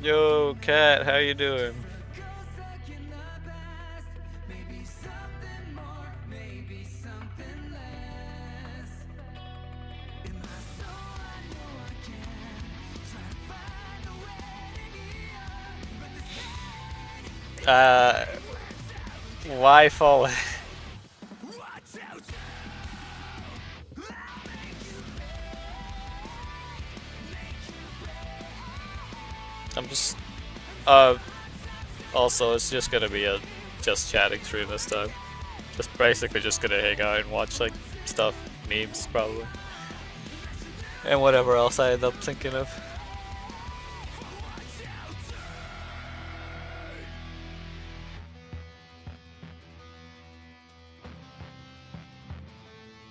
Yo, cat, how you doing? Uh, why fall? I'm just, uh, also, it's just gonna be a just chatting stream this time. Just basically just gonna hang out and watch, like, stuff, memes, probably. And whatever else I end up thinking of.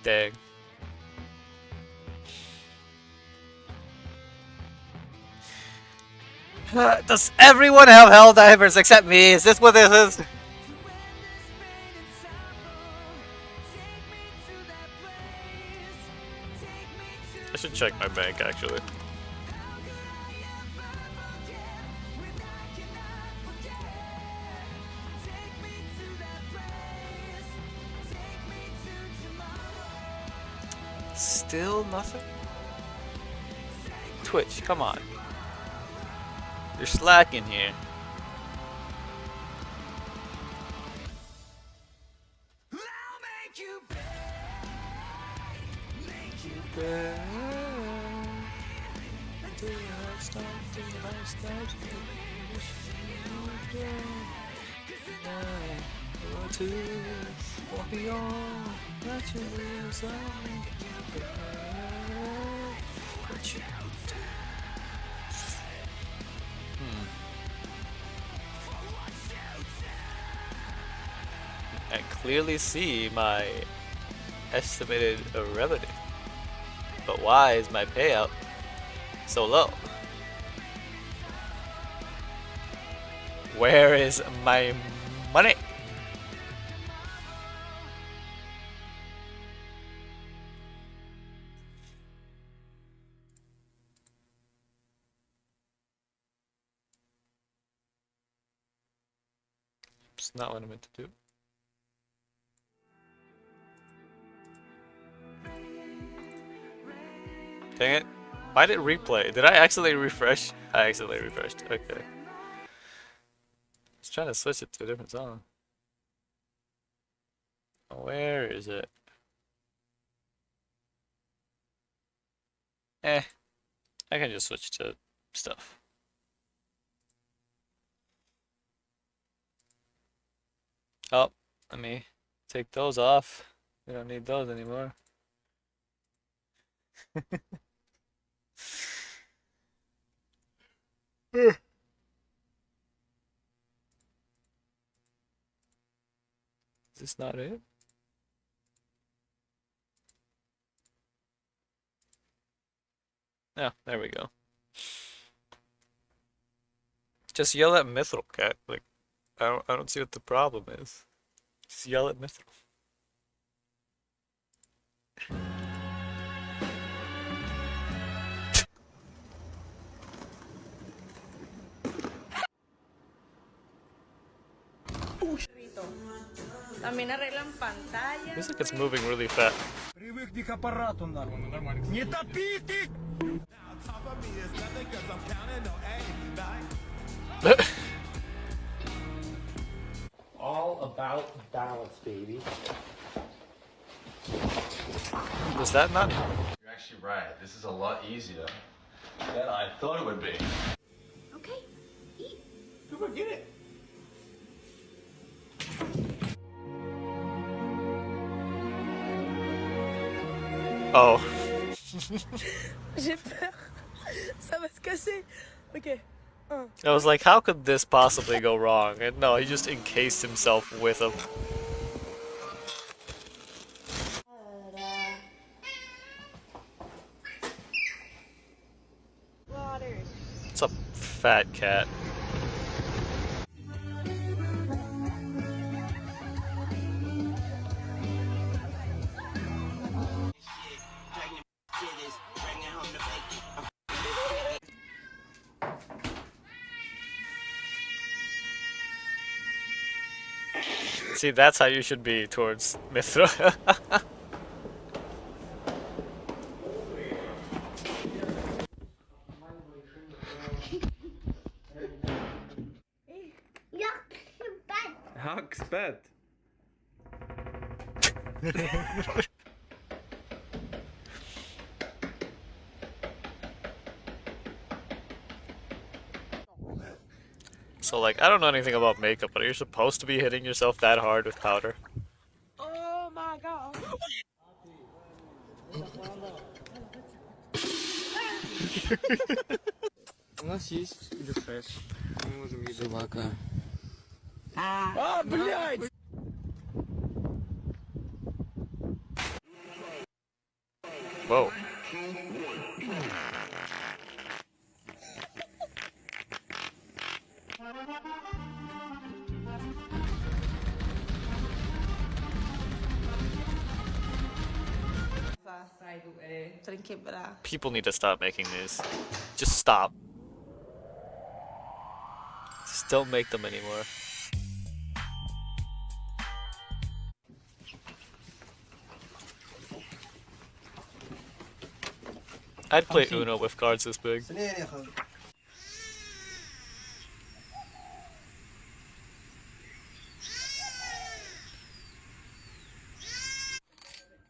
Dang. Does everyone have hell divers except me? Is this what this is? I should check my bank, actually. Still nothing? Twitch, come on. You're slacking here. I clearly see my estimated revenue, but why is my payout so low? Where is my money? It's not what I meant to do. Dang it. Why did it replay? Did I accidentally refresh? I accidentally refreshed. Okay. I was trying to switch it to a different song. Where is it? I can just switch to stuff. Oh, let me take those off. We don't need those anymore. Is this not it? Yeah, there we go. Just yell at Mithril Cat. Like, I don't see what the problem is. Just yell at Mithril. También arreglan pantallas. Feels like it's moving really fast. Привыкни к аппарату, Не топите! All about balance, baby. Was that not? You're actually right. This is a lot easier than I thought it would be. Okay, eat. Go get it. Oh. J'ai peur. Ça va se casser. Ok. I was like, how could this possibly go wrong? And no, he just encased himself with a. Water. It's a fat cat. See, that's how you should be towards Mithra. Hackspett! So, like, I don't know anything about makeup, but are you supposed to be hitting yourself that hard with powder? Oh my god. У нас есть рефреш. Мы можем видеть. Собака. А, блядь! Whoa. People need to stop making these. Just stop. Just don't make them anymore. I'd play Uno with cards this big.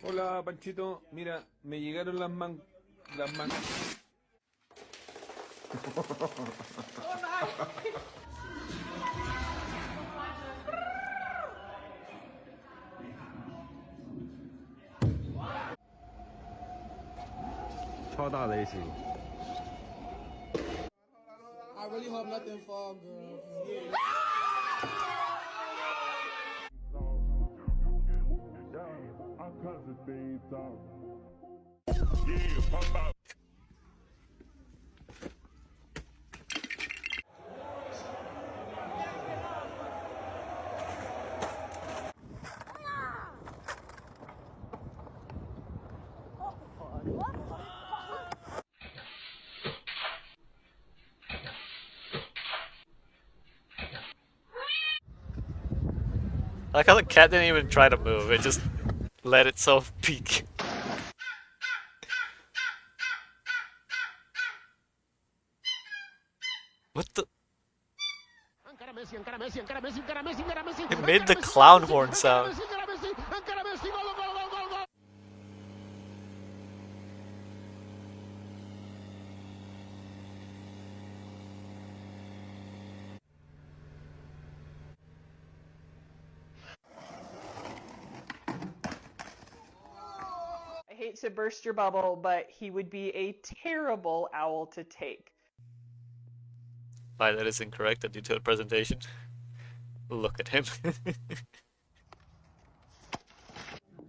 Hola, Panchito. Mira, me llegaron las mangas. I really hope nothing fall, girl. I like how the cat didn't even try to move, it just let itself peek. What the? It made the clown horn sound. I hate to burst your bubble, but he would be a terrible owl to take. Why, that is incorrect, a detailed presentation. Look at him.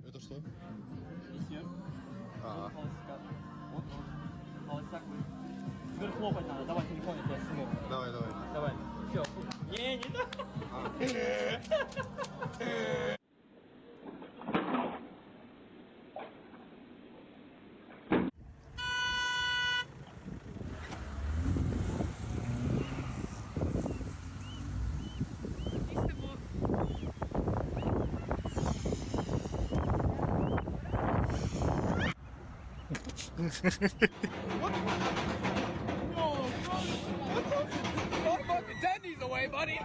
Это что? Теперь хлопать надо. Давай, телефон, я тебя сниму. Давай, давай. Давай. Все. Не, не так. Daddy's away, buddy.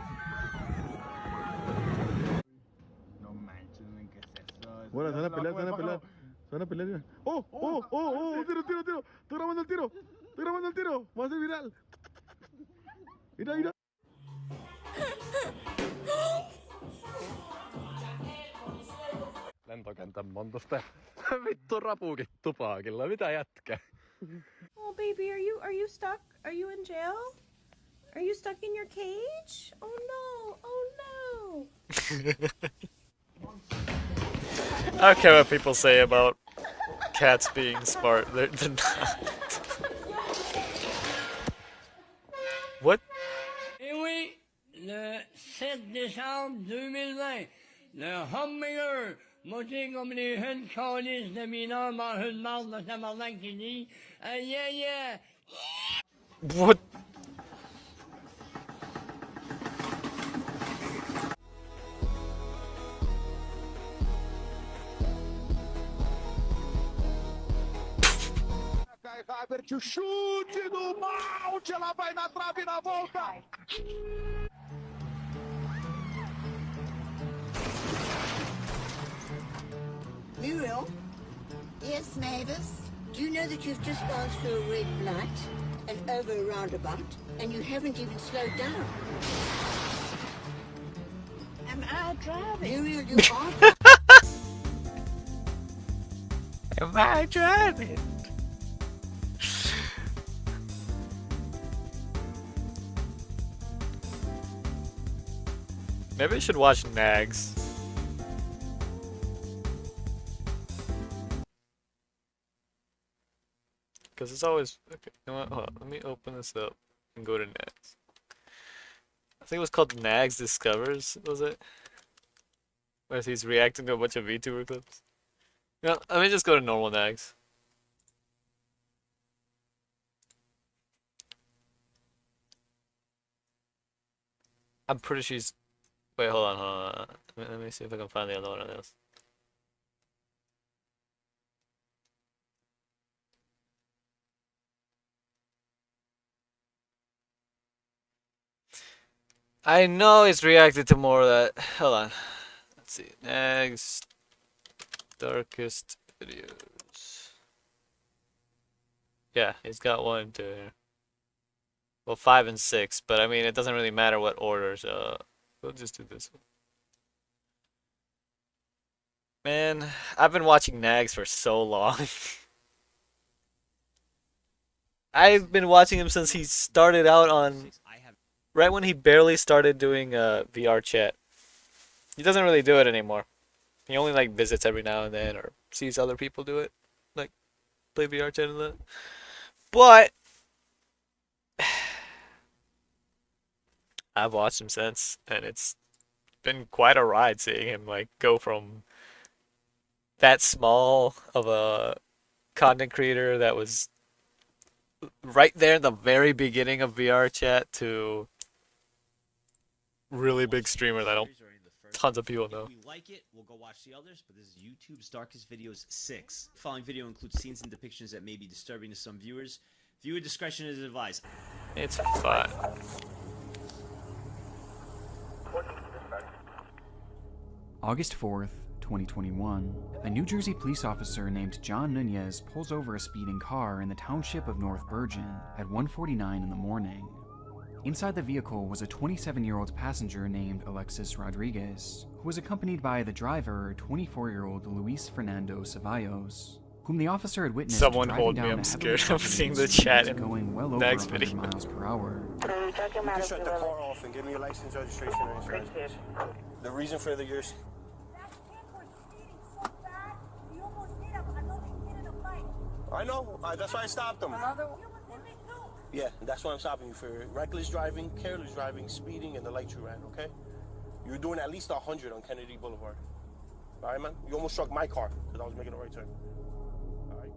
No manches, en qué es eso. Bueno, se van a pelear, se van a pelear. Se van a pelear, mira. ¡Oh! ¡Oh! ¡Oh! ¡Oh! ¡Tiro, tiro, tiro! ¡Estoy grabando el tiro! ¡Estoy grabando el tiro! ¡Va a ser viral! ¡Mira, mira! Lentokentän montusta. Vittu rapuukit tupaakilla. Mitä jätkä? Oh baby, are you stuck? Are you in jail? Are you stuck in your cage? Oh no. Oh no. I don't care what people say about cats being smart. They're not. What? Et oui, le 7 décembre 2020, le hamburger monté comme les jeunes calices de mineurs mangent une marde de tabarnak qui dit yeah, yeah. What? Vai per o chute do balde, ela vai na trave na volta. Muriel? Yes, Mavis? Do you know that you've just gone through a red light and over a roundabout, and you haven't even slowed down? Am I driving? Muriel, you are. Am I driving? Maybe I should watch Nags. Because it's always... Okay, you know what? Hold on. Let me open this up and go to Nags. I think it was called Nags Discovers, was it? Where he's reacting to a bunch of VTuber clips. No, let me just go to normal Nags. I'm pretty sure she's... Wait, hold on. Let me see if I can find the other one of this. I know he's reacted to more of that. Hold on. Let's see. Next. Darkest videos. Yeah, he's got 1 and 2 here. Well, 5 and 6, but I mean, it doesn't really matter what order, so we'll just do this one. Man, I've been watching Nags for so long. I've been watching him since he started out on... Right when he barely started doing VR chat. He doesn't really do it anymore. He only like visits every now and then or sees other people do it. Like play VR chat and that. But I've watched him since and it's been quite a ride seeing him like go from that small of a content creator that was right there in the very beginning of VR chat to really big streamer that tons of people know. If we like it, we'll go watch the others, but this is YouTube's Darkest Videos 6. The following video includes scenes and depictions that may be disturbing to some viewers. Viewer discretion is advised. It's fine. August 4th, 2021. A New Jersey police officer named John Nunez pulls over a speeding car in the township of North Bergen at 1:49 in the morning. Inside the vehicle was a 27-year-old passenger named Alexis Rodriguez, who was accompanied by the driver, 24-year-old Luis Fernando Ceballos, whom the officer had witnessed Someone driving hold me, down I'm a scared heavily of seeing the populated chat street in going well over next 100 video. miles per hour. You can shut the car off and give me your license, registration, and insurance. The reason for the yours. I know. That's why I stopped him. Yeah, that's why I'm stopping you for reckless driving, careless driving, speeding, and the lights you ran. Okay? You were doing at least 100 on Kennedy Boulevard. All right, man. You almost struck my car because I was making a right turn. All right.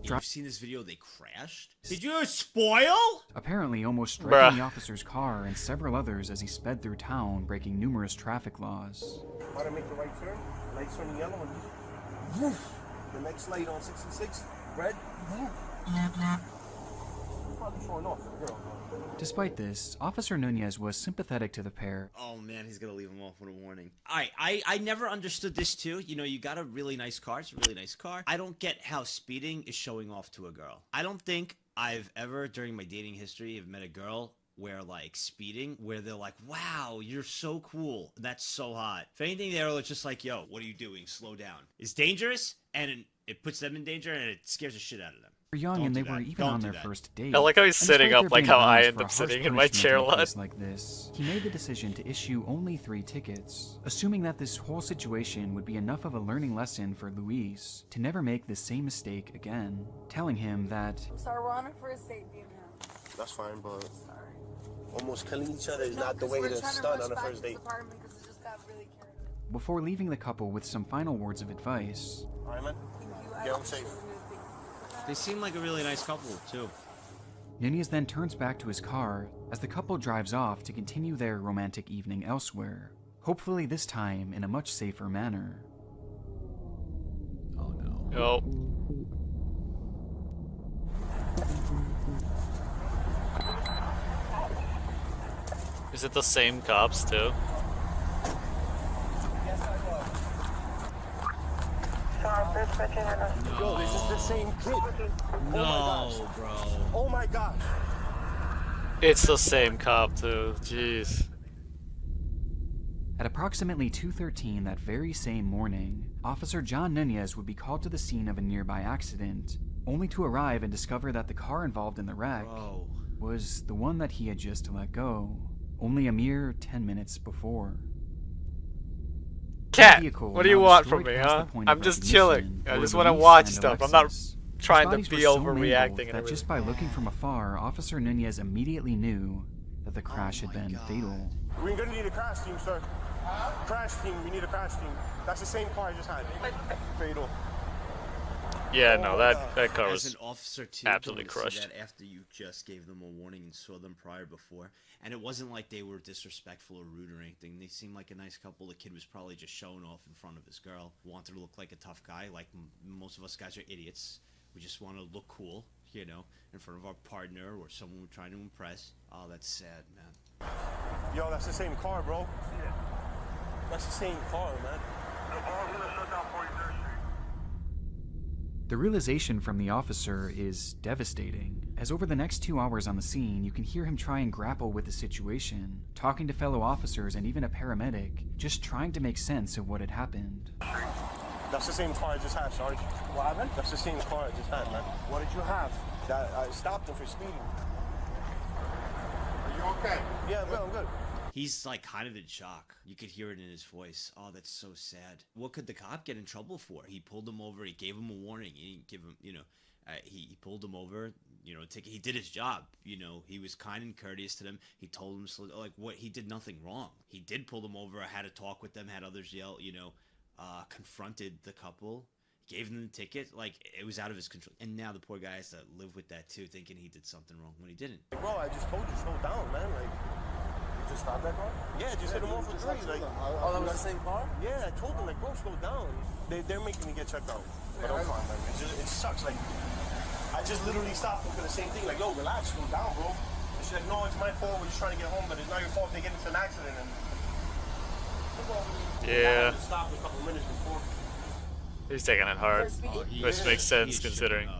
You've seen this video, they crashed? Did you spoil? Apparently almost striking the officer's car and several others as he sped through town, breaking numerous traffic laws. How to make the right turn? Lights turning yellow and woof. The next light on 66, red. Woof. Probably showing off for the girl. Despite this, Officer Nunez was sympathetic to the pair. Oh man, he's gonna leave him off with a warning. Alright, I never understood this too. You know, you got a really nice car, it's a really nice car. I don't get how speeding is showing off to a girl. I don't think I've ever, during my dating history, have met a girl where like speeding, where they're like, wow, you're so cool. That's so hot. If anything, they're just like, yo, what are you doing? Slow down. It's dangerous, and it puts them in danger, and it scares the shit out of them. They were young and they were even on their first date. I like how he's sitting up like how I end up sitting in my chair a lot. Like this, he made the decision to issue only 3 tickets, assuming that this whole situation would be enough of a learning lesson for Luis to never make the same mistake again, telling him that I'm sorry, we're on a first date, you know. That's fine, but almost killing each other is not the way to start on a first date. before leaving the couple with some final words of advice. All right, man. Get home safe. They seem like a really nice couple, too. Nunez then turns back to his car as the couple drives off to continue their romantic evening elsewhere, hopefully this time in a much safer manner. Oh no. Yo. Is it the same cops too? Yo, this is the same kid. No, bro. Oh my gosh. It's the same cop too. Jeez. At approximately 2:13 that very same morning, Officer John Nunez would be called to the scene of a nearby accident, only to arrive and discover that the car involved in the wreck was the one that he had just let go, only a mere 10 minutes before. Cat, what do you want from me, huh? I'm just chilling. I just want to watch stuff. I'm not trying to be overreacting. That just by looking from afar, Officer Nunez immediately knew that the crash had been fatal. We're gonna need a crash team, sir. Crash team, we need a crash team. That's the same car I just had. Fatal. Yeah, no, that car was As an officer too, absolutely to see crushed. that after you just gave them a warning and saw them prior before, and it wasn't like they were disrespectful or rude or anything. They seemed like a nice couple. The kid was probably just showing off in front of his girl. Wanted to look like a tough guy. Like most of us guys are idiots. We just want to look cool, you know, in front of our partner or someone we're trying to impress. Oh, that's sad, man. Yo, that's the same car, bro. Yeah. That's the same car, man. The realization from the officer is devastating, as over the next 2 hours on the scene, you can hear him try and grapple with the situation, talking to fellow officers and even a paramedic, just trying to make sense of what had happened. That's the same car I just had, Sarge. What happened? That's the same car I just had, man. What did you have? That I stopped him for speeding. Are you okay? Yeah, I'm good. He's like kind of in shock. You could hear it in his voice. Oh, that's so sad. What could the cop get in trouble for? He pulled him over. He gave him a warning. He didn't give him, you know, he pulled him over. You know, he did his job. You know, he was kind and courteous to them. He told them like what he did nothing wrong. He did pull them over. Had a talk with them. Had others yell. You know, confronted the couple. Gave them the ticket. Like it was out of his control. And now the poor guy has to live with that too, thinking he did something wrong when he didn't. Bro, I just told you slow down, man. Like. Just stop that car? Yeah, just hit him off with three. Like, oh, that was the same car? Yeah, I told them, like, bro, slow down. They're making me get checked out. But I'm fine, man. It sucks. Like, I just literally stopped them for the same thing. Like, yo, relax, slow down, bro. And she's like, no, it's my fault. We're just trying to get home, but it's not your fault. They get into an accident. And Yeah. Stopped a couple minutes before. He's taking it hard, which makes sense considering.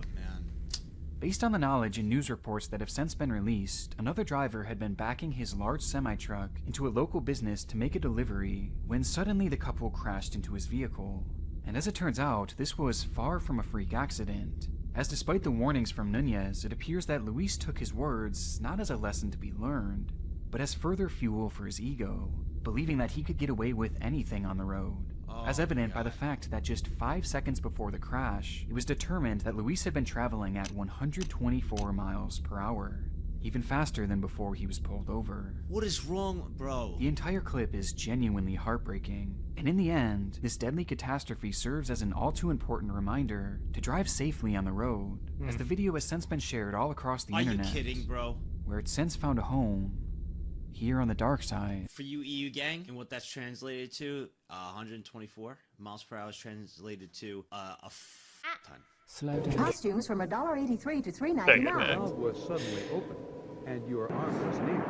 Based on the knowledge and news reports that have since been released, another driver had been backing his large semi-truck into a local business to make a delivery when suddenly the couple crashed into his vehicle. And as it turns out, this was far from a freak accident, as despite the warnings from Nunez, it appears that Luis took his words not as a lesson to be learned, but as further fuel for his ego, believing that he could get away with anything on the road. As evident by the fact that just 5 seconds before the crash, it was determined that Luis had been traveling at 124 miles per hour, even faster than before he was pulled over. What is wrong, bro? The entire clip is genuinely heartbreaking, and in the end, this deadly catastrophe serves as an all-too-important reminder to drive safely on the road, as the video has since been shared all across the internet. Are you kidding, bro? Where it's since found a home here on the dark side. For you EU gang, and what that's translated to, 124 miles per hour is translated to a ton. Costumes from $1.83 to $3.99. The valve was suddenly open, and your arm was near.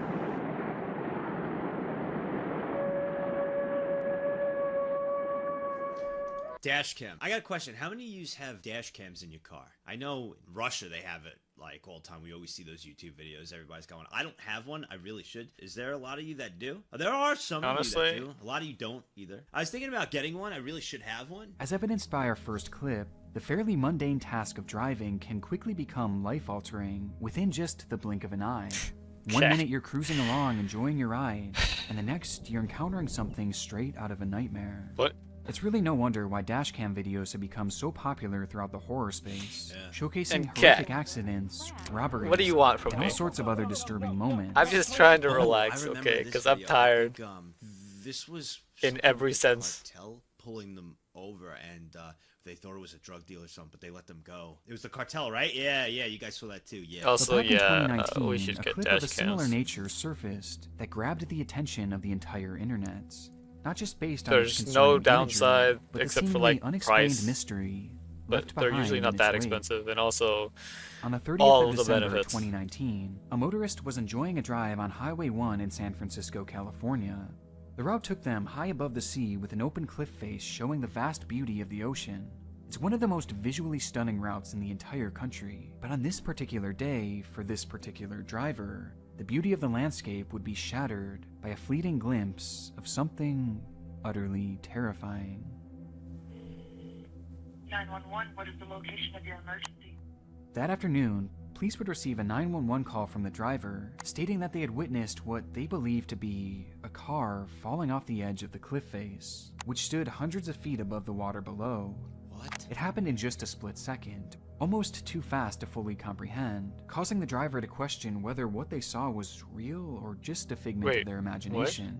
Dash cam. I got a question. How many of you have dash cams in your car? I know in Russia they have it like all the time. We always see those YouTube videos. Everybody's got one. I don't have one. I really should. Is there a lot of you that do? There are some of you that do. A lot of you don't either. I was thinking about getting one. I really should have one. As evidenced by our first clip, the fairly mundane task of driving can quickly become life-altering within just the blink of an eye. One minute you're cruising along enjoying your ride, and the next you're encountering something straight out of a nightmare. What? It's really no wonder why dashcam videos have become so popular throughout the horror space, showcasing horrific accidents, robberies, what do you want from and me? all sorts of other disturbing moments. I'm just trying to relax, okay? Because I'm tired. This was in every sense. Cartel pulling them over, and they thought it was a drug deal or something, but they let them go. It was the cartel, right? Yeah, you guys saw that too. Yeah. Also, but back yeah, in 2019, we should a get clip dash of a similar cams. nature surfaced that grabbed the attention of the entire internet. Not just based on There's its no concerning downside imagery, but except the for like unexplained price. mystery but left they're behind usually in not its that wake. expensive, and also On the 30th all of of the December benefits. 2019, a motorist was enjoying a drive on Highway 1 in San Francisco, California. The route took them high above the sea with an open cliff face showing the vast beauty of the ocean. It's one of the most visually stunning routes in the entire country, but on this particular day, for this particular driver, the beauty of the landscape would be shattered by a fleeting glimpse of something utterly terrifying. 911, what is the location of your emergency? That afternoon, police would receive a 911 call from the driver, stating that they had witnessed what they believed to be a car falling off the edge of the cliff face, which stood hundreds of feet above the water below. What? It happened in just a split second, almost too fast to fully comprehend, causing the driver to question whether what they saw was real or just a figment of their imagination.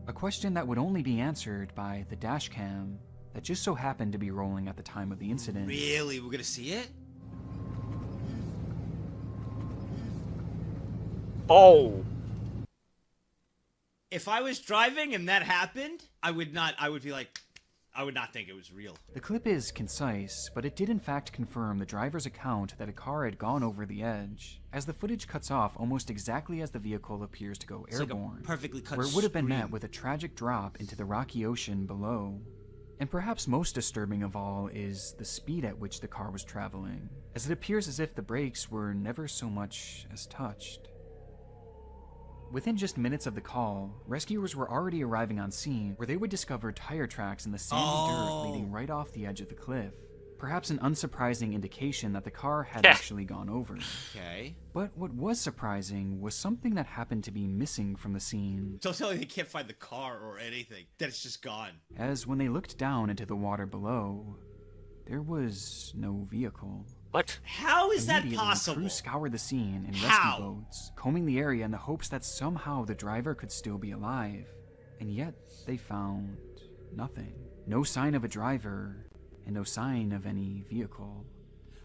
A question that would only be answered by the dash cam that just so happened to be rolling at the time of the incident. Really? We're gonna see it? Oh! If I was driving and that happened, I would not think it was real. The clip is concise, but it did in fact confirm the driver's account that a car had gone over the edge, as the footage cuts off almost exactly as the vehicle appears to go It's like a airborne, perfectly cut where it would have been met screen. with a tragic drop into the rocky ocean below. And perhaps most disturbing of all is the speed at which the car was traveling, as it appears as if the brakes were never so much as touched. Within just minutes of the call, rescuers were already arriving on scene, where they would discover tire tracks in the sandy dirt leading right off the edge of the cliff. Perhaps an unsurprising indication that the car had actually gone over. Okay. But what was surprising was something that happened to be missing from the scene, Don't tell me they can't find the car or anything. That it's just gone. as when they looked down into the water below, there was no vehicle. What? How is that Immediately, possible? Crews scoured the scene in How? rescue boats, combing the area in the hopes that somehow the driver could still be alive. And yet, they found nothing. No sign of a driver, and no sign of any vehicle.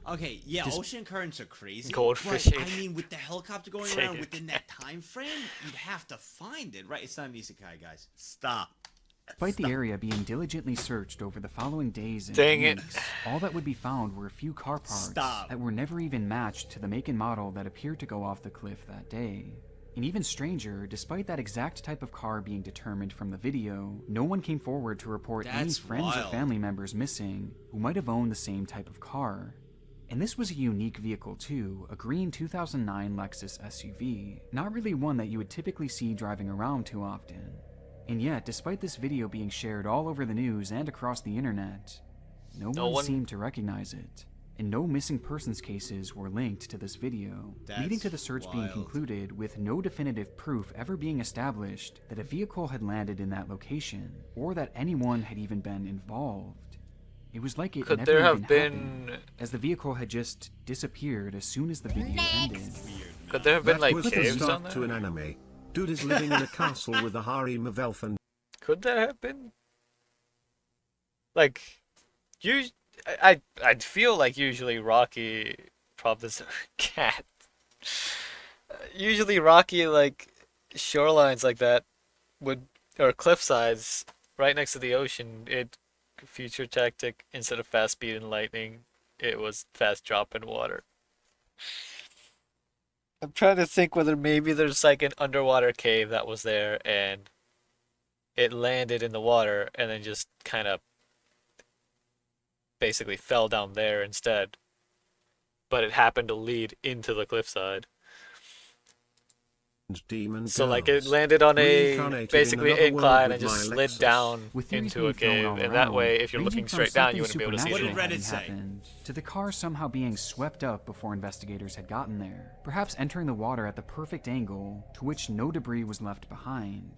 Okay, yeah, Dis- ocean currents are crazy. Cold but, fishing. I mean, with the helicopter going Take around it. within that time frame, you'd have to find it, right? It's not an isekai, guys. Stop. Despite the area being diligently searched over the following days and Dang it. weeks, all that would be found were a few car parts that were never even matched to the make and model that appeared to go off the cliff that day. And even stranger, despite that exact type of car being determined from the video, no one came forward to report any That's friends or wild. family members missing who might have owned the same type of car. And this was a unique vehicle too, a green 2009 Lexus SUV, not really one that you would typically see driving around too often. And yet, despite this video being shared all over the news and across the internet, no one seemed to recognize it, and no missing persons cases were linked to this video, leading to the search being concluded with no definitive proof ever being established that a vehicle had landed in that location, or that anyone had even been involved. It was like it Could never there even have been happened, as the vehicle had just disappeared as soon as the video ended. Could there have been like was the caves start down there? to an anime. Dude is living in a castle with a harem of elf and Could there have been? Like, I'd feel like usually rocky province cat. Usually rocky like shorelines like that would or cliff sides right next to the ocean. It future tactic instead of fast speed and lightning, it was fast drop in water. I'm trying to think whether maybe there's like an underwater cave that was there and it landed in the water and then just kind of basically fell down there instead. But it happened to lead into the cliffside. demon So like girls. it landed on a Reincarnated basically in another incline world and with just my slid Lexus. down With theories into a being thrown cave, all and that around, way if you're ranging looking from straight down you something wouldn't be able to see supernatural it. Reddit having say? happened, to the car somehow being swept up before investigators had gotten there, perhaps entering the water at the perfect angle to which no debris was left behind.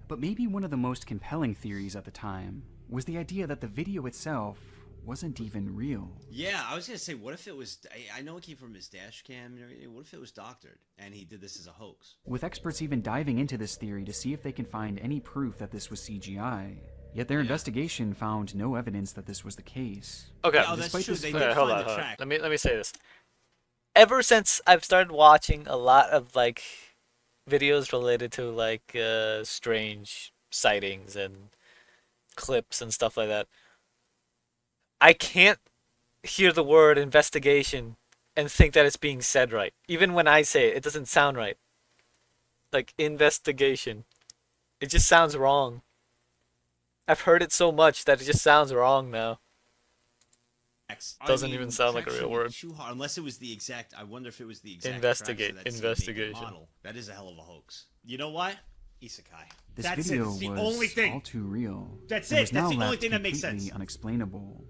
But maybe one of the most compelling theories at the time was the idea that the video itself wasn't even real. Yeah, I was gonna say, what if it was? I know it came from his dash cam and everything. What if it was doctored and he did this as a hoax? With experts even diving into this theory to see if they can find any proof that this was CGI. Yet their investigation found no evidence that this was the case. Okay, Yeah, oh, that's Despite true. this They footage- did hold find on, the hold on. track. Let me say this. Ever since I've started watching a lot of like videos related to like strange sightings and clips and stuff like that, I can't hear the word investigation and think that it's being said right. Even when I say it, it doesn't sound right. Like, investigation. It just sounds wrong. I've heard it so much that it just sounds wrong now. Doesn't even sound like a real word. Too hard, unless it was the exact. I wonder if it was the exact. Investigate. That's Investigation. model. That is a hell of a hoax. You know what? Isekai. This That's video it. It's the was only thing. all too real. That's and it. was now That's the only left thing that makes completely sense. unexplainable,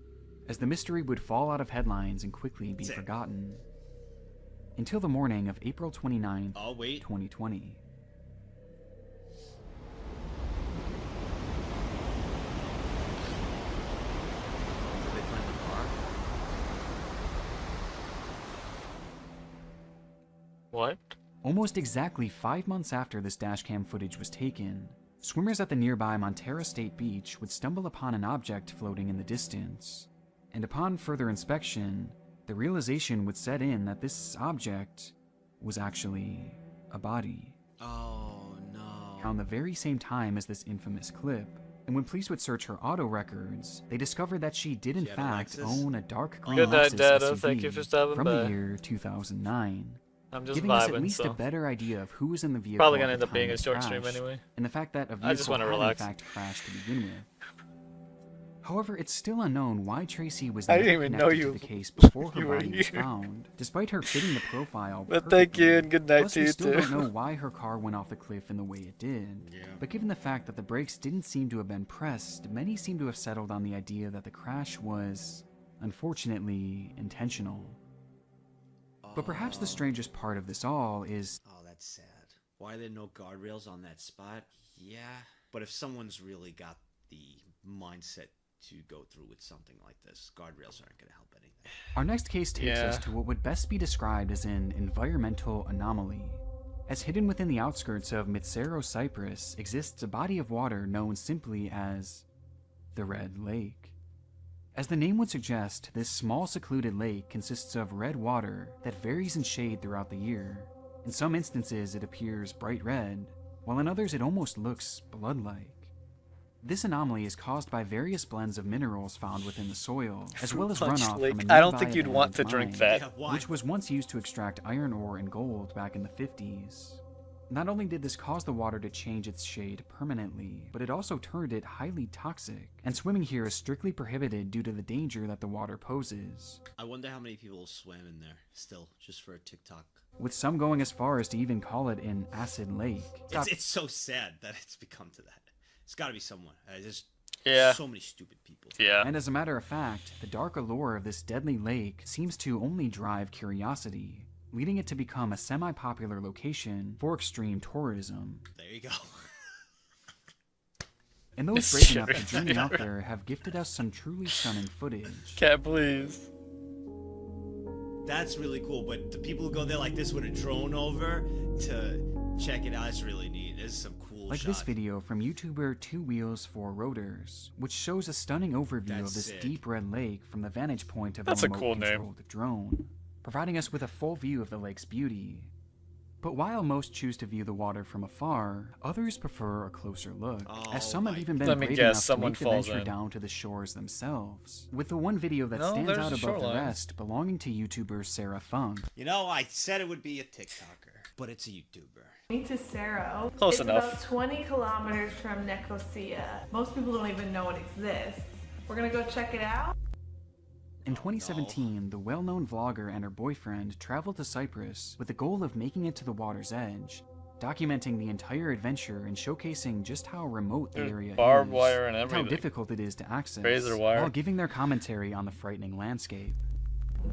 as the mystery would fall out of headlines and quickly be That's it. forgotten. Until the morning of April 29th, 2020. What? Almost exactly 5 months after this dashcam footage was taken, swimmers at the nearby Montera State Beach would stumble upon an object floating in the distance. And upon further inspection, the realization would set in that this object was actually a body. Oh no. Around the very same time as this infamous clip, and when police would search her auto records, they discovered that she did in fact own a dark green Good night, Lexus Dada. SUV Thank you for stopping from by. the year 2009. I'm just giving us at vibing, least so a better idea of who was in the vehicle. probably gonna at the end up being time a it short stream crashed, anyway. and the fact that a I vehicle just wanna had relax. in fact crashed to begin with. However, it's still unknown why Tracy was I never didn't even know connected you- to the case before her you were body was here. found, despite her fitting the profile But thank you perfectly. and good night Plus, to we you still too. don't know why her car went off the cliff in the way it did. But given the fact that the brakes didn't seem to have been pressed, many seem to have settled on the idea that the crash was, unfortunately, intentional. But perhaps the strangest part of this all is... Oh, that's sad. Why are there no guardrails on that spot? Yeah. But if someone's really got the mindset to go through with something like this, guardrails aren't going to help anything. Our next case takes us to what would best be described as an environmental anomaly. As hidden within the outskirts of Mitsero, Cyprus, exists a body of water known simply as the Red Lake. As the name would suggest, this small secluded lake consists of red water that varies in shade throughout the year. In some instances it appears bright red, while in others it almost looks blood-like. This anomaly is caused by various blends of minerals found within the soil, as well as Punch runoff Lake. from a I don't nearby think you'd want to abandoned drink mine, that. which was once used to extract iron ore and gold back in the 50s. Not only did this cause the water to change its shade permanently, but it also turned it highly toxic, and swimming here is strictly prohibited due to the danger that the water poses, I wonder how many people swam in there still, just for a TikTok. with some going as far as to even call it an acid lake. It's so sad that it's become to that. It's got to be someone. There's Yeah. so many stupid people. Yeah. And as a matter of fact, the dark allure of this deadly lake seems to only drive curiosity, leading it to become a semi-popular location for extreme tourism. There you go. And those brave enough to journey out there have gifted us some truly stunning footage. Cat, please. That's really cool, but the people who go there like this with a drone over to check it out, it's really neat. There's some cool Like shots. this video from YouTuber 2 Wheels 4 Rotors, which shows a stunning overview of this sick. deep red lake from the vantage point of That's a a cool name. remote-controlled drone, providing us with a full view of the lake's beauty. But while most choose to view the water from afar, others prefer a closer look, as some have even been Let me brave guess, enough to someone make the falls venture in. down to the shores themselves, with the one video that No, stands there's out a above the shoreline. rest belonging to YouTuber Sarah Funk. You know, I said it would be a TikToker, but it's a YouTuber. To Cerro. Close it's enough. about 20 kilometers from Nicosia. Most people don't even know it exists. We're gonna go check it out. In 2017, the well-known vlogger and her boyfriend traveled to Cyprus with the goal of making it to the water's edge, documenting the entire adventure and showcasing just how remote the There's area barbed is, wire and how everything. difficult it is to access, Razor wire. while giving their commentary on the frightening landscape.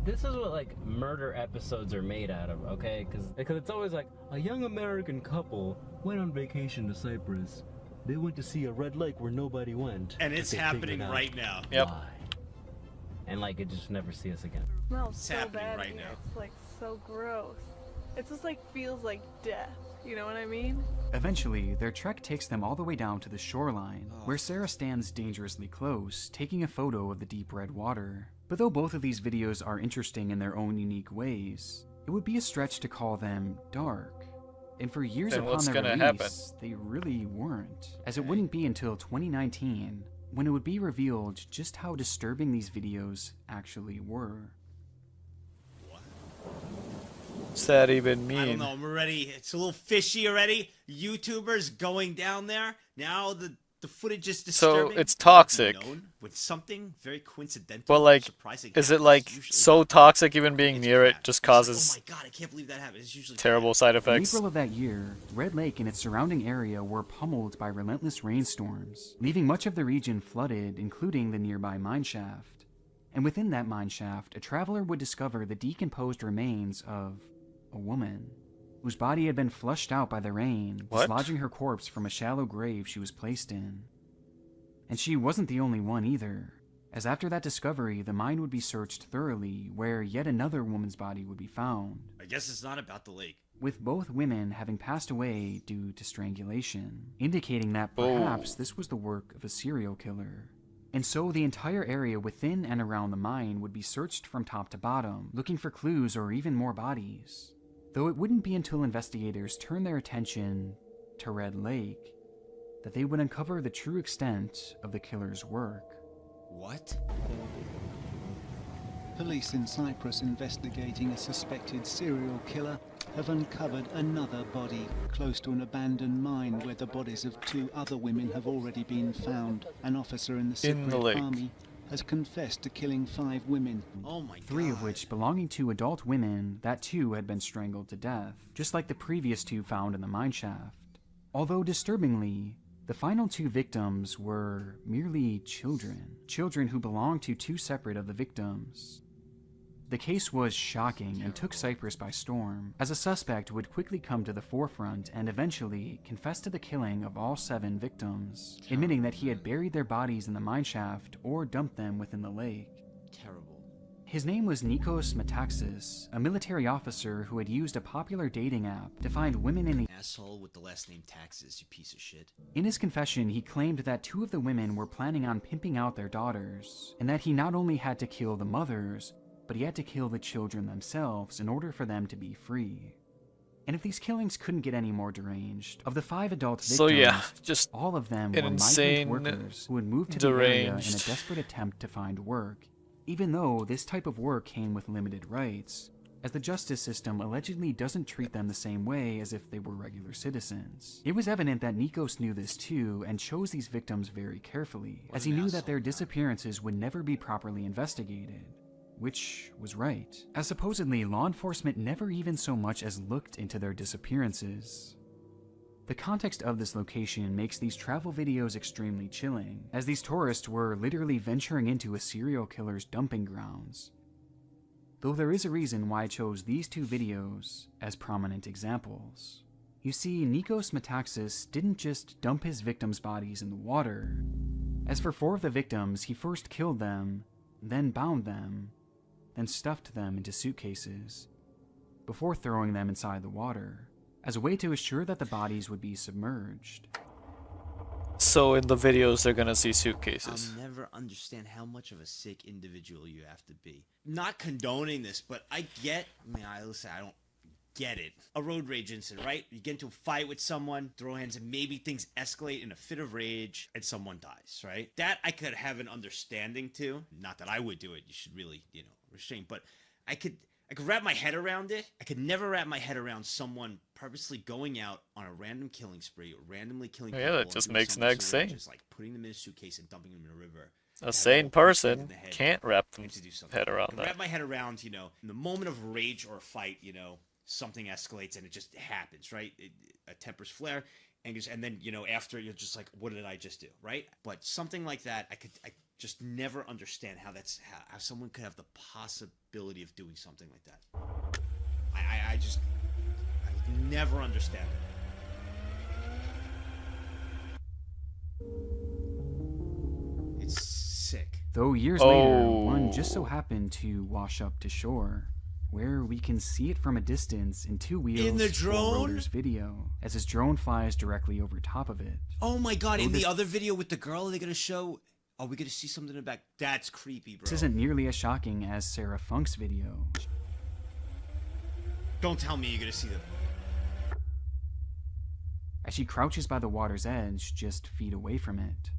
This is what like murder episodes are made out of, okay? Because it's always like a young American couple went on vacation to Cyprus. They went to see a red lake where nobody went. And but it's they happening figured out right now. Yep. why. And like it just never see us again. Smells It's so happening bad right here. now. It's like so gross. It just like feels like death. You know what I mean? Eventually, their trek takes them all the way down to the shoreline, where Sarah stands dangerously close, taking a photo of the deep red water. But though both of these videos are interesting in their own unique ways, it would be a stretch to call them dark. And for years Then upon what's their gonna release, happen? they really weren't, as it wouldn't be until 2019 when it would be revealed just how disturbing these videos actually were. What's that even mean? I don't know, I'm already, it's a little fishy already. YouTubers going down there. Now the footage is disturbing. So it's toxic. Known with something very coincidental. But like, surprising is it happens. like Usually so toxic even being near it just it's like, causes oh my god, I can't believe that happened. It's usually terrible side In effects? April of that year, Red Lake and its surrounding area were pummeled by relentless rainstorms, leaving much of the region flooded, including the nearby mineshaft. And within that mineshaft, a traveler would discover the decomposed remains of a woman, whose body had been flushed out by the rain, dislodging her corpse from a shallow grave she was placed in. And she wasn't the only one either, as after that discovery, the mine would be searched thoroughly, where yet another woman's body would be found. I guess it's not about the lake. With both women having passed away due to strangulation, indicating that perhaps this was the work of a serial killer. And so the entire area within and around the mine would be searched from top to bottom, looking for clues or even more bodies. Though it wouldn't be until investigators turned their attention to Red Lake that they would uncover the true extent of the killer's work. What? Police in Cyprus investigating a suspected serial killer have uncovered another body close to an abandoned mine where the bodies of 2 other women have already been found. An officer in the Cypriot army has confessed to killing 5 women. Oh my god. 3 of which belonging to adult women that too had been strangled to death, just like the previous 2 found in the mineshaft. Although disturbingly, the final 2 victims were merely children who belonged to 2 separate of the victims. The case was shocking and took Cyprus by storm, as a suspect would quickly come to the forefront and eventually confess to the killing of all 7 victims, admitting that he had buried their bodies in the mineshaft or dumped them within the lake. Terrible. His name was Nikos Metaxas, a military officer who had used a popular dating app to find women in the Asshole with the last name Taxes, you piece of shit. In his confession, he claimed that 2 of the women were planning on pimping out their daughters, and that he not only had to kill the mothers, but he had to kill the children themselves in order for them to be free. And if these killings couldn't get any more deranged, of the 5 adult victims, So yeah, just all of them an were insane, migrant workers who had moved to the area in a deranged. desperate attempt to find work, even though this type of work came with limited rights, as the justice system allegedly doesn't treat them the same way as if they were regular citizens. It was evident that Nikos knew this too, and chose these victims very carefully, as he knew that their disappearances would never be properly investigated. Which was right, as supposedly law enforcement never even so much as looked into their disappearances. The context of this location makes these travel videos extremely chilling, as these tourists were literally venturing into a serial killer's dumping grounds. Though there is a reason why I chose these 2 videos as prominent examples. You see, Nikos Metaxas didn't just dump his victims' bodies in the water. As for 4 of the victims, he first killed them, then bound them, then stuffed them into suitcases, before throwing them inside the water, as a way to assure that the bodies would be submerged. So in the videos, they're gonna see suitcases. I'll never understand how much of a sick individual you have to be. Not condoning this, but I get, listen, I don't get it. A road rage incident, right? You get into a fight with someone, throw hands, and maybe things escalate in a fit of rage, and someone dies, right? That I could have an understanding to. Not that I would do it. You should really, restrain. But I could wrap my head around it. I could never wrap my head around someone purposely going out on a random killing spree, randomly killing people. Yeah, that just makes Neg sane. Just like putting them in a suitcase and dumping them in a river. A sane person can't wrap their head around I that. wrap my head around, in the moment of rage or a fight, something escalates and it just happens, right? A temper's flare, and then after you're just like, what did I just do, right? But something like that, I just never understand how someone could have the possibility of doing something like that. I never understand it. It's sick. Though years later, one just so happened to wash up to shore, where we can see it from a distance in 2 wheels In the drone? Rotor's video, as his drone flies directly over top of it. Oh my god, Though in the this- other video with the girl, are they gonna show... Are we gonna see something in the back? That's creepy, bro. This isn't nearly as shocking as Sarah Funk's video. Don't tell me you're gonna see them. As she crouches by the water's edge, just feet away from it.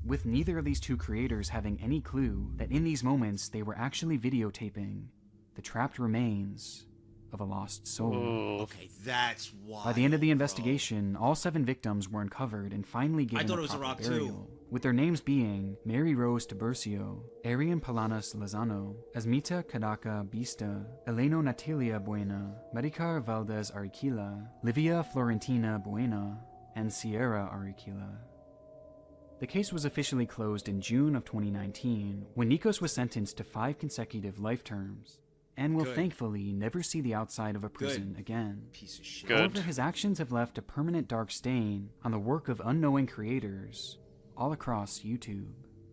with neither of these two creators having any clue that in these moments they were actually videotaping the trapped remains of a lost soul. Okay, that's why. By the end of the investigation, all 7 victims were uncovered and finally given thought a it was a proper rock burial, too. with their names being Mary Rose Tiburcio, Arian Palanas Lozano, Asmita Kadaka Bista, Eleno Natalia Buena, Maricar Valdez Ariquila, Livia Florentina Buena, and Sierra Ariquila. The case was officially closed in June of 2019, when Nikos was sentenced to 5 consecutive life terms, and will Good. thankfully never see the outside of a prison again. Piece of shit. However, his actions have left a permanent dark stain on the work of unknowing creators all across YouTube.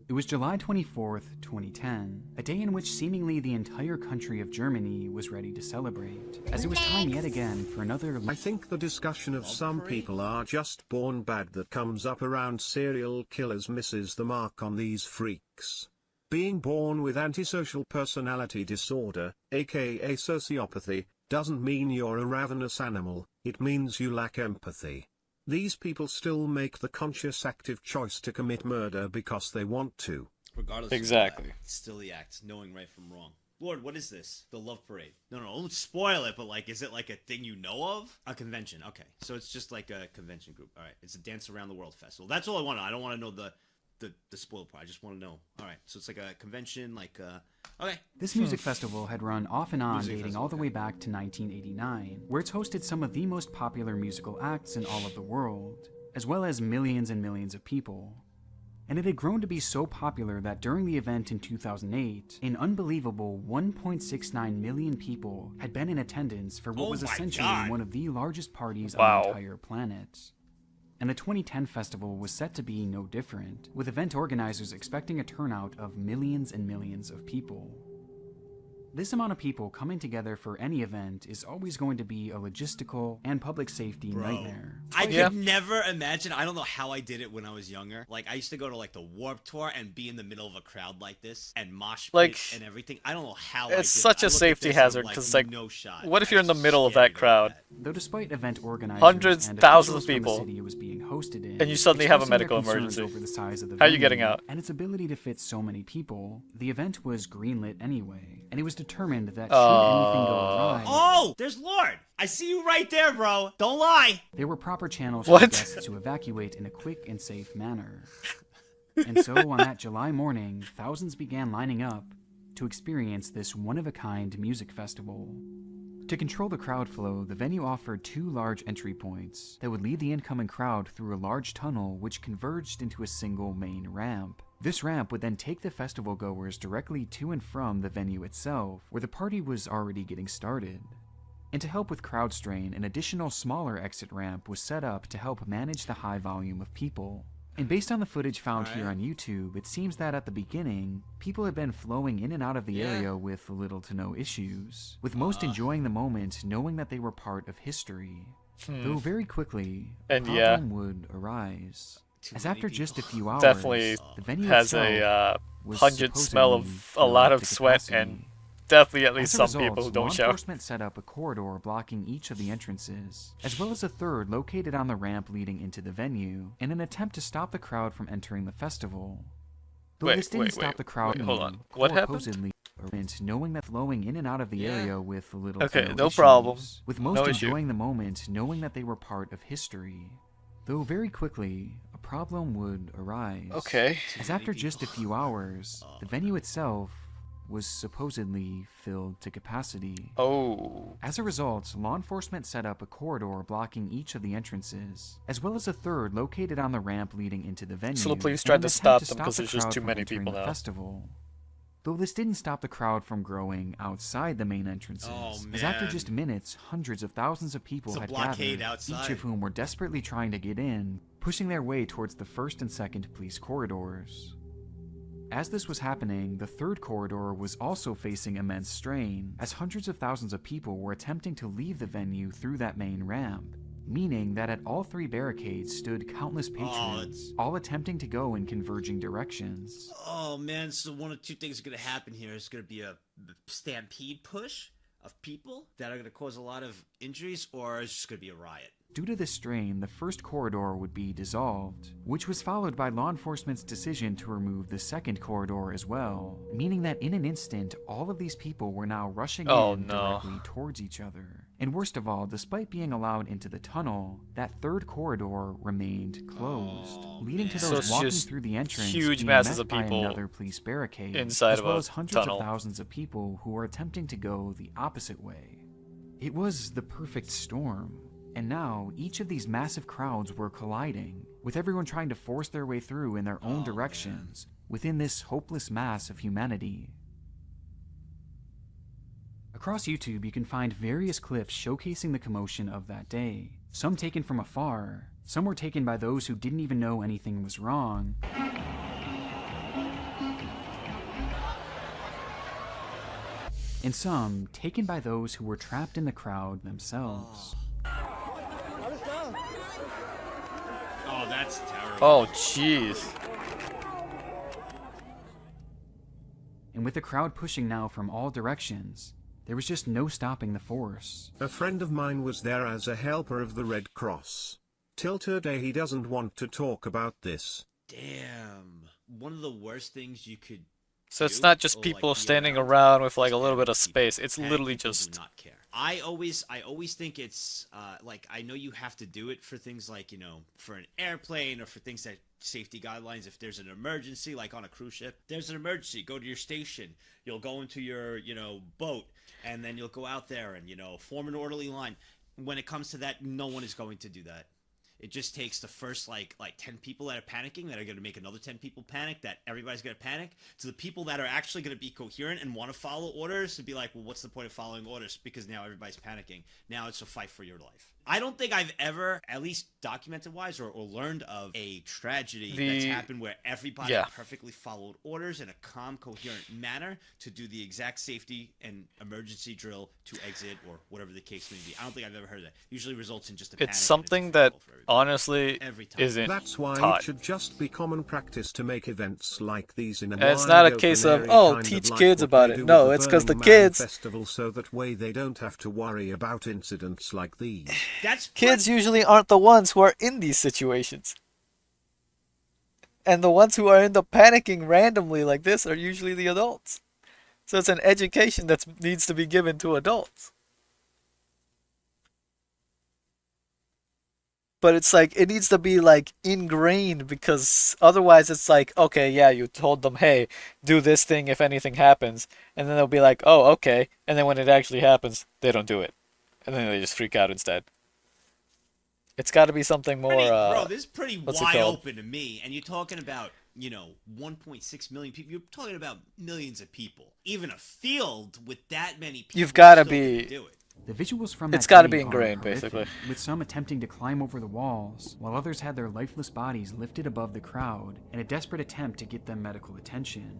It was July 24th, 2010, a day in which seemingly the entire country of Germany was ready to celebrate, as it was time yet again for another... I think the discussion of some people are just born bad that comes up around serial killers misses the mark on these freaks. Being born with antisocial personality disorder, aka sociopathy, doesn't mean you're a ravenous animal, it means you lack empathy. These people still make the conscious active choice to commit murder because they want to. Regardless Exactly. of that, it's still the act, knowing right from wrong. Lord, what is this? The Love Parade. No, don't spoil it, but like, is it like a thing you know of? A convention, okay. So it's just like a convention group. Alright, it's a Dance Around the World festival. That's all I want to know. I don't want to know the spoiled part. I just want to know. Alright, so it's like a convention, like, okay. This music festival had run off and on, Music dating festival, all the way back to 1989, where it's hosted some of the most popular musical acts in all of the world, as well as millions and millions of people. And it had grown to be so popular that during the event in 2008, an unbelievable 1.69 million people had been in attendance for what was essentially one of the largest parties on the entire planet. And the 2010 festival was set to be no different, with event organizers expecting a turnout of millions and millions of people. This amount of people coming together for any event is always going to be a logistical and public safety nightmare. I could never imagine. I don't know how I did it when I was younger. Like, I used to go to like the Warped Tour and be in the middle of a crowd like this and mosh pit and everything. I don't know how. It's such a safety hazard because, like, no shot. what if you're in the middle of that crowd? Though despite event organizers Hundreds, and thousands of officials from the people, city it was being hosted in, and you suddenly have a expressing their medical concerns emergency. over the size of the How are you venue getting out? and its ability to fit so many people, the event was greenlit anyway, and it was determined that anything go awry, Oh, there's Lord. I see you right there, bro. Don't lie. there were proper channels for the guests to evacuate in a quick and safe manner. And so on that July morning, thousands began lining up to experience this one-of-a-kind music festival. To control the crowd flow, the venue offered 2 large entry points that would lead the incoming crowd through a large tunnel which converged into a single main ramp. This ramp would then take the festival goers directly to and from the venue itself, where the party was already getting started. And to help with crowd strain, an additional smaller exit ramp was set up to help manage the high volume of people. And based on the footage found here on YouTube, it seems that at the beginning, people had been flowing in and out of the area with little to no issues, with most enjoying the moment knowing that they were part of history. Though very quickly, a problem would arise. As after just a few hours, Definitely the venue has itself a was pungent smell of supposedly a lot filled of to sweat capacity. and definitely at least As a some people who result, don't law shower. enforcement set up a corridor blocking each of the entrances, as well as a third located on the ramp leading into the venue, in an attempt to stop the crowd from entering the festival. Though this didn't stop the crowd hold on. from What happened? supposedly knowing that flowing in and out of the area with little to Okay, no no issues, problem. with most No issue. enjoying the moment knowing that they were part of history. Though very quickly, a problem would arise. Okay. As after just a few hours, the venue itself was supposedly filled to capacity. Oh. As a result, law enforcement set up a corridor blocking each of the entrances, as well as a third located on the ramp leading into the venue. So the police in tried an to attempt stop them the because there's just crowd too from many entering people the now. festival. Though this didn't stop the crowd from growing outside the main entrances, as after man. just minutes, hundreds of thousands of people It's a had blockade gathered, outside. each of whom were desperately trying to get in, pushing their way towards the first and second police corridors. As this was happening, the third corridor was also facing immense strain, as hundreds of thousands of people were attempting to leave the venue through that main ramp, meaning that at all 3 barricades stood countless patrons, all attempting to go in converging directions. Oh man, so one of 2 things are gonna happen here. It's gonna be a stampede push, of people that are going to cause a lot of injuries, or is it just going to be a riot? Due to this strain, the first corridor would be dissolved, which was followed by law enforcement's decision to remove the second corridor as well, meaning that in an instant, all of these people were now rushing in directly towards each other. And worst of all, despite being allowed into the tunnel, that third corridor remained closed, leading to those walking through the entrance huge being masses met of by people another police barricade, inside as of well a as hundreds tunnel. of thousands of people who were attempting to go the opposite way. It was the perfect storm. And now, each of these massive crowds were colliding, with everyone trying to force their way through in their own directions, within this hopeless mass of humanity. Across YouTube, you can find various clips showcasing the commotion of that day. Some taken from afar, some were taken by those who didn't even know anything was wrong, and some taken by those who were trapped in the crowd themselves. Oh, that's terrible. Oh, jeez. And with the crowd pushing now from all directions, there was just no stopping the force. A friend of mine was there as a helper of the Red Cross. Till today he doesn't want to talk about this. Damn. One of the worst things you could So it's not just people standing around with like a little bit of space. It's literally just. do not care. I always think it's like, I know you have to do it for things like, you know, for an airplane or for things that safety guidelines. If there's an emergency, like on a cruise ship, there's an emergency, go to your station. You'll go into your, you know, boat, and then you'll go out there and, you know, form an orderly line. When it comes to that, no one is going to do that. It just takes the first like 10 people that are panicking that are going to make another 10 people panic, that everybody's going to panic, to the people that are actually going to be coherent and want to follow orders to be like, well, what's the point of following orders? Because now everybody's panicking. Now it's a fight for your life. I don't think I've ever, at least documented-wise, or learned of a tragedy that's happened where everybody perfectly followed orders in a calm, coherent manner to do the exact safety and emergency drill to exit or whatever the case may be. I don't think I've ever heard of that. Usually results in just a panic. It's something that honestly isn't That's why taught. it should just be common practice to make events like these in a And it's not a wide case open of, area, oh, kind teach like kids what about they it. do No, with it's 'cause the Burning Man kids- festival, so that way they don't have to worry about incidents like these. Kids usually aren't the ones who are in these situations. And the ones who are in the panicking randomly like this are usually the adults. So it's an education that needs to be given to adults. But it's like, it needs to be like ingrained, because otherwise it's like, okay, yeah, you told them, hey, do this thing if anything happens. And then they'll be like, oh, okay. And then when it actually happens, they don't do it. And then they just freak out instead. It's got to be something more. Bro, this is pretty what's it wide called? open to me. And you're talking about, you know, 1.6 million people. You're talking about millions of people. Even a field with that many people. You've got to still be. can do it. The visuals from that It's got to day be are ingrained, horrific, basically. with some attempting to climb over the walls, while others had their lifeless bodies lifted above the crowd in a desperate attempt to get them medical attention.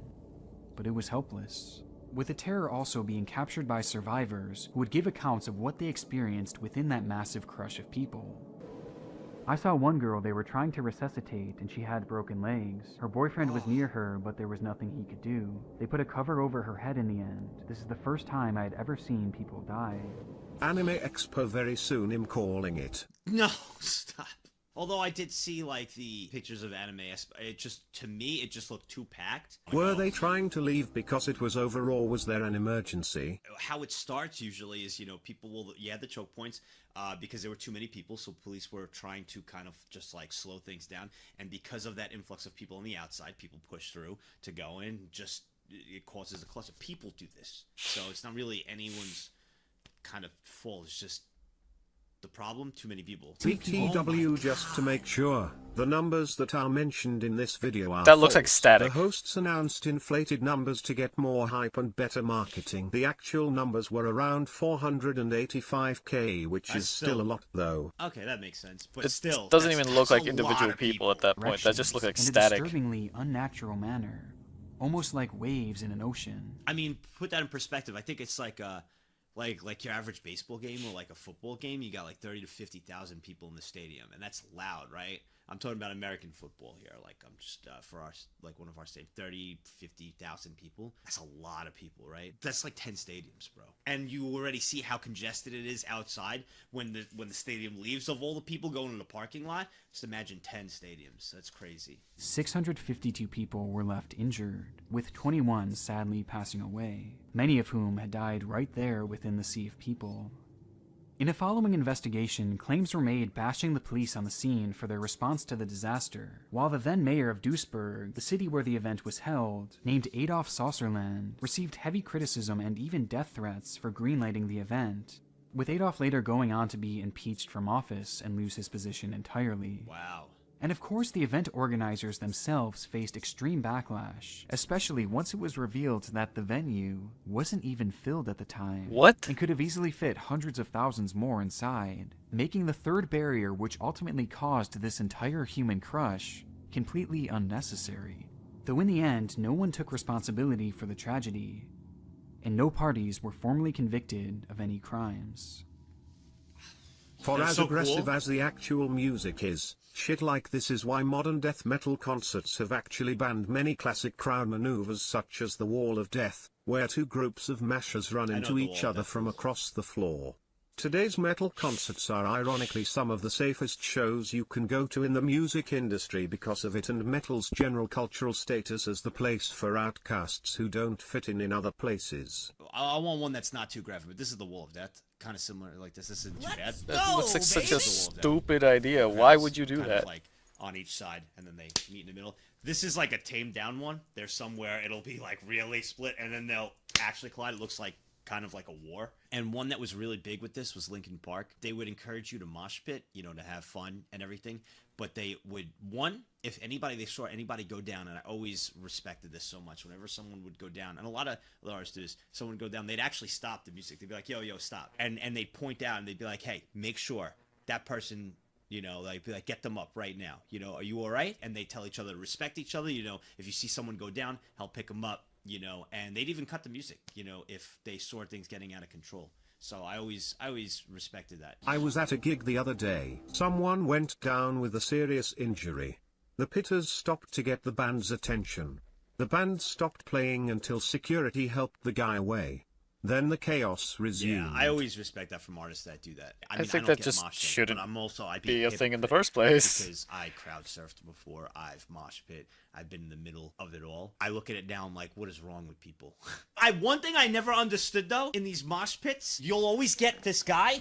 But it was helpless, with the terror also being captured by survivors who would give accounts of what they experienced within that massive crush of people. I saw one girl they were trying to resuscitate and she had broken legs. Her boyfriend was near her, but there was nothing he could do. They put a cover over her head in the end. This is the first time I had ever seen people die. Anime Expo very soon, I'm calling it. No, stop. Although I did see, like, the pictures of anime, it just, to me, it just looked too packed. Were they trying to leave because it was over, or was there an emergency? How it starts usually is, you know, people will, the choke points, because there were too many people, so police were trying to kind of just, like, slow things down. And because of that influx of people on the outside, people push through to go in, just, it causes a cluster. People do this. So it's not really anyone's kind of fault, it's just the problem, too many people. BTW, just to make sure, the numbers that are mentioned in this video are That looks like false. static. The hosts announced inflated numbers to get more hype and better marketing. The actual numbers were around 485k, which That's is still a lot though. Okay, that makes sense. But It still, doesn't that's- even look that's like a individual lot of people at that point. That just looks like in static. a disturbingly unnatural manner, almost like waves in an ocean. I mean, put that in perspective. I think it's like your average baseball game or like a football game. You got like 30 to 50,000 people in the stadium, and that's loud, right? I'm talking about American football here. Like, I'm just, for our, like, one of our stadiums, 30, 50,000 people. That's a lot of people, right? That's like 10 stadiums, bro. And you already see how congested it is outside when the stadium leaves. Of all the people going to the parking lot, just imagine 10 stadiums. That's crazy. 652 people were left injured, with 21 sadly passing away, many of whom had died right there within the sea of people. In a following investigation, claims were made bashing the police on the scene for their response to the disaster, while the then mayor of Duisburg, the city where the event was held, named Adolf Sauerland, received heavy criticism and even death threats for greenlighting the event, with Adolf later going on to be impeached from office and lose his position entirely. Wow. And of course, the event organizers themselves faced extreme backlash, especially once it was revealed that the venue wasn't even filled at the time. What? And could have easily fit hundreds of thousands more inside, making the third barrier which ultimately caused this entire human crush completely unnecessary. Though in the end, no one took responsibility for the tragedy, and no parties were formally convicted of any crimes. For That's as so aggressive cool. as the actual music is, shit like this is why modern death metal concerts have actually banned many classic crowd maneuvers such as the Wall of Death, where two groups of mashers run I know into the each Wall of other Death from is. across the floor. Today's metal concerts are ironically some of the safest shows you can go to in the music industry because of it and metal's general cultural status as the place for outcasts who don't fit in other places. I want one that's not too graphic, but this is the Wall of Death. Kind of similar like this. This isn't too bad. That looks like such a This is the Wall of Death. stupid idea. Why would you do Kind that? of like on each side, and then they meet in the middle. This is like a tamed down one. There's somewhere it'll be like really split, and then they'll actually collide. It looks like kind of like a war. And one that was really big with this was Linkin Park. They would encourage you to mosh pit, you know, to have fun and everything. But they would, one, if anybody, they saw anybody go down, and I always respected this so much. Whenever someone would go down, and a lot of artists do this, someone would go down, they'd actually stop the music. They'd be like, yo, stop. And they'd point out, and they'd be like, hey, make sure that person, you know, like, be like, get them up right now. You know, are you all right? And they tell each other to respect each other. You know, if you see someone go down, help pick them up, you know, and they'd even cut the music, you know, if they saw things getting out of control. So I always respected that. I was at a gig the other day. Someone went down with a serious injury. The pitters stopped to get the band's attention. The band stopped playing until security helped the guy away. Then the chaos resumed. Yeah, I always respect that from artists that do that. I mean, think I don't that get just mosh pit, shouldn't but I'm also, I'd be a thing in the hypocrite first place. because I crowd surfed before. I've mosh pit. I've been in the middle of it all. I look at it now. I'm like, what is wrong with people? One thing I never understood though, in these mosh pits, you'll always get this guy.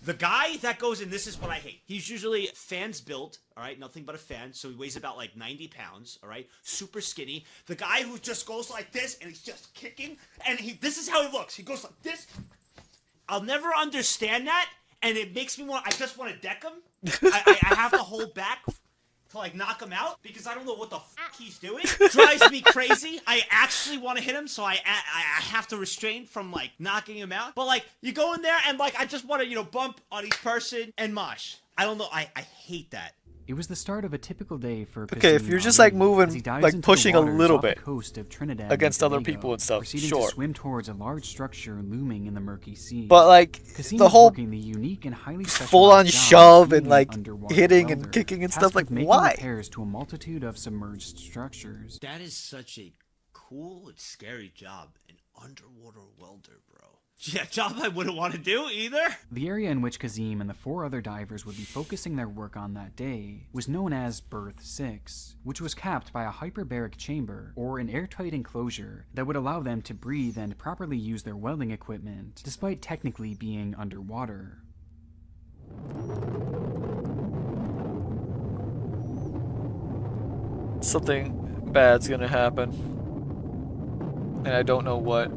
The guy that goes in, this is what I hate. He's usually fans built, all right? Nothing but a fan. So he weighs about like 90 pounds, all right? Super skinny. The guy who just goes like this and he's just kicking. And this is how he looks. He goes like this. I'll never understand that. And it makes me I just want to deck him. I have to hold back to like knock him out because I don't know what the fuck he's doing. Drives me crazy. I actually want to hit him, so I have to restrain from like knocking him out. But like you go in there and like I just want to, you know, bump on each person and mosh. I don't know. I hate that. It was the start of a typical day for Okay, if Kazim you're just like Ali as he moving, dives like into the pushing a waters little off the bit coast of Trinidad against and other Tobago, people and stuff, proceeding sure. to swim towards a large structure looming in the murky sea. But like Kazim the is whole working the unique and highly full-on specialized job of shove being and an like underwater hitting and welder, kicking and tasked stuff, like with making why? repairs to a multitude of submerged structures. That is such a cool and scary job, an underwater welder, bro. Yeah, job I wouldn't want to do either. The area in which Kazim and the 4 other divers would be focusing their work on that day was known as Berth 6, which was capped by a hyperbaric chamber, or an airtight enclosure that would allow them to breathe and properly use their welding equipment, despite technically being underwater. Something bad's gonna happen. And I don't know what.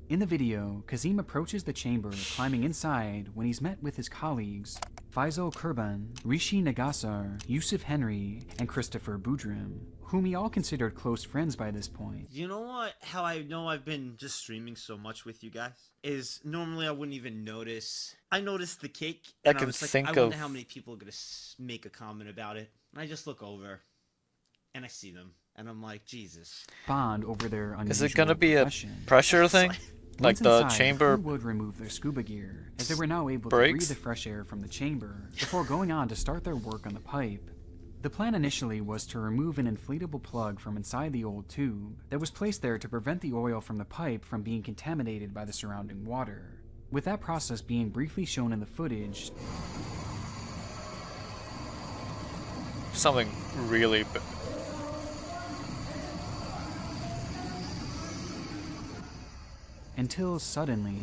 In the video, Kazim approaches the chamber, climbing inside when he's met with his colleagues Faisal Kurban, Rishi Nagasar, Yusuf Henry, and Christopher Boudrim, whom he all considered close friends by this point. You know what? How I know I've been just streaming so much with you guys is normally I wouldn't even notice. I noticed the cake, and I was like, I wonder how many people are gonna make a comment about it. And I just look over, and I see them, and I'm like, Jesus. Bond over their unusual Is it gonna be a profession. pressure thing? Like Once the inside, chamber the crew would remove their scuba gear, as they were now able to breaks? breathe the fresh air from the chamber before going on to start their work on the pipe. The plan initially was to remove an inflatable plug from inside the old tube that was placed there to prevent the oil from the pipe from being contaminated by the surrounding water. With that process being briefly shown in the footage, something really until suddenly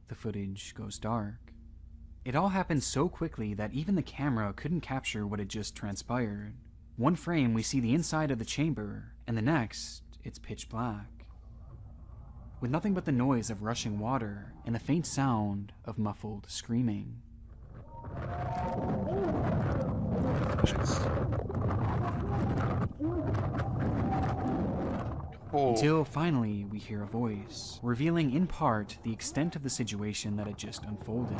the footage goes dark. It all happened so quickly that even the camera couldn't capture what had just transpired. One frame we see the inside of the chamber, and the next, it's pitch black, with nothing but the noise of rushing water and the faint sound of muffled screaming. Until finally we hear a voice, revealing in part the extent of the situation that had just unfolded.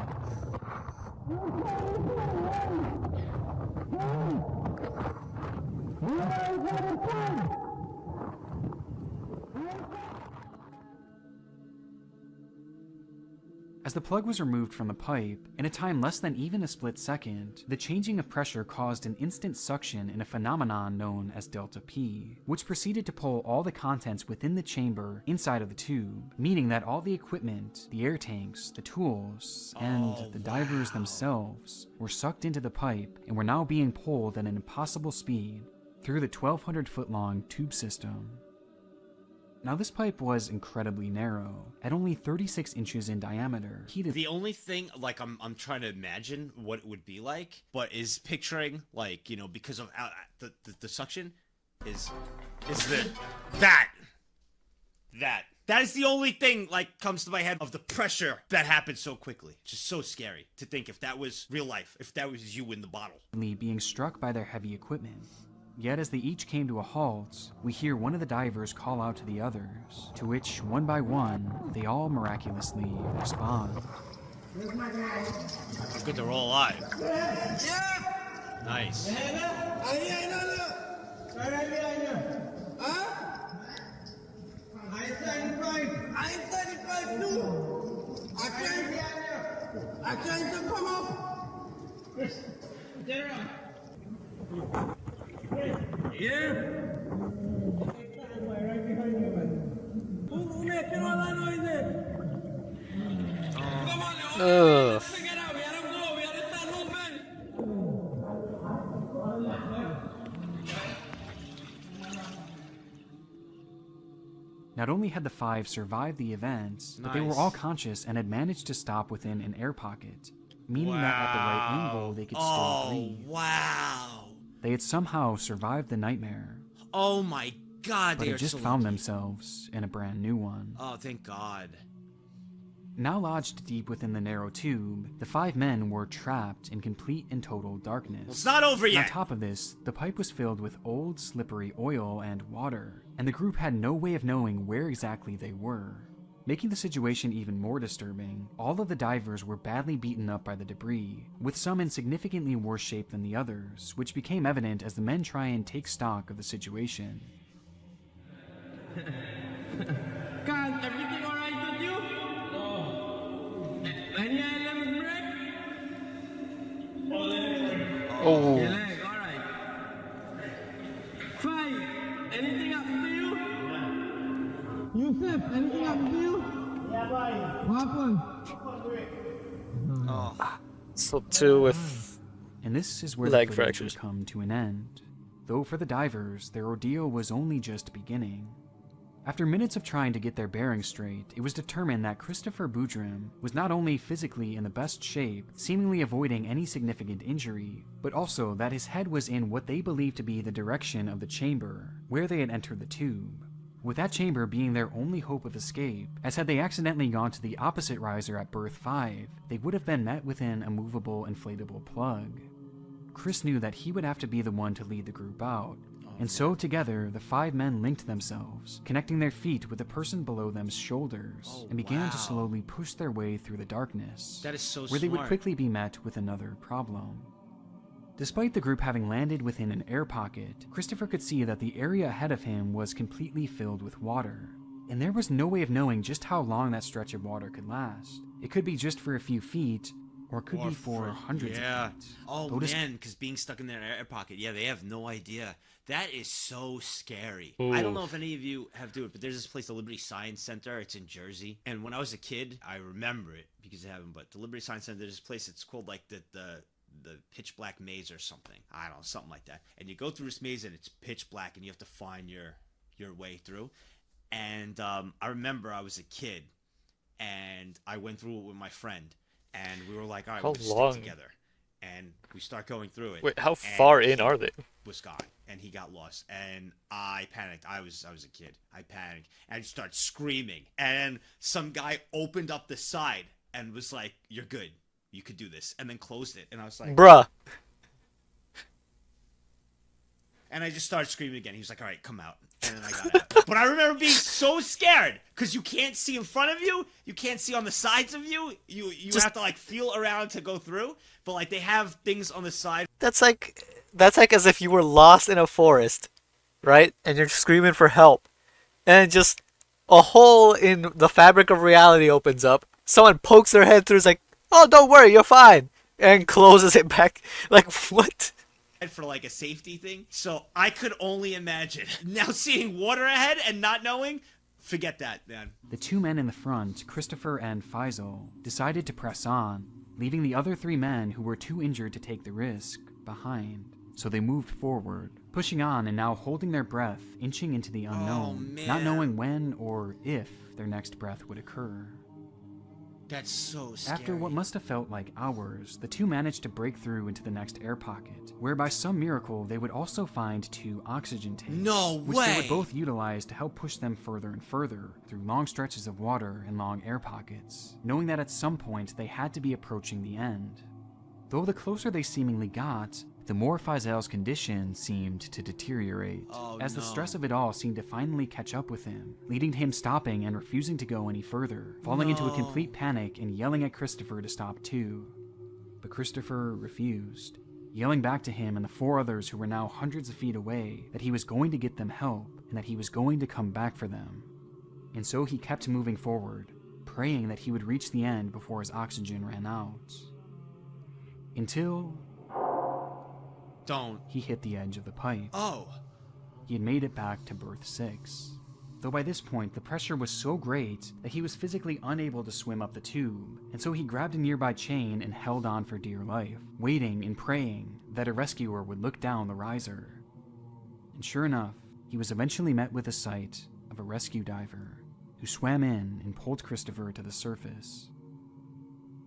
As the plug was removed from the pipe, in a time less than even a split second, the changing of pressure caused an instant suction in a phenomenon known as delta P, which proceeded to pull all the contents within the chamber inside of the tube, meaning that all the equipment, the air tanks, the tools, and the divers themselves were sucked into the pipe and were now being pulled at an impossible speed through the 1,200-foot-long tube system. Now this pipe was incredibly narrow, at only 36 inches in diameter. The only thing, like, I'm trying to imagine what it would be like, but is picturing, like, you know, because of the suction, is that is the only thing, like, comes to my head of the pressure that happened so quickly. Just so scary to think if that was real life, if that was you in the bottle. Being struck by their heavy equipment. Yet as they each came to a halt, we hear one of the divers call out to the others, to which, one by one, they all miraculously respond. Good, they're all alive. Nice. I'm trying to come up. Ugh. Not only had the five survived the event, but they were all conscious and had managed to stop within an air pocket, meaning that at the right angle they could still breathe. Wow. They had somehow survived the nightmare. Oh my God, but they had are just so found lucky. themselves in a brand new one. Oh, thank God. Now lodged deep within the narrow tube, the five men were trapped in complete and total darkness. Well, it's not over yet. On top of this, the pipe was filled with old, slippery oil and water, and the group had no way of knowing where exactly they were. Making the situation even more disturbing, all of the divers were badly beaten up by the debris, with some in significantly worse shape than the others, which became evident as the men try and take stock of the situation. Can't everything alright with you? No. Any items break? Oh. Your leg, alright. Five. Anything happen to you? Yusuf, anything happen to you? Yeah, boy. What happened? Oh. So two with and this is where leg the footage fractures would come to an end. Though for the divers, their ordeal was only just beginning. After minutes of trying to get their bearings straight, it was determined that Christopher Boudrim was not only physically in the best shape, seemingly avoiding any significant injury, but also that his head was in what they believed to be the direction of the chamber, where they had entered the tube. With that chamber being their only hope of escape, as had they accidentally gone to the opposite riser at berth 5, they would have been met within a movable inflatable plug. Chris knew that he would have to be the one to lead the group out, and so together the five men linked themselves, connecting their feet with the person below them's shoulders, and began to slowly push their way through the darkness, That is so where they would smart. quickly be met with another problem. Despite the group having landed within an air pocket, Christopher could see that the area ahead of him was completely filled with water. And there was no way of knowing just how long that stretch of water could last. It could be just for a few feet, or it could be for hundreds of feet. Oh man, because being stuck in their air pocket, yeah, they have no idea. That is so scary. Ooh. I don't know if any of you have do it, but there's this place, the Liberty Science Center. It's in Jersey. And when I was a kid, I remember it because I haven't, but the Liberty Science Center, there's this place, it's called like the pitch black maze or something. I don't know, something like that. And you go through this maze and it's pitch black and you have to find your way through. And I remember I was a kid and I went through it with my friend and we were like, all right, we'll stick together. And we start going through it. Wait, how far in are they? Was gone and he got lost and I panicked. I was a kid. I panicked and I started screaming and some guy opened up the side and was like, "You're good. You could do this," and then closed it. And I was like, bruh. And I just started screaming again. He was like, "All right, come out." And then I got out. But I remember being so scared because you can't see in front of you. You can't see on the sides of you. You have to like feel around to go through. But like they have things on the side. That's like as if you were lost in a forest, right? And you're screaming for help. And just a hole in the fabric of reality opens up. Someone pokes their head through, is like, "Oh, don't worry, you're fine." And closes it back. Like, what? For like a safety thing. So I could only imagine now seeing water ahead and not knowing. Forget that, man. The two men in the front, Christopher and Faisal, decided to press on, leaving the other three men who were too injured to take the risk behind. So they moved forward, pushing on and now holding their breath, inching into the unknown, not knowing when or if their next breath would occur. That's so scary. After what must have felt like hours, the two managed to break through into the next air pocket, where by some miracle they would also find two oxygen tanks, which they would both utilize to help push them further and further through long stretches of water and long air pockets, knowing that at some point they had to be approaching the end. Though the closer they seemingly got, the more Faisal's condition seemed to deteriorate, as the stress of it all seemed to finally catch up with him, leading to him stopping and refusing to go any further, falling into a complete panic and yelling at Christopher to stop too. But Christopher refused, yelling back to him and the four others who were now hundreds of feet away that he was going to get them help and that he was going to come back for them. And so he kept moving forward, praying that he would reach the end before his oxygen ran out. Until... he hit the edge of the pipe. He had made it back to berth 6. Though by this point, the pressure was so great that he was physically unable to swim up the tube, and so he grabbed a nearby chain and held on for dear life, waiting and praying that a rescuer would look down the riser. And sure enough, he was eventually met with the sight of a rescue diver who swam in and pulled Christopher to the surface.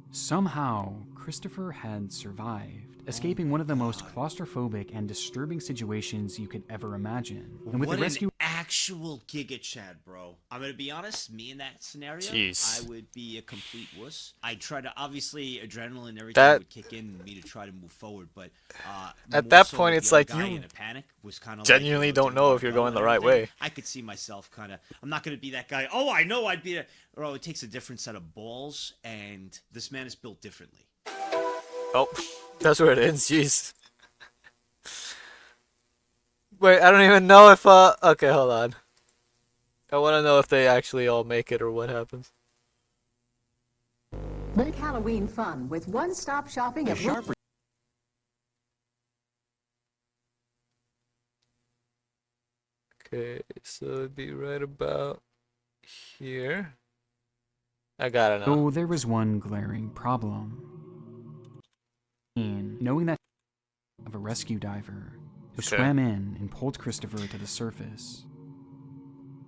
Somehow, Christopher had survived, escaping one of the most claustrophobic and disturbing situations you could ever imagine. And with what the rescue, an actual Giga Chad, bro. I'm gonna be honest, me in that scenario, Jeez. I would be a complete wuss. I try to, obviously, adrenaline and everything would kick in me to try to move forward, but at that so point, the it's other like guy you in a panic was kind of genuinely don't know if you're going the right way. I could see myself kind of, I'm not gonna be that guy, "Oh, I know I'd be a," bro, it takes a different set of balls, and this man is built differently. Oh, that's where it ends, jeez. Wait, I don't even know if, okay, hold on. I want to know if they actually all make it or what happens. Make Halloween fun with one-stop shopping at Sharper. Okay, so it'd be right about here. I gotta know. though there was one glaring problem. Knowing that of a rescue diver who swam in and pulled Christopher to the surface.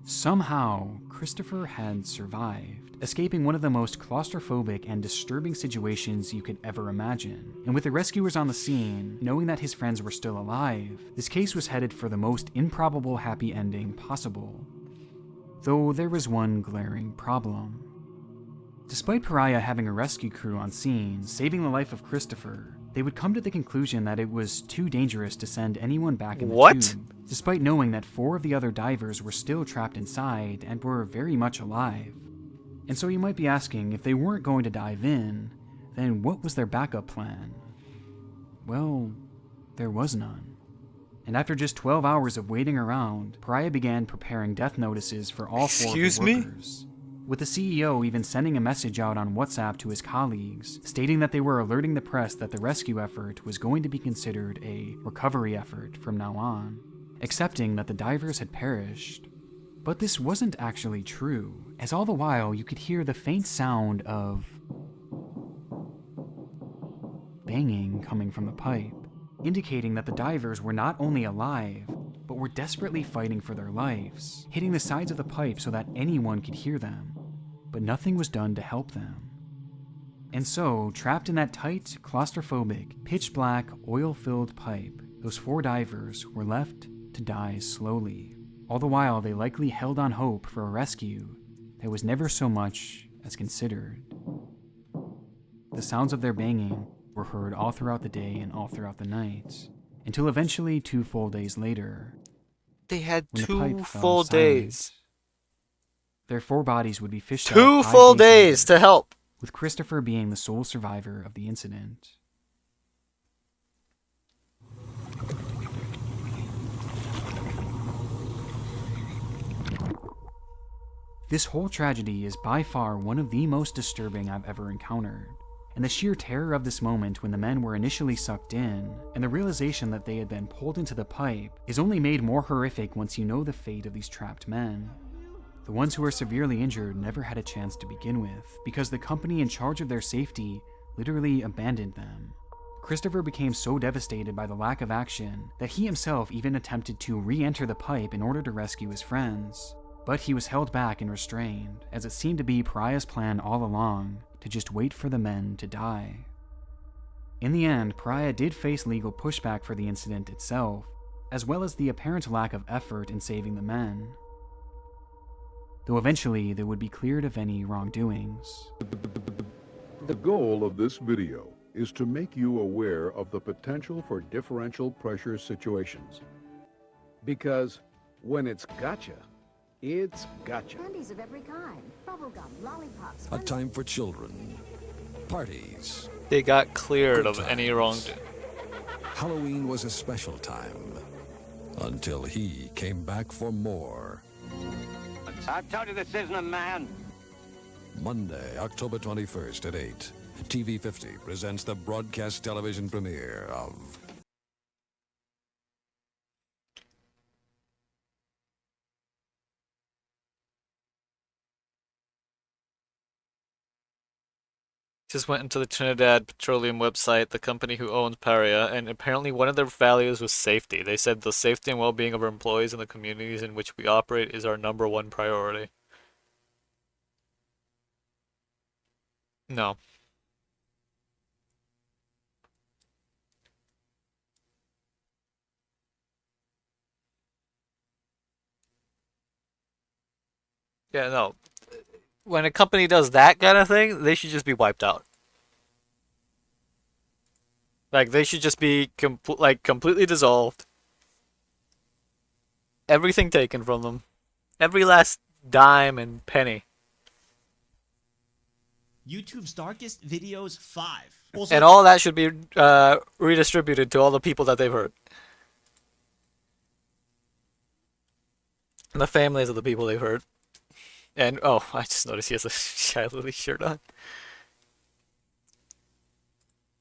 Somehow, Christopher had survived, escaping one of the most claustrophobic and disturbing situations you could ever imagine. And with the rescuers on the scene, knowing that his friends were still alive, this case was headed for the most improbable happy ending possible. Though there was one glaring problem. Despite Pariah having a rescue crew on scene, saving the life of Christopher, they would come to the conclusion that it was too dangerous to send anyone back in the tube, despite knowing that 4 of the other divers were still trapped inside and were very much alive. And so you might be asking, if they weren't going to dive in, then what was their backup plan? Well, there was none. And after just 12 hours of waiting around, Pariah began preparing death notices for all 4 of the workers. With the CEO even sending a message out on WhatsApp to his colleagues, stating that they were alerting the press that the rescue effort was going to be considered a recovery effort from now on, accepting that the divers had perished. But this wasn't actually true, as all the while you could hear the faint sound of banging coming from the pipe, indicating that the divers were not only alive, but were desperately fighting for their lives, hitting the sides of the pipe so that anyone could hear them, but nothing was done to help them. And so, trapped in that tight, claustrophobic, pitch-black, oil-filled pipe, those 4 divers were left to die slowly. All the while, they likely held on hope for a rescue that was never so much as considered. The sounds of their banging were heard all throughout the day and all throughout the night, until eventually 2 full days later. They had when the 2 pipe fell full silent, days. Their 4 bodies would be fished out 2 5 full days days later, to help. with Christopher being the sole survivor of the incident. This whole tragedy is by far one of the most disturbing I've ever encountered, and the sheer terror of this moment when the men were initially sucked in, and the realization that they had been pulled into the pipe, is only made more horrific once you know the fate of these trapped men. The ones who were severely injured never had a chance to begin with, because the company in charge of their safety literally abandoned them. Christopher became so devastated by the lack of action that he himself even attempted to re-enter the pipe in order to rescue his friends. But he was held back and restrained, as it seemed to be Pariah's plan all along to just wait for the men to die. In the end, Pariah did face legal pushback for the incident itself, as well as the apparent lack of effort in saving the men, though eventually they would be cleared of any wrongdoings. The goal of this video is to make you aware of the potential for differential pressure situations. Because when it's gotcha, it's gotcha. Candies of every kind, bubblegum, lollipops. A time for children, parties. They got cleared of any wrongdoing. Halloween was a special time until he came back for more. I told you this isn't a man. Monday, October 21st at 8. TV 50 presents the broadcast television premiere of Just went into the Trinidad Petroleum website, the company who owns Paria, and apparently one of their values was safety. They said the safety and well-being of our employees and the communities in which we operate is our #1 priority. No. Yeah, no. When a company does that kind of thing, they should just be wiped out. Like, they should just be completely dissolved. Everything taken from them. Every last dime and penny. YouTube's darkest videos 5. Also, And all that should be redistributed to all the people that they've hurt. And the families of the people they've hurt. And, oh, I just noticed he has a Shy Lily shirt on.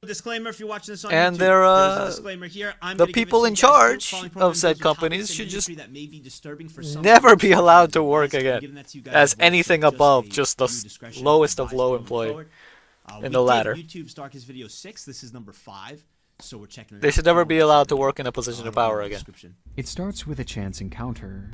disclaimer if you're watching this on And YouTube. they're, There's a disclaimer here. I'm the gonna give it people to in you guys here. charge Following of programs said deals with topics companies in should just industry that may be disturbing for some never people. be allowed to work I'm again giving that to you guys as as well, anything so just above a just the discretion lowest of advised low going employee forward. in We the ladder. did YouTube's darkest video 6. This is number 5. So we're checking it They out. should never be allowed to work in a position of power again. It starts with a chance encounter.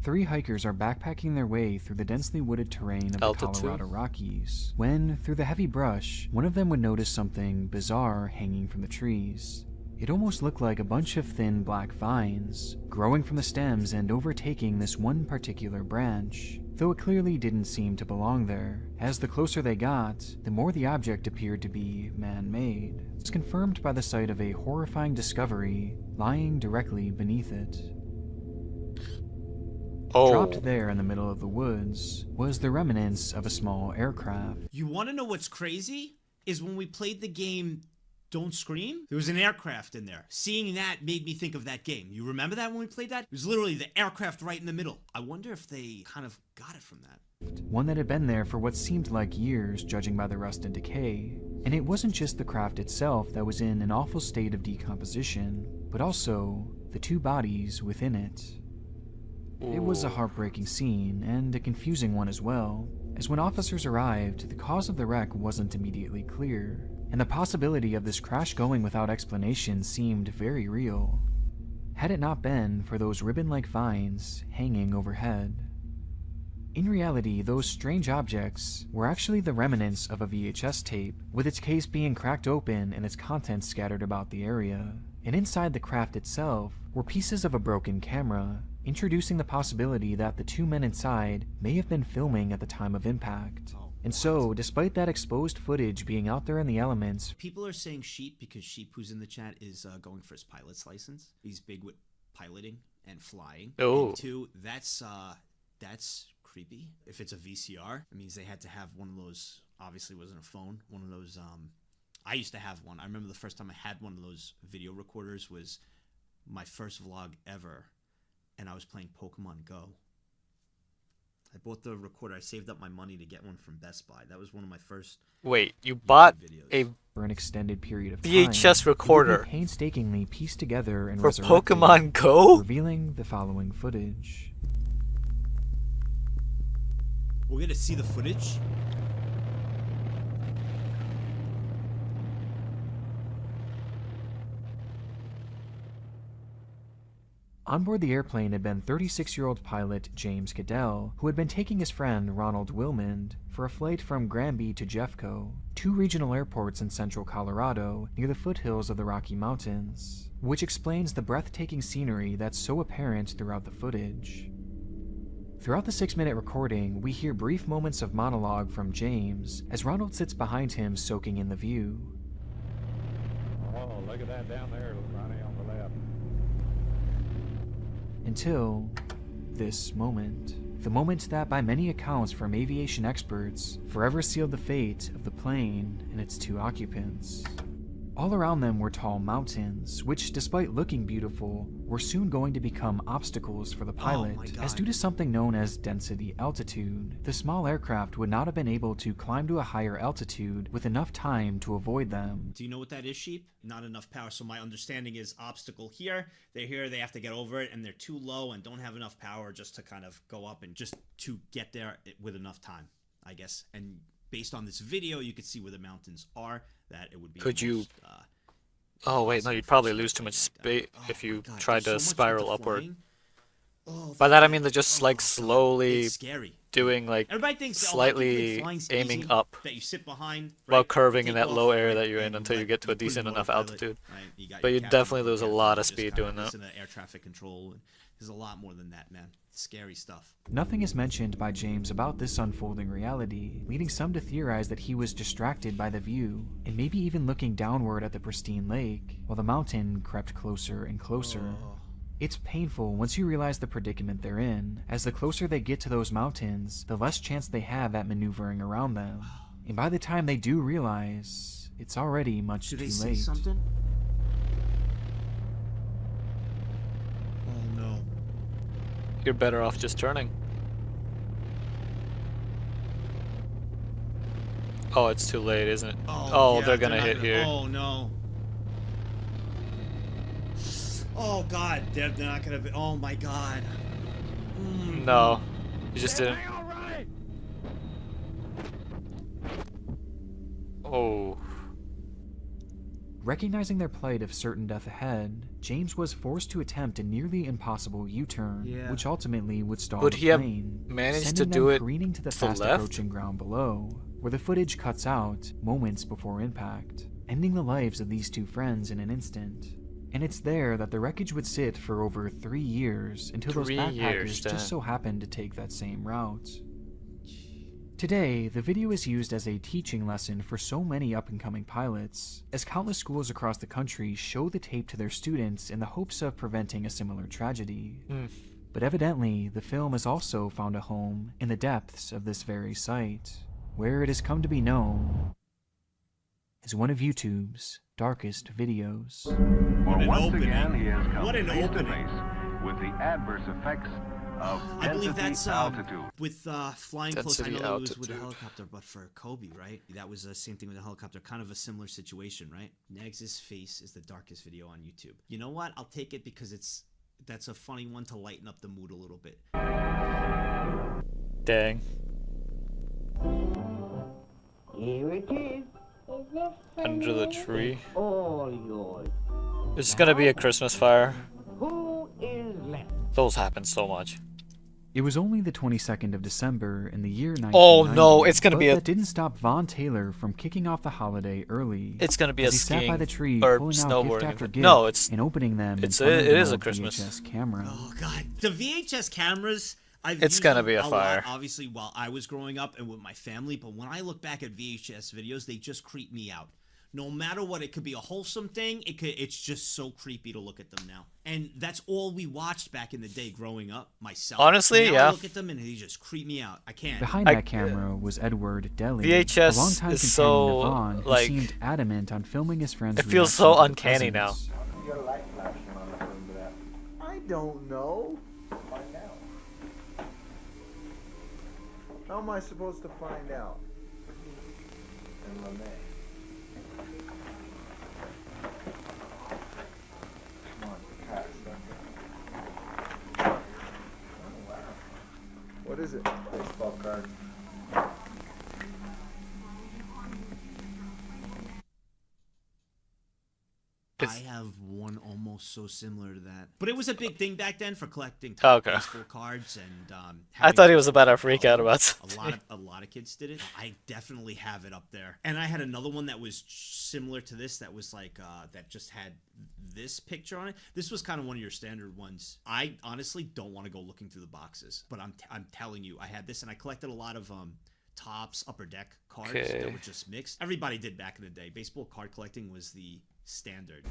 3 hikers are backpacking their way through the densely wooded terrain of the Colorado Rockies, when, through the heavy brush, one of them would notice something bizarre hanging from the trees. It almost looked like a bunch of thin black vines, growing from the stems and overtaking this one particular branch, though it clearly didn't seem to belong there. As the closer they got, the more the object appeared to be man-made. It's confirmed by the sight of a horrifying discovery lying directly beneath it. Dropped there in the middle of the woods was the remnants of a small aircraft. You want to know what's crazy? Is when we played the game Don't Scream? There was an aircraft in there. Seeing that made me think of that game. You remember that when we played that? It was literally the aircraft right in the middle. I wonder if they kind of got it from that. One that had been there for what seemed like years, judging by the rust and decay. And it wasn't just the craft itself that was in an awful state of decomposition, but also the two bodies within it. It was a heartbreaking scene, and a confusing one as well, as when officers arrived, the cause of the wreck wasn't immediately clear, and the possibility of this crash going without explanation seemed very real, had it not been for those ribbon-like vines hanging overhead. In reality, those strange objects were actually the remnants of a VHS tape, with its case being cracked open and its contents scattered about the area. And inside the craft itself were pieces of a broken camera, introducing the possibility that the two men inside may have been filming at the time of impact. And so, despite that exposed footage being out there in the elements, People are saying Sheep because Sheep, who's in the chat, is going for his pilot's license. He's big with piloting and flying. Oh. And two, that's creepy. If it's a VCR, it means they had to have one of those. Obviously, it wasn't a phone. One of those. I used to have one. I remember the first time I had one of those video recorders was my first vlog ever, and I was playing Pokemon Go. I bought the recorder. I saved up my money to get one from Best Buy. That was one of my first. Wait, you bought videos. for an extended period of time, VHS it would recorder be painstakingly pieced together and for resurrected, Pokemon Go? revealing the following footage. We're gonna see the footage. On board the airplane had been 36-year-old pilot James Cadell, who had been taking his friend Ronald Wilmond for a flight from Granby to Jeffco, two regional airports in central Colorado near the foothills of the Rocky Mountains, which explains the breathtaking scenery that's so apparent throughout the footage. Throughout the 6-minute recording, we hear brief moments of monologue from James as Ronald sits behind him soaking in the view. Oh, look at that down there, Ronnie, on the left. Until this moment. The moment that, by many accounts from aviation experts, forever sealed the fate of the plane and its two occupants. All around them were tall mountains, which, despite looking beautiful, were soon going to become obstacles for the pilot, as due to something known as density altitude, the small aircraft would not have been able to climb to a higher altitude with enough time to avoid them. Do you know what that is, Sheep? Not enough power. So my understanding is obstacle here. They're here, they have to get over it, and they're too low and don't have enough power just to kind of go up and just to get there with enough time, I guess. And based on this video, you could see where the mountains are, that it would be Could almost, you... Oh wait, no, you'd probably lose too much space if you tried to spiral upward. By that I mean they're just like slowly doing like slightly aiming up that you sit behind, while curving in that low area that you're in until you get to a decent enough altitude. But you definitely lose a lot of speed doing that. Air traffic control. There's a lot more than that, man. Scary stuff. Nothing is mentioned by James about this unfolding reality, leading some to theorize that he was distracted by the view, and maybe even looking downward at the pristine lake, while the mountain crept closer and closer. It's painful once you realize the predicament they're in, as the closer they get to those mountains, the less chance they have at maneuvering around them. And by the time they do realize, it's already much too late. Say something? Oh no. You're better off just turning. Oh, it's too late, isn't it? Oh, yeah, they're gonna hit here. Oh no. Oh god, they're not gonna be. Oh my god. No, you just didn't. Oh. Recognizing their plight of certain death ahead, James was forced to attempt a nearly impossible U-turn, which ultimately would stall Would the he have plane, managed to sending do them it careening to the to the fast left? approaching ground below, where the footage cuts out moments before impact, ending the lives of these two friends in an instant. And it's there that the wreckage would sit for over 3 years until those 3 backpackers years, just so happened to take that same route. Today, the video is used as a teaching lesson for so many up-and-coming pilots, as countless schools across the country show the tape to their students in the hopes of preventing a similar tragedy. But evidently, the film has also found a home in the depths of this very site, where it has come to be known as one of YouTube's darkest videos. Well, once again, he has come What an face to opening. face with the adverse effects of I believe density that's altitude. with flying close. I Density know it was with a altitude. helicopter, but for Kobe, right? That was the same thing with a helicopter. Kind of a similar situation, right? Nags' face is the darkest video on YouTube. You know what? I'll take it because that's a funny one to lighten up the mood a little bit. Dang. Here it is. Under the tree. All yours. It's gonna be a Christmas fire. Who is left? Those happen so much. It was only the 22nd of December in the year 1990. Oh no, it's gonna be but a. that didn't stop Von Taylor from kicking off the holiday early. It's gonna be as a he sat by skiing the tree, or pulling out snowboarding gift after event. gift No, it's and opening them. it's in front it of an is a old Christmas VHS camera. Oh god, the VHS cameras. I've It's used gonna them be a lot, fire. obviously, while I was growing up and with my family. But when I look back at VHS videos, they just creep me out. No matter what, it could be a wholesome thing. It's just so creepy to look at them now. And that's all we watched back in the day growing up. Myself. Honestly, now yeah. I look at them and they just creep me out. I can't. Behind that camera was Edward Deli, VHS a longtime is companion so, of Vaughn, who like, seemed adamant on filming his friends. it feels so reaction to the uncanny now. presents. Your light flashing on the phone to that. I don't know. Find out. How am I supposed to find out? And Lene. Come on, pass that. Oh wow. What is it? Baseball card. I have one almost so similar to that, but it was a big thing back then for collecting Okay. baseball cards and. I thought he was about to freak out about something. A lot of kids did it. I definitely have it up there, and I had another one that was similar to this. That was like that just had this picture on it. This was kind of one of your standard ones. I honestly don't want to go looking through the boxes, but I'm telling you, I had this, and I collected a lot of Topps Upper Deck cards Okay. that were just mixed. Everybody did back in the day. Baseball card collecting was the standard.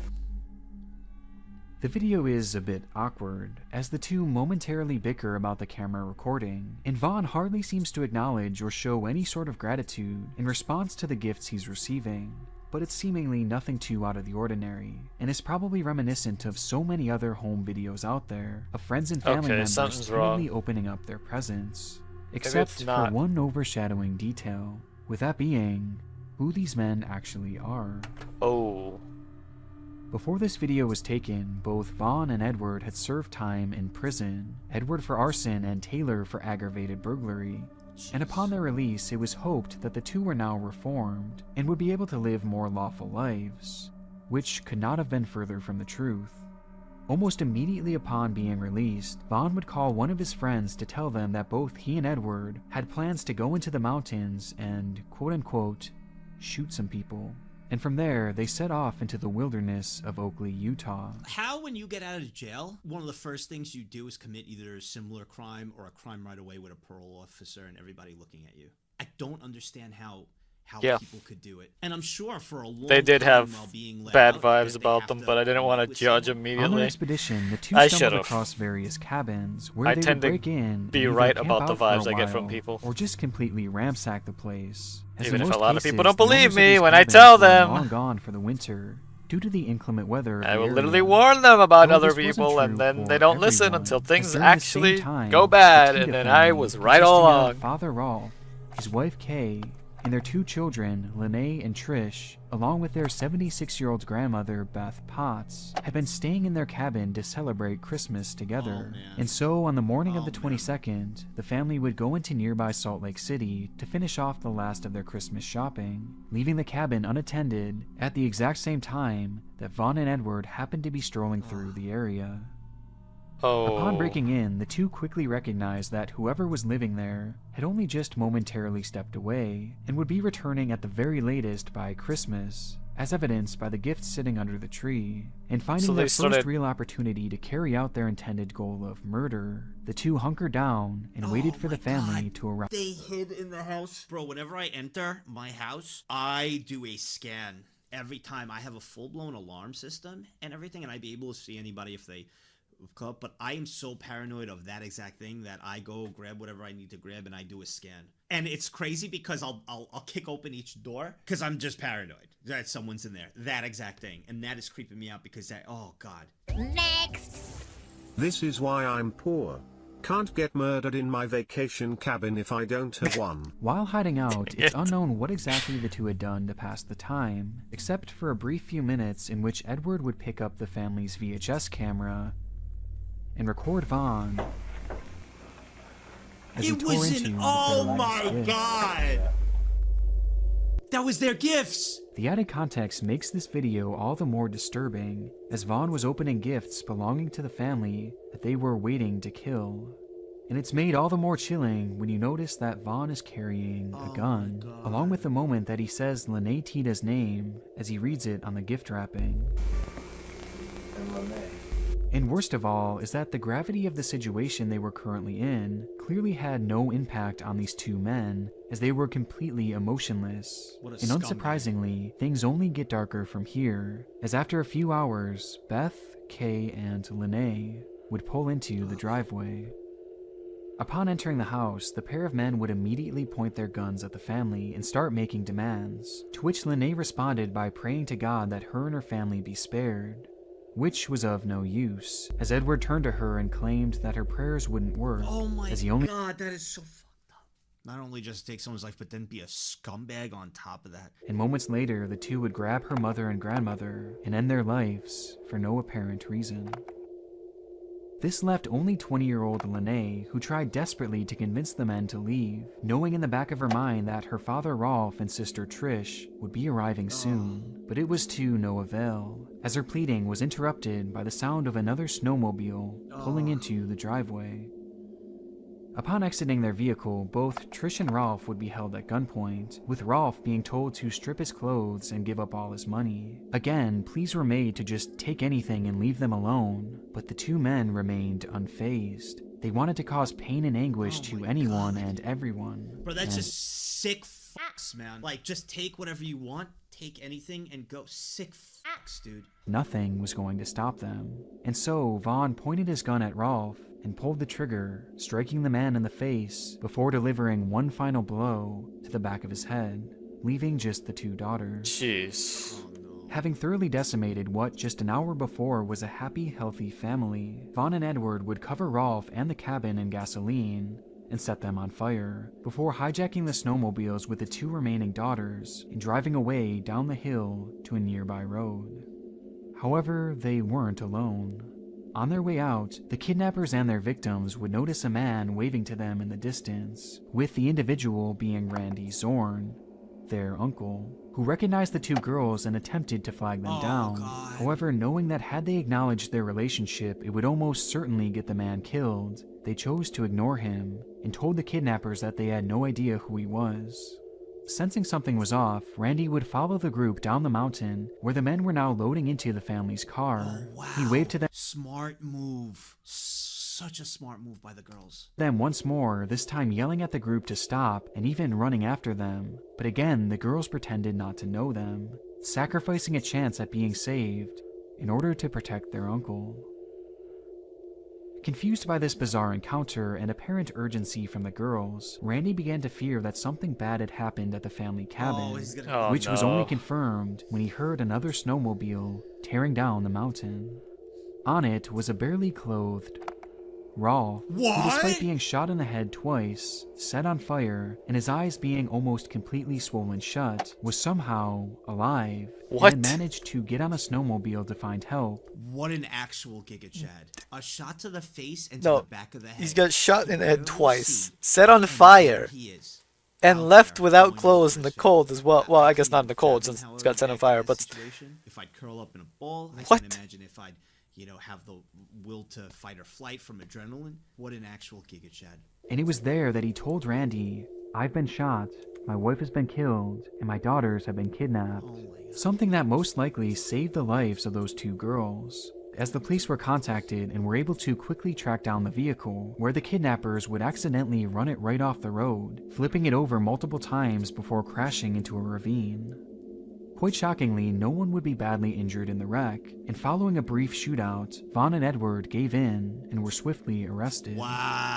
The video is a bit awkward, as the two momentarily bicker about the camera recording, and Vaughn hardly seems to acknowledge or show any sort of gratitude in response to the gifts he's receiving. But it's seemingly nothing too out of the ordinary, and is probably reminiscent of so many other home videos out there of friends and family Okay, members something's timidly wrong. opening up their presents. it's Except for not. one overshadowing detail, with that being who these men actually are. Oh. Before this video was taken, both Vaughn and Edward had served time in prison, Edward for arson and Taylor for aggravated burglary. And upon their release, it was hoped that the two were now reformed and would be able to live more lawful lives, which could not have been further from the truth. Almost immediately upon being released, Vaughn would call one of his friends to tell them that both he and Edward had plans to go into the mountains and, quote-unquote, shoot some people. And from there, they set off into the wilderness of Oakley, Utah. How, when you get out of jail, one of the first things you do is commit either a similar crime or a crime right away with a parole officer and everybody looking at you? I don't understand how Yeah. people could do it. And I'm sure for a long They did time have while being let bad out, vibes that they about have them, to but I didn't want to with judge someone. On their immediately. expedition, the two I stumbled should've. across various cabins where I they tend would to break in, be and either right camp about the out for a vibes I get from while, people. or just completely ransack the place. As Even in if a most lot of people cases, don't the owners believe of me these when I cabins tell were them. long gone for the winter due to the inclement weather of I the will literally area. warn them about Though other this wasn't people, and true then for they don't listen everyone, until as things during the same actually time, go the bad, Tita and then I family, was right consisting all of along. Father Rolf, his wife Kay, and their two children, Lene and Trish, along with their 76-year-old grandmother, Beth Potts, had been staying in their cabin to celebrate Christmas together. And so, on the morning of the 22nd, the family would go into nearby Salt Lake City to finish off the last of their Christmas shopping, leaving the cabin unattended at the exact same time that Vaughn and Edward happened to be strolling through the area. Upon Oh. breaking in, the two quickly recognized that whoever was living there had only just momentarily stepped away and would be returning at the very latest by Christmas, as evidenced by the gifts sitting under the tree. And finding So they their first started- real opportunity to carry out their intended goal of murder, the two hunkered down and waited for the family to arrive. They hid in the house. Bro, whenever I enter my house, I do a scan. Every time I have a full-blown alarm system and everything, and I'd be able to see anybody if they club, but I am so paranoid of that exact thing that I go grab whatever I need to grab and I do a scan. And it's crazy because I'll kick open each door because I'm just paranoid that someone's in there. That exact thing. And that is creeping me out because oh God. Next. This is why I'm poor. Can't get murdered in my vacation cabin if I don't have one. While hiding out, it's unknown what exactly the two had done to pass the time, except for a brief few minutes in which Edward would pick up the family's VHS camera and record Vaughn as he tore into oh my God! That was their gifts! The added context makes this video all the more disturbing, as Vaughn was opening gifts belonging to the family that they were waiting to kill. And it's made all the more chilling when you notice that Vaughn is carrying a gun, along with the moment that he says Lene Tita's name as he reads it on the gift wrapping. And worst of all is that the gravity of the situation they were currently in clearly had no impact on these two men, as they were completely emotionless. And unsurprisingly, things only get darker from here, as after a few hours, Beth, Kay, and Lene would pull into the driveway. Upon entering the house, the pair of men would immediately point their guns at the family and start making demands, to which Lene responded by praying to God that her and her family be spared, which was of no use, as Edward turned to her and claimed that her prayers wouldn't work, Oh my as he only God, that is so fucked up. Not only just take someone's life, but then be a scumbag on top of that. And moments later, the two would grab her mother and grandmother and end their lives for no apparent reason. This left only 20-year-old Lene, who tried desperately to convince the men to leave, knowing in the back of her mind that her father Rolf and sister Trish would be arriving soon. But it was to no avail, as her pleading was interrupted by the sound of another snowmobile pulling into the driveway. Upon exiting their vehicle, both Trish and Rolf would be held at gunpoint, with Rolf being told to strip his clothes and give up all his money. Again, pleas were made to just take anything and leave them alone, but the two men remained unfazed. They wanted to cause pain and anguish to anyone and everyone. Bro, that's just sick fucks, man. Like, just take whatever you want, take anything, and go. Sick fucks, dude. Nothing was going to stop them. And so, Vaughn pointed his gun at Rolf and pulled the trigger, striking the man in the face before delivering one final blow to the back of his head, leaving just the two daughters. Jeez. Having thoroughly decimated what just an hour before was a happy, healthy family, Vaughn and Edward would cover Rolf and the cabin in gasoline and set them on fire, before hijacking the snowmobiles with the two remaining daughters and driving away down the hill to a nearby road. However, they weren't alone. On their way out, the kidnappers and their victims would notice a man waving to them in the distance, with the individual being Randy Zorn, their uncle, who recognized the two girls and attempted to flag them down. However, knowing that had they acknowledged their relationship, it would almost certainly get the man killed, they chose to ignore him and told the kidnappers that they had no idea who he was. Sensing something was off, Randy would follow the group down the mountain, where the men were now loading into the family's car. He waved to them. Smart move. Such a smart move by the girls. Them once more, this time yelling at the group to stop and even running after them. But again, the girls pretended not to know them, sacrificing a chance at being saved in order to protect their uncle. Confused by this bizarre encounter and apparent urgency from the girls, Randy began to fear that something bad had happened at the family cabin, which was only confirmed when he heard another snowmobile tearing down the mountain. On it was a barely clothed Rolf, who despite being shot in the head twice, set on fire, and his eyes being almost completely swollen shut, was somehow alive and managed to get on a snowmobile to find help. What an actual Giga Chad. A shot to the face and to the back of the head. He's got shot in the head twice, set on fire, and left without clothes in the cold as well. Well, I guess not in the cold since it's got set on fire, but... If I'd curl up in a ball, I can imagine if I'd, have the will to fight or flight from adrenaline. What an actual Giga Chad. And it was there that he told Randy, "I've been shot, my wife has been killed, and my daughters have been kidnapped." Something that most likely saved the lives of those two girls, as the police were contacted and were able to quickly track down the vehicle, where the kidnappers would accidentally run it right off the road, flipping it over multiple times before crashing into a ravine. Quite shockingly, no one would be badly injured in the wreck, and following a brief shootout, Vaughn and Edward gave in and were swiftly arrested,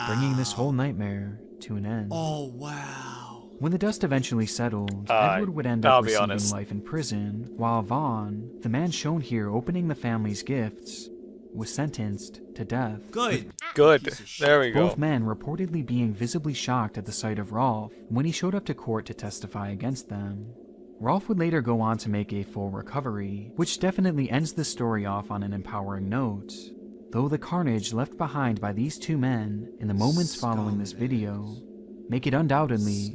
bringing this whole nightmare to an end. Oh, wow. When the dust eventually settled, Edward would end up I'll be receiving honest. life in prison, while Vaughn, the man shown here opening the family's gifts, was sentenced to death. Good. Good. There we go. Both men reportedly being visibly shocked at the sight of Rolf when he showed up to court to testify against them. Rolf would later go on to make a full recovery, which definitely ends the story off on an empowering note, though the carnage left behind by these two men in the moments following this video make it undoubtedly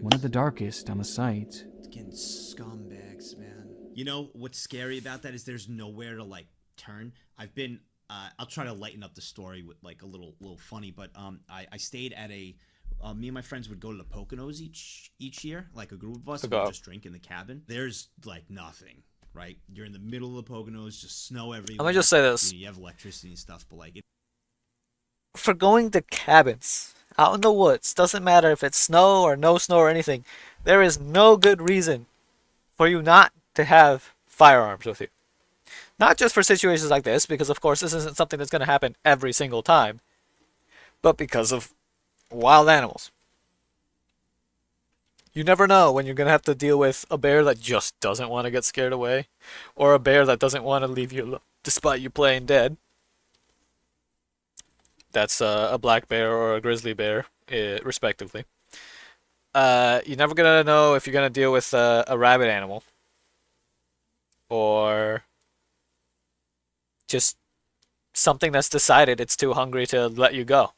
one of the darkest on the site. Fucking scumbags, man. You know what's scary about that is there's nowhere to like turn. I've been I'll try to lighten up the story with like a little funny, but I stayed at a me and my friends would go to the Poconos each year, like a group of us, and we'd just drink in the cabin. There's like nothing, right? You're in the middle of the Poconos, just snow everywhere. Let me just say this. You have electricity and stuff, but like For going to cabins out in the woods, doesn't matter if it's snow or no snow or anything, there is no good reason for you not to have firearms with you. Not just for situations like this, because of course this isn't something that's going to happen every single time, but because of wild animals. You never know when you're going to have to deal with a bear that just doesn't want to get scared away, or a bear that doesn't want to leave you alone despite you playing dead. That's a black bear or a grizzly bear, respectively. You're never going to know if you're going to deal with a rabid animal, or just something that's decided it's too hungry to let you go.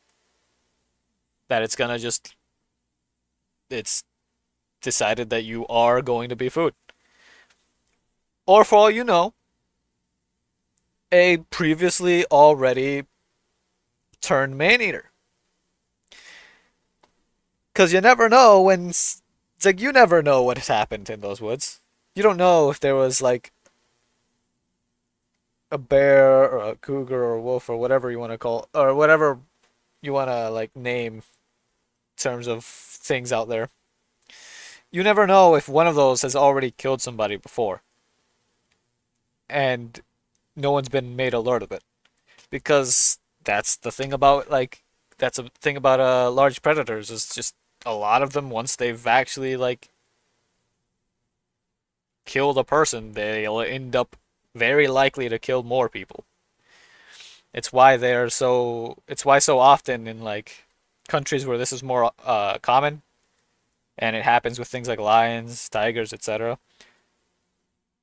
That it's gonna just... It's decided that you are going to be food. Or for all you know, a previously already turned man-eater. Because you never know when... It's like you never know what has happened in those woods. You don't know if there was like a bear or a cougar or a wolf or whatever you want to call, or whatever you want to like name in terms of things out there. You never know if one of those has already killed somebody before and no one's been made alert of it, because that's the thing about large predators, is just a lot of them, once they've actually like killed a person, they'll end up very likely to kill more people. It's why so often in like countries where this is more common, and it happens with things like lions, tigers, etc.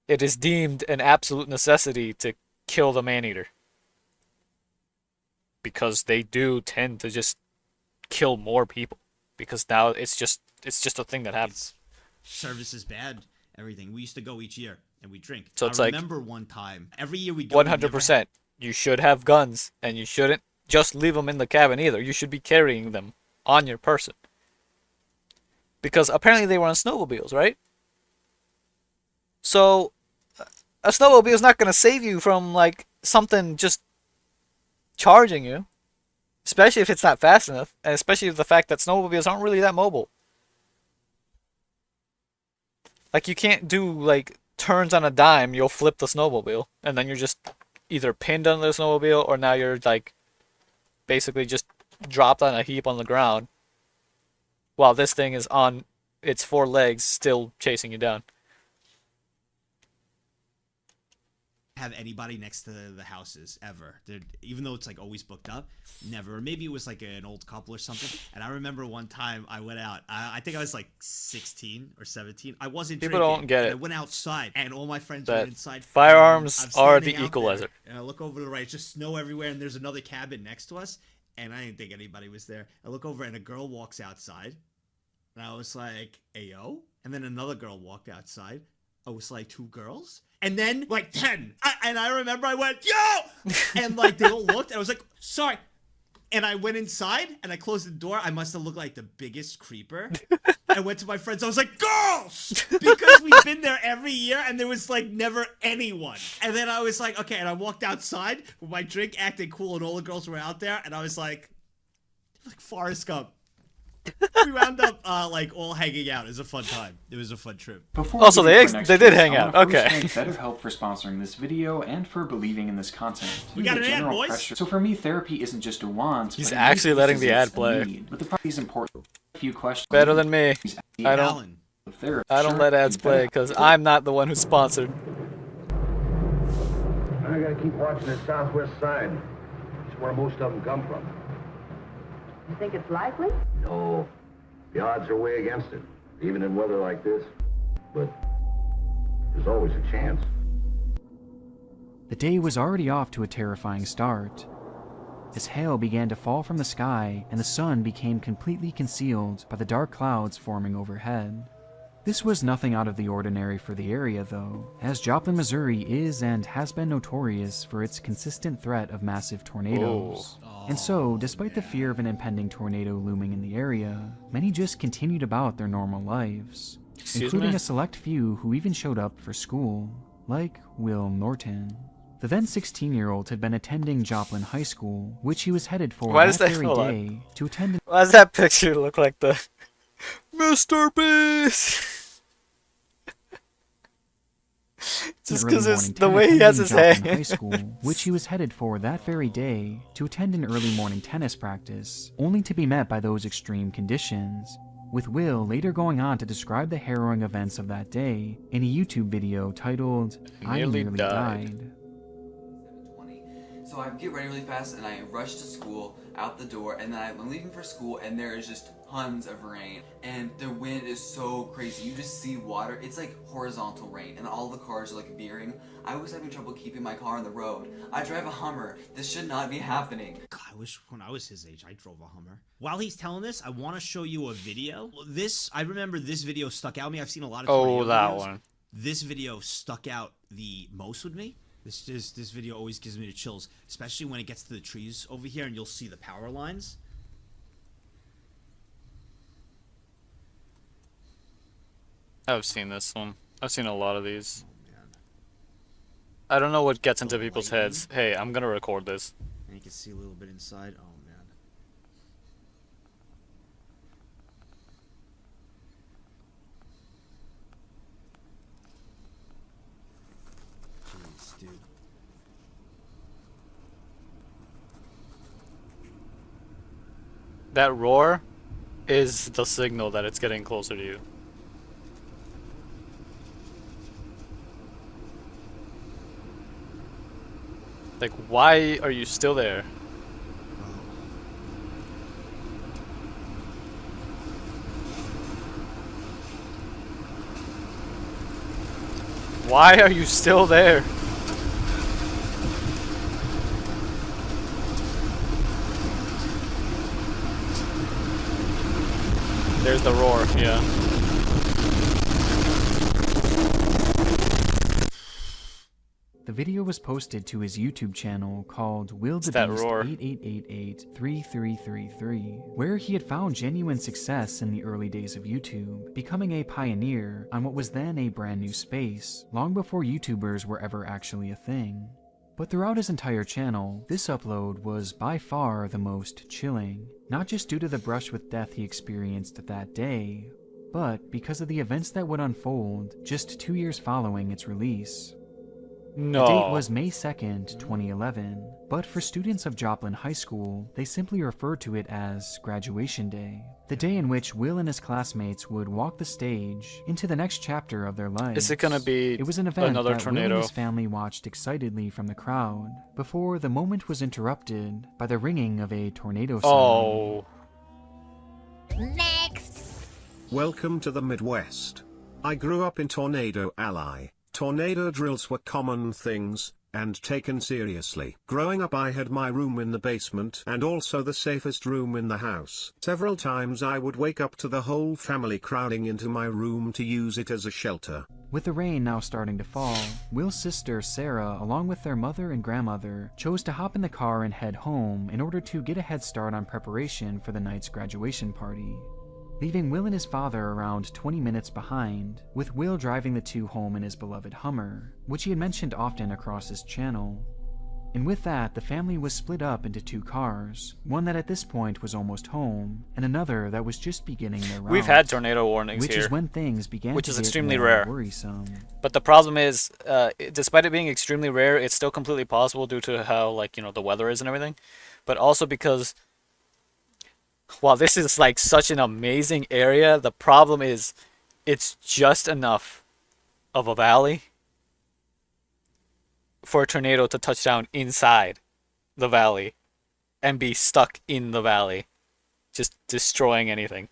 It is deemed an absolute necessity to kill the man-eater, because they do tend to just kill more people, because now it's just a thing that happens. service is bad, everything. We used to go each year and we drink. So it's I like remember one time, every year we go. 100%. You should have guns, and you shouldn't just leave them in the cabin either. You should be carrying them on your person. Because apparently they were on snowmobiles, right? So a snowmobile is not going to save you from like something just charging you, especially if it's not fast enough, and especially with the fact that snowmobiles aren't really that mobile. Like, you can't do like turns on a dime. You'll flip the snowmobile, and then you're just either pinned under the snowmobile, or now you're like basically just dropped on a heap on the ground while this thing is on its four legs still chasing you down. Have anybody next to the houses ever. Even though it's like always booked up, never. Or maybe it was like an old couple or something. And I remember one time I went out. I think I was like 16 or 17. I wasn't People drinking. don't get it. I went outside and all my friends That went inside. firearms I'm are standing the out equalizer. there, and I look over to the right, it's just snow everywhere, and there's another cabin next to us, and I didn't think anybody was there. I look over and a girl walks outside, and I was like, "Ayo!" And then another girl walked outside. I was like, 2 girls? And then, like, 10. And I remember I went, yo! And, like, they all looked, and I was like, sorry. And I went inside, and I closed the door. I must have looked like the biggest creeper. I went to my friends. I was like, girls! Because we've been there every year, and there was, like, never anyone. And then I was like, okay. And I walked outside with my drink, acting cool, and all the girls were out there. And I was like Forrest Gump. We wound up like all hanging out. It was a fun time. It was a fun trip. Before Also, we they get to our next did case, hang I out. wanna first Okay. thank BetterHelp for sponsoring this video and for believing in this content. We Due got to an ad, general boys. pressure- So for me, therapy isn't just a want. He's but in actually many letting cases the ad it's a play. need. But the problem is important. A few questions. Better than me. I don't. Alan. I don't let ads play because I'm not the one who's sponsored. I gotta keep watching the southwest side. It's where most of them come from. You think it's likely? No. The odds are way against it, even in weather like this. But there's always a chance. The day was already off to a terrifying start, as hail began to fall from the sky and the sun became completely concealed by the dark clouds forming overhead. This was nothing out of the ordinary for the area, though, as Joplin, Missouri is and has been notorious for its consistent threat of massive tornadoes. And so, despite the fear of an impending tornado looming in the area, many just continued about their normal lives, including me? a select few who even showed up for school, like Will Norton. The then 16-year-old had been attending Joplin High School, which he was headed for Why does that that very hold on. day to attend. Why does that picture look like the Mr. Beast? Just early because it's morning the way he has his attending Joplin High hands. School, which he was headed for that very day to attend an early morning tennis practice, only to be met by those extreme conditions, with Will later going on to describe the harrowing events of that day in a YouTube video titled, I Nearly Nearly died. Died. So I get ready really fast and I rush to school, out the door, and then I'm leaving for school and there is just tons of rain. And the wind is so crazy. You just see water. It's like horizontal rain and all the cars are like veering. I was having trouble keeping my car on the road. I drive a Hummer. This should not be happening. God, I wish when I was his age, I drove a Hummer. While he's telling this, I want to show you a video. I remember this video stuck out with me. I've seen a lot of tornado that videos. one. This video stuck out the most with me. This video always gives me the chills, especially when it gets to the trees over here and you'll see the power lines. I've seen this one. I've seen a lot of these. I don't know what gets into people's heads. Hey, I'm gonna record this. And you can see a little bit inside. Oh man. Jeez, dude. That roar is the signal that it's getting closer to you. Like, why are you still there? Why are you still there? There's the roar, yeah. The video was posted to his YouTube channel called Will the that Beast roar. 8888-3333, where he had found genuine success in the early days of YouTube, becoming a pioneer on what was then a brand new space, long before YouTubers were ever actually a thing. But throughout his entire channel, this upload was by far the most chilling, not just due to the brush with death he experienced that day, but because of the events that would unfold just 2 years following its release. No. The date was May 2nd, 2011, but for students of Joplin High School, they simply referred to it as Graduation Day, the day in which Will and his classmates would walk the stage into the next chapter of their lives. Is it gonna be It was an event another that Will tornado? and his family watched excitedly from the crowd, before the moment was interrupted by the ringing of a tornado siren. Oh. Next. Welcome to the Midwest. I grew up in Tornado Alley. Tornado drills were common things, and taken seriously. Growing up, I had my room in the basement and also the safest room in the house. Several times I would wake up to the whole family crowding into my room to use it as a shelter. With the rain now starting to fall, Will's sister Sarah, along with their mother and grandmother, chose to hop in the car and head home in order to get a head start on preparation for the night's graduation party, leaving Will and his father around 20 minutes behind, with Will driving the two home in his beloved Hummer, which he had mentioned often across his channel. And with that, the family was split up into 2 cars, one that at this point was almost home, and another that was just beginning their route. We've had tornado warnings which here, is when things began which to is get extremely more rare. worrisome. But the problem is, despite it being extremely rare, it's still completely possible due to how, like, you know, the weather is and everything. But also because, while this is like such an amazing area, the problem is it's just enough of a valley for a tornado to touch down inside the valley and be stuck in the valley, just destroying anything.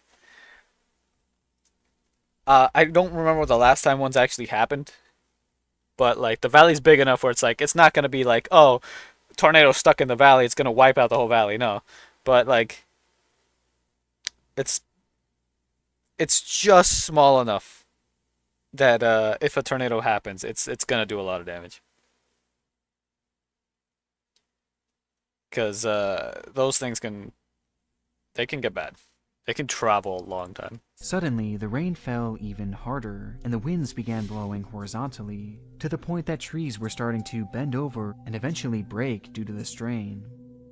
I don't remember the last time one's actually happened, but like the valley's big enough where it's like it's not gonna be like, oh, tornado stuck in the valley, it's gonna wipe out the whole valley. No, but like it's just small enough that if a tornado happens, it's gonna do a lot of damage. Because those things can get bad. They can travel a long time. Suddenly, the rain fell even harder, and the winds began blowing horizontally, to the point that trees were starting to bend over and eventually break due to the strain.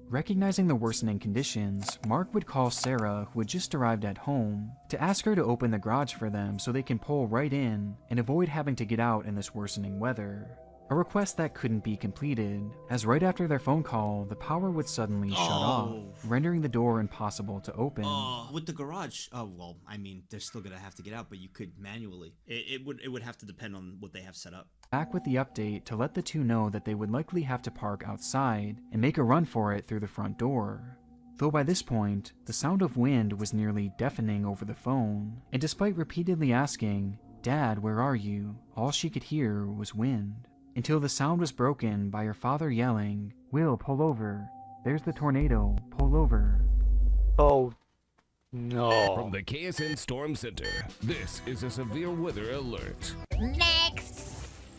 Recognizing the worsening conditions, Mark would call Sarah, who had just arrived at home, to ask her to open the garage for them so they can pull right in and avoid having to get out in this worsening weather. A request that couldn't be completed, as right after their phone call, the power would suddenly shut off, rendering the door impossible to open. With the garage, well, I mean, they're still gonna have to get out, but you could manually. It would have to depend on what they have set up. Back with the update to let the two know that they would likely have to park outside and make a run for it through the front door. Though by this point, the sound of wind was nearly deafening over the phone, and despite repeatedly asking, "Dad, where are you?" all she could hear was wind. Until the sound was broken by her father yelling, "Will, pull over. There's the tornado. Pull over." Oh, no. From the KSN Storm Center, this is a severe weather alert. Next!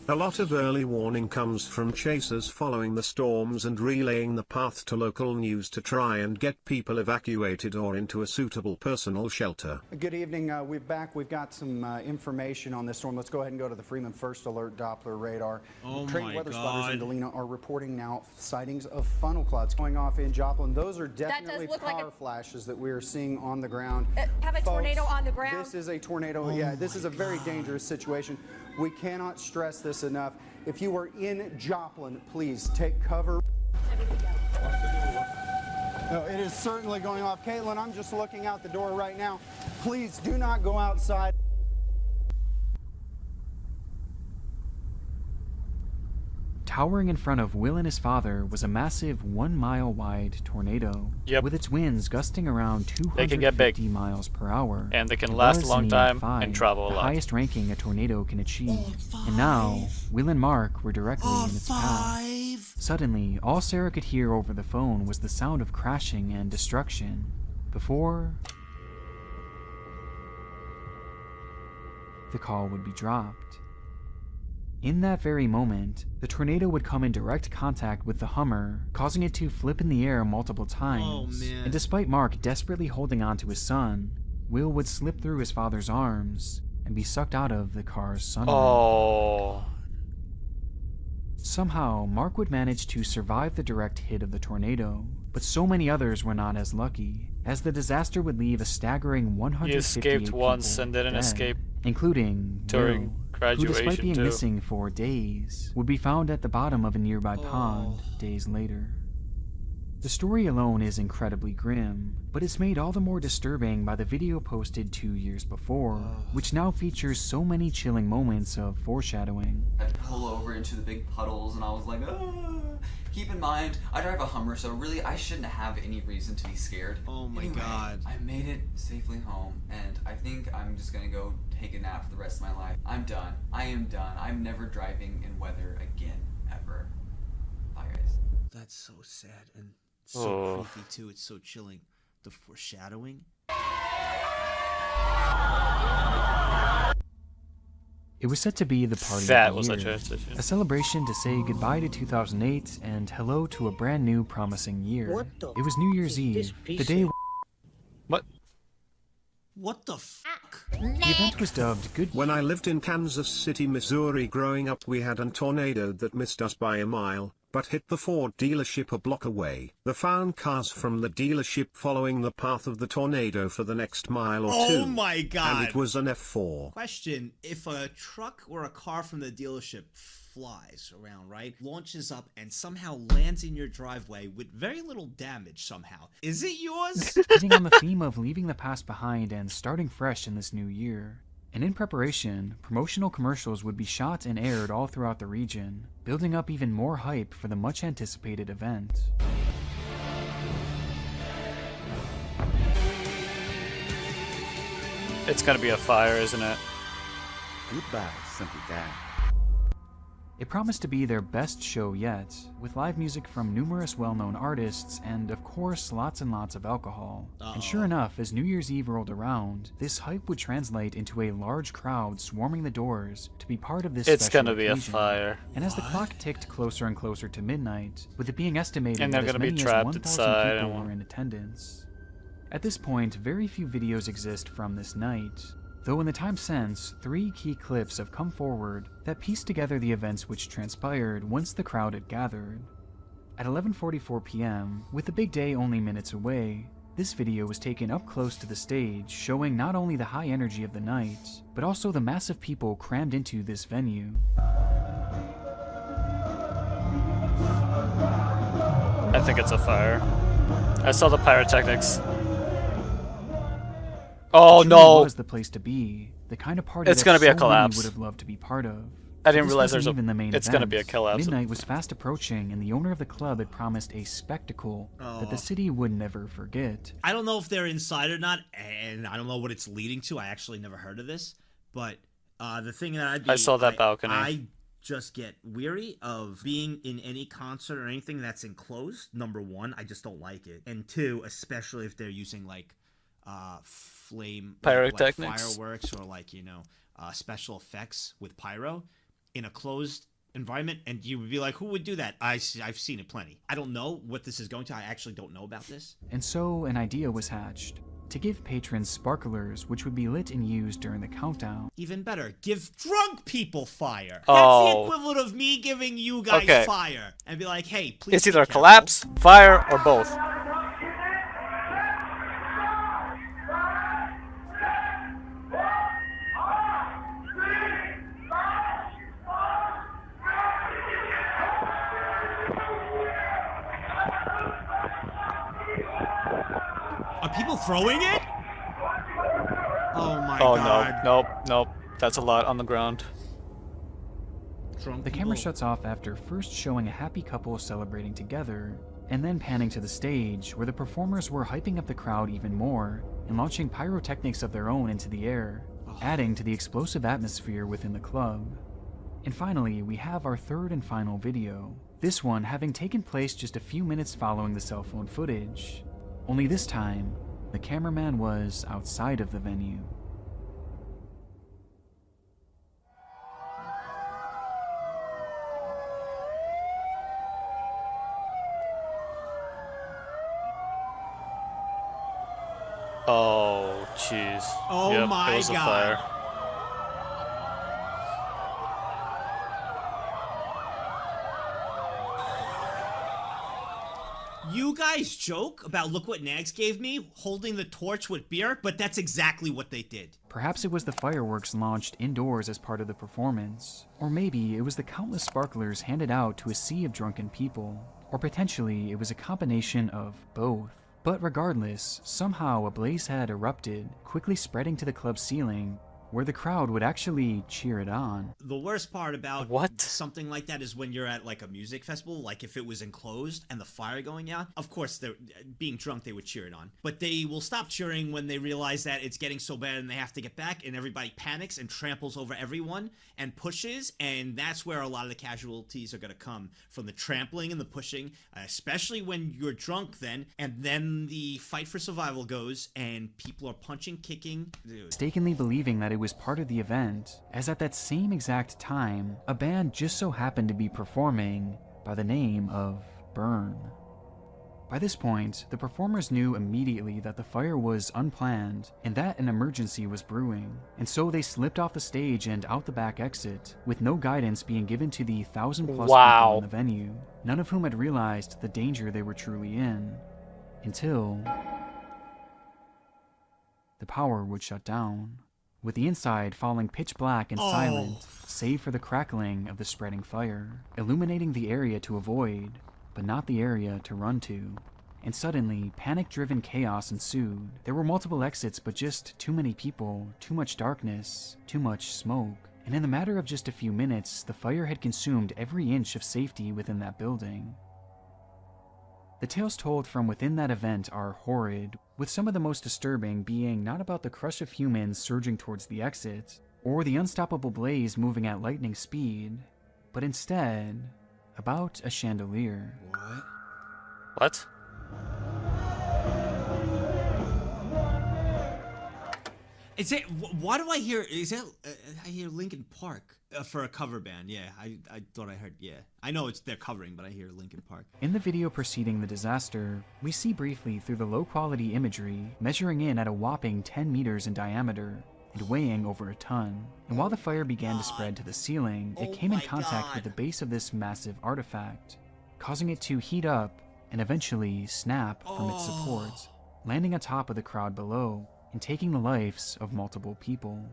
A lot of early warning comes from chasers following the storms and relaying the path to local news to try and get people evacuated or into a suitable personal shelter. Good evening. We've got some information on this storm. Let's go ahead and go to the Freeman First Alert Doppler radar. Trained weather spotters in Galena are reporting now sightings of funnel clouds going off in Joplin. Those are definitely power flashes that we are seeing on the ground. Have a tornado on the ground? This is a tornado. Yeah, this is a very dangerous situation. We cannot stress this enough. If you are in Joplin, please take cover. No, it is certainly going off. Caitlin, I'm just looking out the door right now. Please do not go outside. Towering in front of Will and his father was a massive 1-mile-wide tornado, with its winds gusting around 250 miles per hour. And they can last a long time and travel a the lot. Highest ranking a tornado can achieve. And now, Will and Mark were directly in its path. Suddenly, all Sarah could hear over the phone was the sound of crashing and destruction, before the call would be dropped. In that very moment, the tornado would come in direct contact with the Hummer, causing it to flip in the air multiple times. And despite Mark desperately holding on to his son, Will would slip through his father's arms and be sucked out of the car's sunroof. Somehow, Mark would manage to survive the direct hit of the tornado, but so many others were not as lucky, as the disaster would leave a staggering 158 He escaped once and didn't dead, escape including during Will, graduation, who, despite being too. missing for days, would be found at the bottom of a nearby pond days later. The story alone is incredibly grim, but it's made all the more disturbing by the video posted 2 years before, which now features so many chilling moments of foreshadowing. I pull over into the big puddles and I was like, ah. Keep in mind, I drive a Hummer, so really I shouldn't have any reason to be scared. Oh my Anyway, God. I made it safely home, and I think I'm just gonna go take a nap for the rest of my life. I'm done. I am done. I'm never driving in weather again, ever. Bye, guys. That's so sad and so creepy too. It's so chilling. The foreshadowing. It was set to be the party That of the was a year, transition. a celebration to say goodbye to 2008 and hello to a brand new promising year. It was New Year's Eve, the day What the fuck? the event was dubbed Good. When I lived in Kansas City, Missouri growing up, we had a tornado that missed us by a mile, but hit the Ford dealership a block away. They found cars from the dealership following the path of the tornado for the next mile or two. Oh my god. And it was an F4. Question, if a truck or a car from the dealership flies around, right, launches up and somehow lands in your driveway with very little damage somehow, is it yours? Hitting on the theme of leaving the past behind and starting fresh in this new year. And in preparation, promotional commercials would be shot and aired all throughout the region, building up even more hype for the much anticipated event. It's gonna be a fire, isn't it? Goodbye, Simply Dad. It promised to be their best show yet, with live music from numerous well-known artists and, of course, lots and lots of alcohol. And sure enough, as New Year's Eve rolled around, this hype would translate into a large crowd swarming the doors to be part of this It's special gonna be a occasion. fire. And as the clock ticked closer and closer to midnight, with it being estimated And they're that as gonna be many as trapped 1,000 inside people and- were in attendance. At this point, very few videos exist from this night, though in the time since, 3 key clips have come forward that piece together the events which transpired once the crowd had gathered. At 11:44 p.m., with the big day only minutes away, this video was taken up close to the stage, showing not only the high energy of the night, but also the massive people crammed into this venue. I think it's a fire. I saw the pyrotechnics. Oh It truly no! was the place to be, the kind of party It's that gonna be a so many collapse. would have loved to be part of. I didn't This realize wasn't there's a- even the main it's gonna event. be a collapse. Midnight was fast approaching, and the owner of the club had promised a spectacle that the city would never forget. I don't know if they're inside or not, and I don't know what it's leading to. I actually never heard of this, but the thing that I'd be... I saw that balcony. I just get weary of being in any concert or anything that's enclosed. Number one, I just don't like it. And two, especially if they're using, like, flame... Pyrotechnics? Like fireworks or, like, you know, special effects with pyro in a closed environment, and you would be like, who would do that? I've seen it plenty. I don't know what this is going to. I actually don't know about this. And so an idea was hatched to give patrons sparklers which would be lit and used during the countdown. Even better, give drunk people fire. That's Oh. the equivalent of me giving you guys Okay. fire. And be like, hey, please. It's be either a careful. collapse, fire, or both. Are people throwing it? Oh my Oh god. no, nope. That's a lot on the ground. Drunk The camera shuts off after first showing a happy couple celebrating together, and then panning to the stage where the performers were hyping up the crowd even more and launching pyrotechnics of their own into the air, adding to the explosive atmosphere within the club. And finally, we have our third and final video, this one having taken place just a few minutes following the cell phone footage. Only this time, the cameraman was outside of the venue. Oh, jeez. Oh Yep, my it was a God. fire. You guys joke about look what Nags gave me, holding the torch with beer, but that's exactly what they did. Perhaps it was the fireworks launched indoors as part of the performance, or maybe it was the countless sparklers handed out to a sea of drunken people, or potentially it was a combination of both. But regardless, somehow a blaze had erupted, quickly spreading to the club's ceiling, where the crowd would actually cheer it on. The worst part about something like that is when you're at like a music festival, like if it was enclosed and the fire going out, of course they're being drunk, they would cheer it on. But they will stop cheering when they realize that it's getting so bad and they have to get back, and everybody panics and tramples over everyone and pushes, and that's where a lot of the casualties are going to come, from the trampling and the pushing, especially when you're drunk then, and then the fight for survival goes and people are punching, kicking. Dude. Mistakenly believing that it was part of the event, as at that same exact time, a band just so happened to be performing by the name of Burn. By this point, the performers knew immediately that the fire was unplanned and that an emergency was brewing, and so they slipped off the stage and out the back exit, with no guidance being given to the 1,000+ people in the venue, none of whom had realized the danger they were truly in, until the power would shut down, with the inside falling pitch black and silent, save for the crackling of the spreading fire, illuminating the area to avoid, but not the area to run to. And suddenly, panic-driven chaos ensued. There were multiple exits, but just too many people, too much darkness, too much smoke. And in the matter of just a few minutes, the fire had consumed every inch of safety within that building. The tales told from within that event are horrid, with some of the most disturbing being not about the crush of humans surging towards the exit, or the unstoppable blaze moving at lightning speed, but instead about a chandelier. What? Is it? Why do I hear? Is that? I hear Linkin Park for a cover band. Yeah, I thought I heard. Yeah, I know they're covering, but I hear Linkin Park. In the video preceding the disaster, we see briefly through the low-quality imagery measuring in at a whopping 10 meters in diameter and weighing over a ton. And while the fire began to spread to the ceiling, it came in contact with the base of this massive artifact, causing it to heat up and eventually snap from its supports, landing on top of the crowd below and taking the lives of multiple people.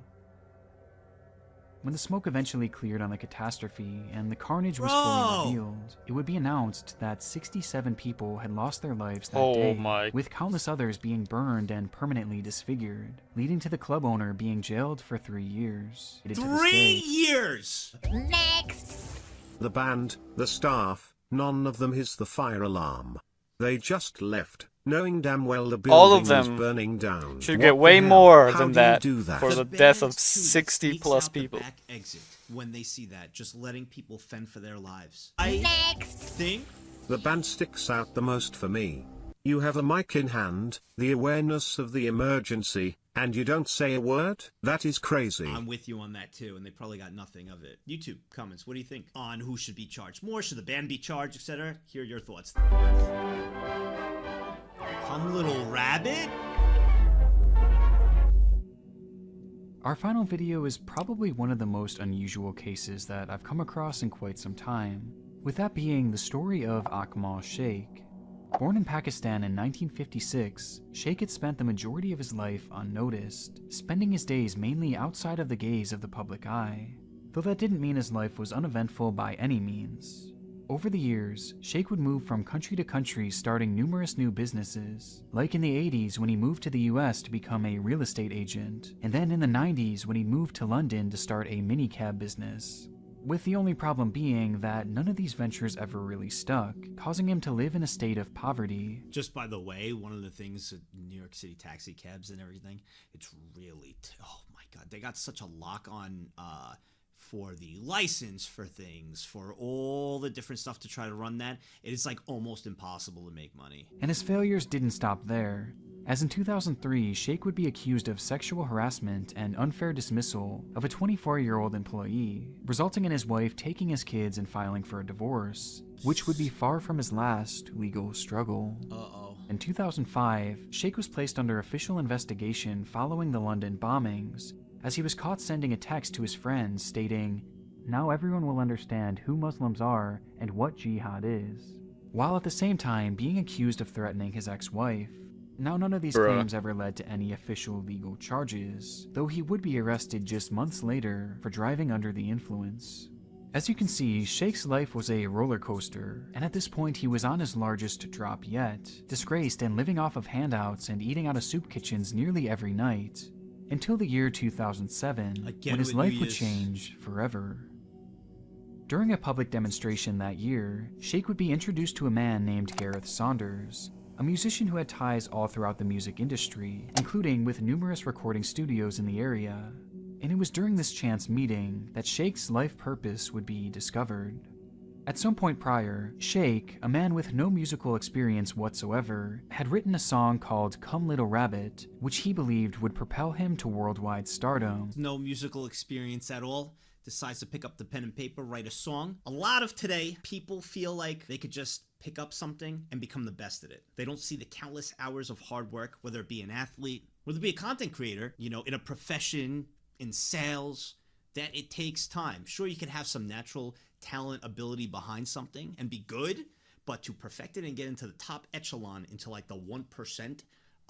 When the smoke eventually cleared on the catastrophe and the carnage was fully revealed, it would be announced that 67 people had lost their lives that day, with countless others being burned and permanently disfigured, leading to the club owner being jailed for 3 years. 3 years! Next! The band, the staff, none of them hits the fire alarm. They just left, knowing damn well the All building of them was burning down. should What get the way hell? more How than do you that, do that? for the death of 60+ people. Back exit when they see that, just letting people fend for their lives. I think The band sticks out the most for me. You have a mic in hand, the awareness of the emergency, and you don't say a word? That is crazy. I'm with you on that too, and they probably got nothing of it. YouTube comments, what do you think on who should be charged more? Should the band be charged, etc.? Here are your thoughts. Come, little rabbit. Our final video is probably one of the most unusual cases that I've come across in quite some time, with that being the story of Akmal Sheikh. Born in Pakistan in 1956, Sheikh had spent the majority of his life unnoticed, spending his days mainly outside of the gaze of the public eye, though that didn't mean his life was uneventful by any means. Over the years, Sheikh would move from country to country starting numerous new businesses, like in the 80s when he moved to the US to become a real estate agent, and then in the 90s when he moved to London to start a minicab business. With the only problem being that none of these ventures ever really stuck, causing him to live in a state of poverty. Just by the way, one of the things at New York City taxi cabs and everything, it's really, oh my god, they got such a lock on for the license for things, for all the different stuff to try to run that. It is like almost impossible to make money. And his failures didn't stop there, as in 2003, Sheikh would be accused of sexual harassment and unfair dismissal of a 24-year-old employee, resulting in his wife taking his kids and filing for a divorce, which would be far from his last legal struggle. In 2005, Sheikh was placed under official investigation following the London bombings, as he was caught sending a text to his friends stating, "Now everyone will understand who Muslims are and what jihad is," while at the same time being accused of threatening his ex-wife. Now, none of these claims ever led to any official legal charges, though he would be arrested just months later for driving under the influence. As you can see, Sheikh's life was a roller coaster, and at this point he was on his largest drop yet, disgraced and living off of handouts and eating out of soup kitchens nearly every night, until the year 2007, when his life would change forever. During a public demonstration that year, Sheikh would be introduced to a man named Gareth Saunders, a musician who had ties all throughout the music industry, including with numerous recording studios in the area. And it was during this chance meeting that Sheikh's life purpose would be discovered. At some point prior, Sheikh, a man with no musical experience whatsoever, had written a song called Come Little Rabbit, which he believed would propel him to worldwide stardom. No musical experience at all, decides to pick up the pen and paper, write a song. A lot of today, people feel like they could just pick up something and become the best at it. They don't see the countless hours of hard work, whether it be an athlete, whether it be a content creator, you know, in a profession, in sales, that it takes time. Sure, you can have some natural talent, ability behind something and be good, but to perfect it and get into the top echelon, into like the 1%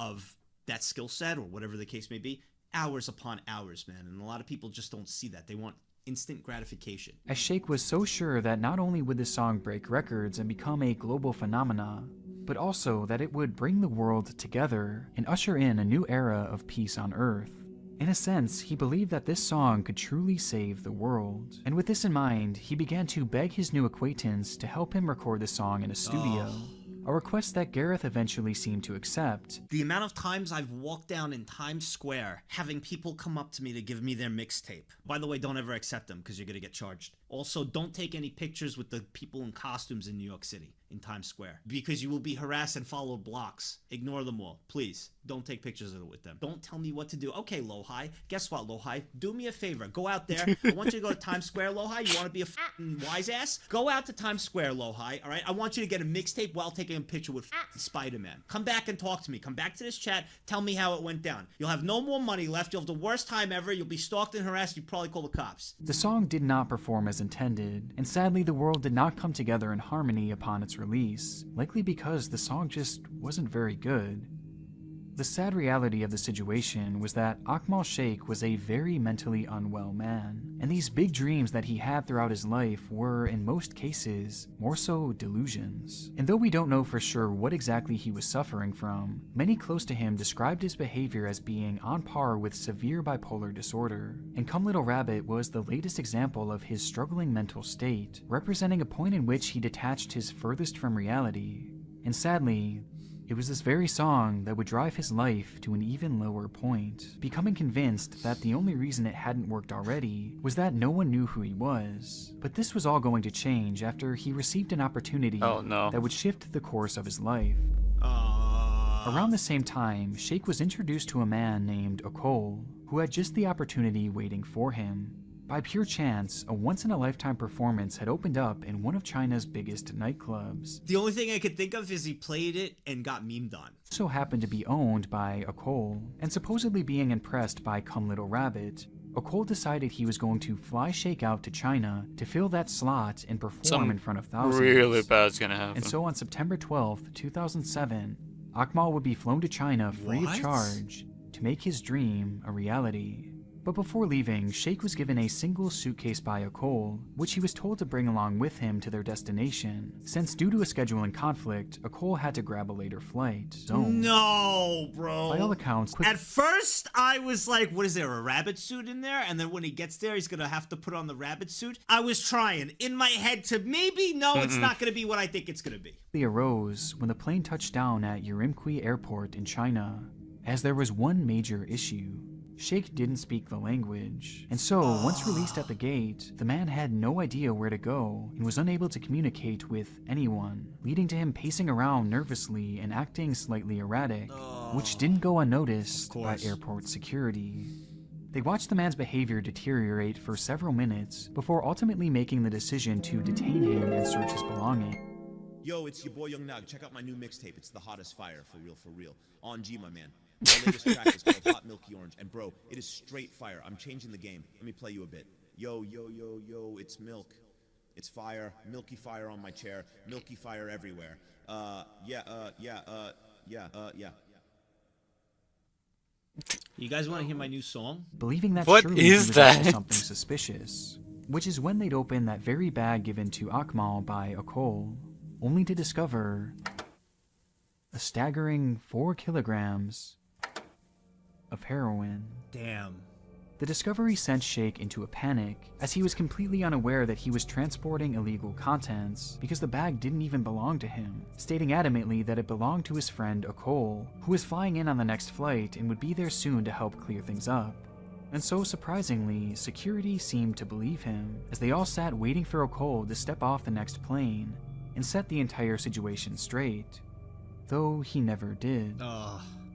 of that skill set or whatever the case may be, hours upon hours, man. And a lot of people just don't see that. They want instant gratification. As Shake was so sure that not only would the song break records and become a global phenomena, but also that it would bring the world together and usher in a new era of peace on Earth. In a sense, he believed that this song could truly save the world. And with this in mind, he began to beg his new acquaintance to help him record the song in a studio. A request that Gareth eventually seemed to accept. The amount of times I've walked down in Times Square having people come up to me to give me their mixtape. By the way, don't ever accept them because you're going to get charged. Also, don't take any pictures with the people in costumes in New York City, in Times Square, because you will be harassed and followed blocks. Ignore them all. Please, don't take pictures with them. Don't tell me what to do. Okay, Lohai, guess what, Lohai? Do me a favor. Go out there. I want you to go to Times Square, Lohai. You want to be a f***ing wise ass? Go out to Times Square, Lohai, all right? I want you to get a mixtape while taking a picture with f***ing Spider-Man. Come back and talk to me. Come back to this chat. Tell me how it went down. You'll have no more money left. You'll have the worst time ever. You'll be stalked and harassed. You probably call the cops. The song did not perform as intended, and sadly the world did not come together in harmony upon its release, likely because the song just wasn't very good. The sad reality of the situation was that Akmal Sheikh was a very mentally unwell man, and these big dreams that he had throughout his life were, in most cases, more so delusions. And though we don't know for sure what exactly he was suffering from, many close to him described his behavior as being on par with severe bipolar disorder. And Come Little Rabbit was the latest example of his struggling mental state, representing a point in which he detached his furthest from reality. And sadly, it was this very song that would drive his life to an even lower point, becoming convinced that the only reason it hadn't worked already was that no one knew who he was. But this was all going to change after he received an opportunity that would shift the course of his life. Around the same time, Sheikh was introduced to a man named Okol, who had just the opportunity waiting for him. By pure chance, a once-in-a-lifetime performance had opened up in one of China's biggest nightclubs. The only thing I could think of is he played it and got memed on. So happened to be owned by Okol, and supposedly being impressed by Come Little Rabbit, Okol decided he was going to fly Sheikh out to China to fill that slot and perform in front of thousands. Really bad's gonna happen. And so on September 12th, 2007, Akmal would be flown to China free of charge to make his dream a reality. But before leaving, Sheikh was given a single suitcase by Okol, which he was told to bring along with him to their destination, since due to a scheduling conflict, Okol had to grab a later flight. So, no, bro. By all accounts, at first I was like, what is there, a rabbit suit in there? And then when he gets there, he's gonna have to put on the rabbit suit. I was trying in my head to maybe, no, it's not gonna be what I think it's gonna be. Arose when the plane touched down at Urumqi Airport in China, as there was one major issue. Sheikh didn't speak the language, and so once released at the gate, the man had no idea where to go and was unable to communicate with anyone, leading to him pacing around nervously and acting slightly erratic, which didn't go unnoticed by airport security. They watched the man's behavior deteriorate for several minutes before ultimately making the decision to detain him and search his belongings. Yo, it's your boy Young Nug. Check out my new mixtape. It's the hottest fire, for real, for real. On G, my man. My latest track is called Hot Milky Orange. And bro, it is straight fire. I'm changing the game. Let me play you a bit. Yo, yo, yo, yo, it's milk. It's fire. Milky fire on my chair. Milky fire everywhere. Yeah. You guys want to hear my new song? Believing that what surely is he was that? up to something suspicious, which is when they'd open that very bag given to Akmal by Okol, only to discover a staggering 4 kilograms of heroin. Damn. The discovery sent Sheikh into a panic, as he was completely unaware that he was transporting illegal contents because the bag didn't even belong to him, stating adamantly that it belonged to his friend Okol, who was flying in on the next flight and would be there soon to help clear things up. And so surprisingly, security seemed to believe him, as they all sat waiting for Okol to step off the next plane and set the entire situation straight. Though he never did.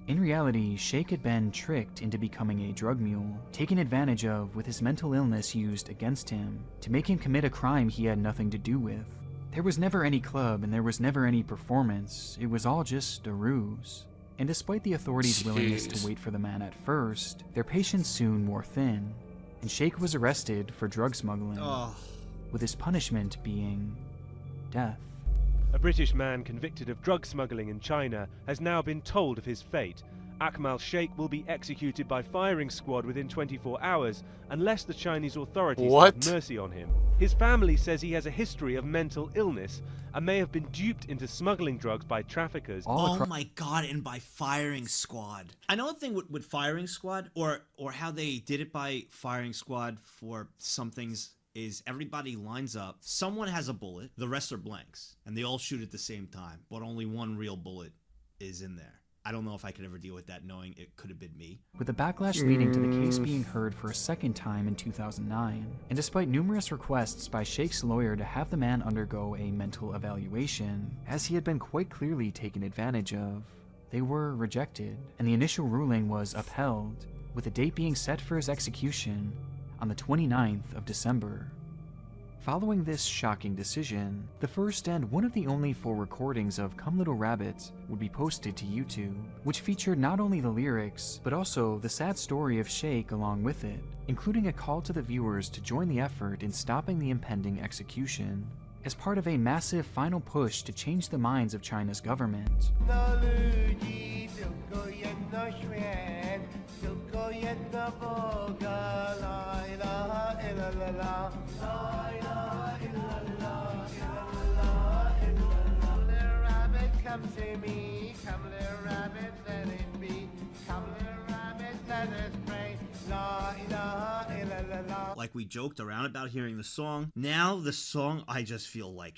In reality, Sheikh had been tricked into becoming a drug mule, taken advantage of with his mental illness used against him, to make him commit a crime he had nothing to do with. There was never any club and there was never any performance. It was all just a ruse. And despite the authorities' willingness to wait for the man at first, their patience soon wore thin, and Sheikh was arrested for drug smuggling, with his punishment being death. A British man convicted of drug smuggling in China has now been told of his fate. Akmal Sheikh will be executed by firing squad within 24 hours unless the Chinese authorities have mercy on him. His family says he has a history of mental illness and may have been duped into smuggling drugs by traffickers. Oh my god, and by firing squad. I know the thing with firing squad, or how they did it by firing squad for some things, is everybody lines up, someone has a bullet, the rest are blanks, and they all shoot at the same time, but only one real bullet is in there. I don't know if I could ever deal with that, knowing it could have been me. With the backlash leading to the case being heard for a second time in 2009, and despite numerous requests by Sheikh's lawyer to have the man undergo a mental evaluation, as he had been quite clearly taken advantage of, they were rejected, and the initial ruling was upheld, with a date being set for his execution on the 29th of December. Following this shocking decision, the first and one of the only full recordings of Come Little Rabbit would be posted to YouTube, which featured not only the lyrics, but also the sad story of Sheikh along with it, including a call to the viewers to join the effort in stopping the impending execution, as part of a massive final push to change the minds of China's government. Come to me, come little rabbit, let it be. Come little rabbit, let us pray. La ilaha illallah. Like we joked around about hearing the song. Now the song, I just feel like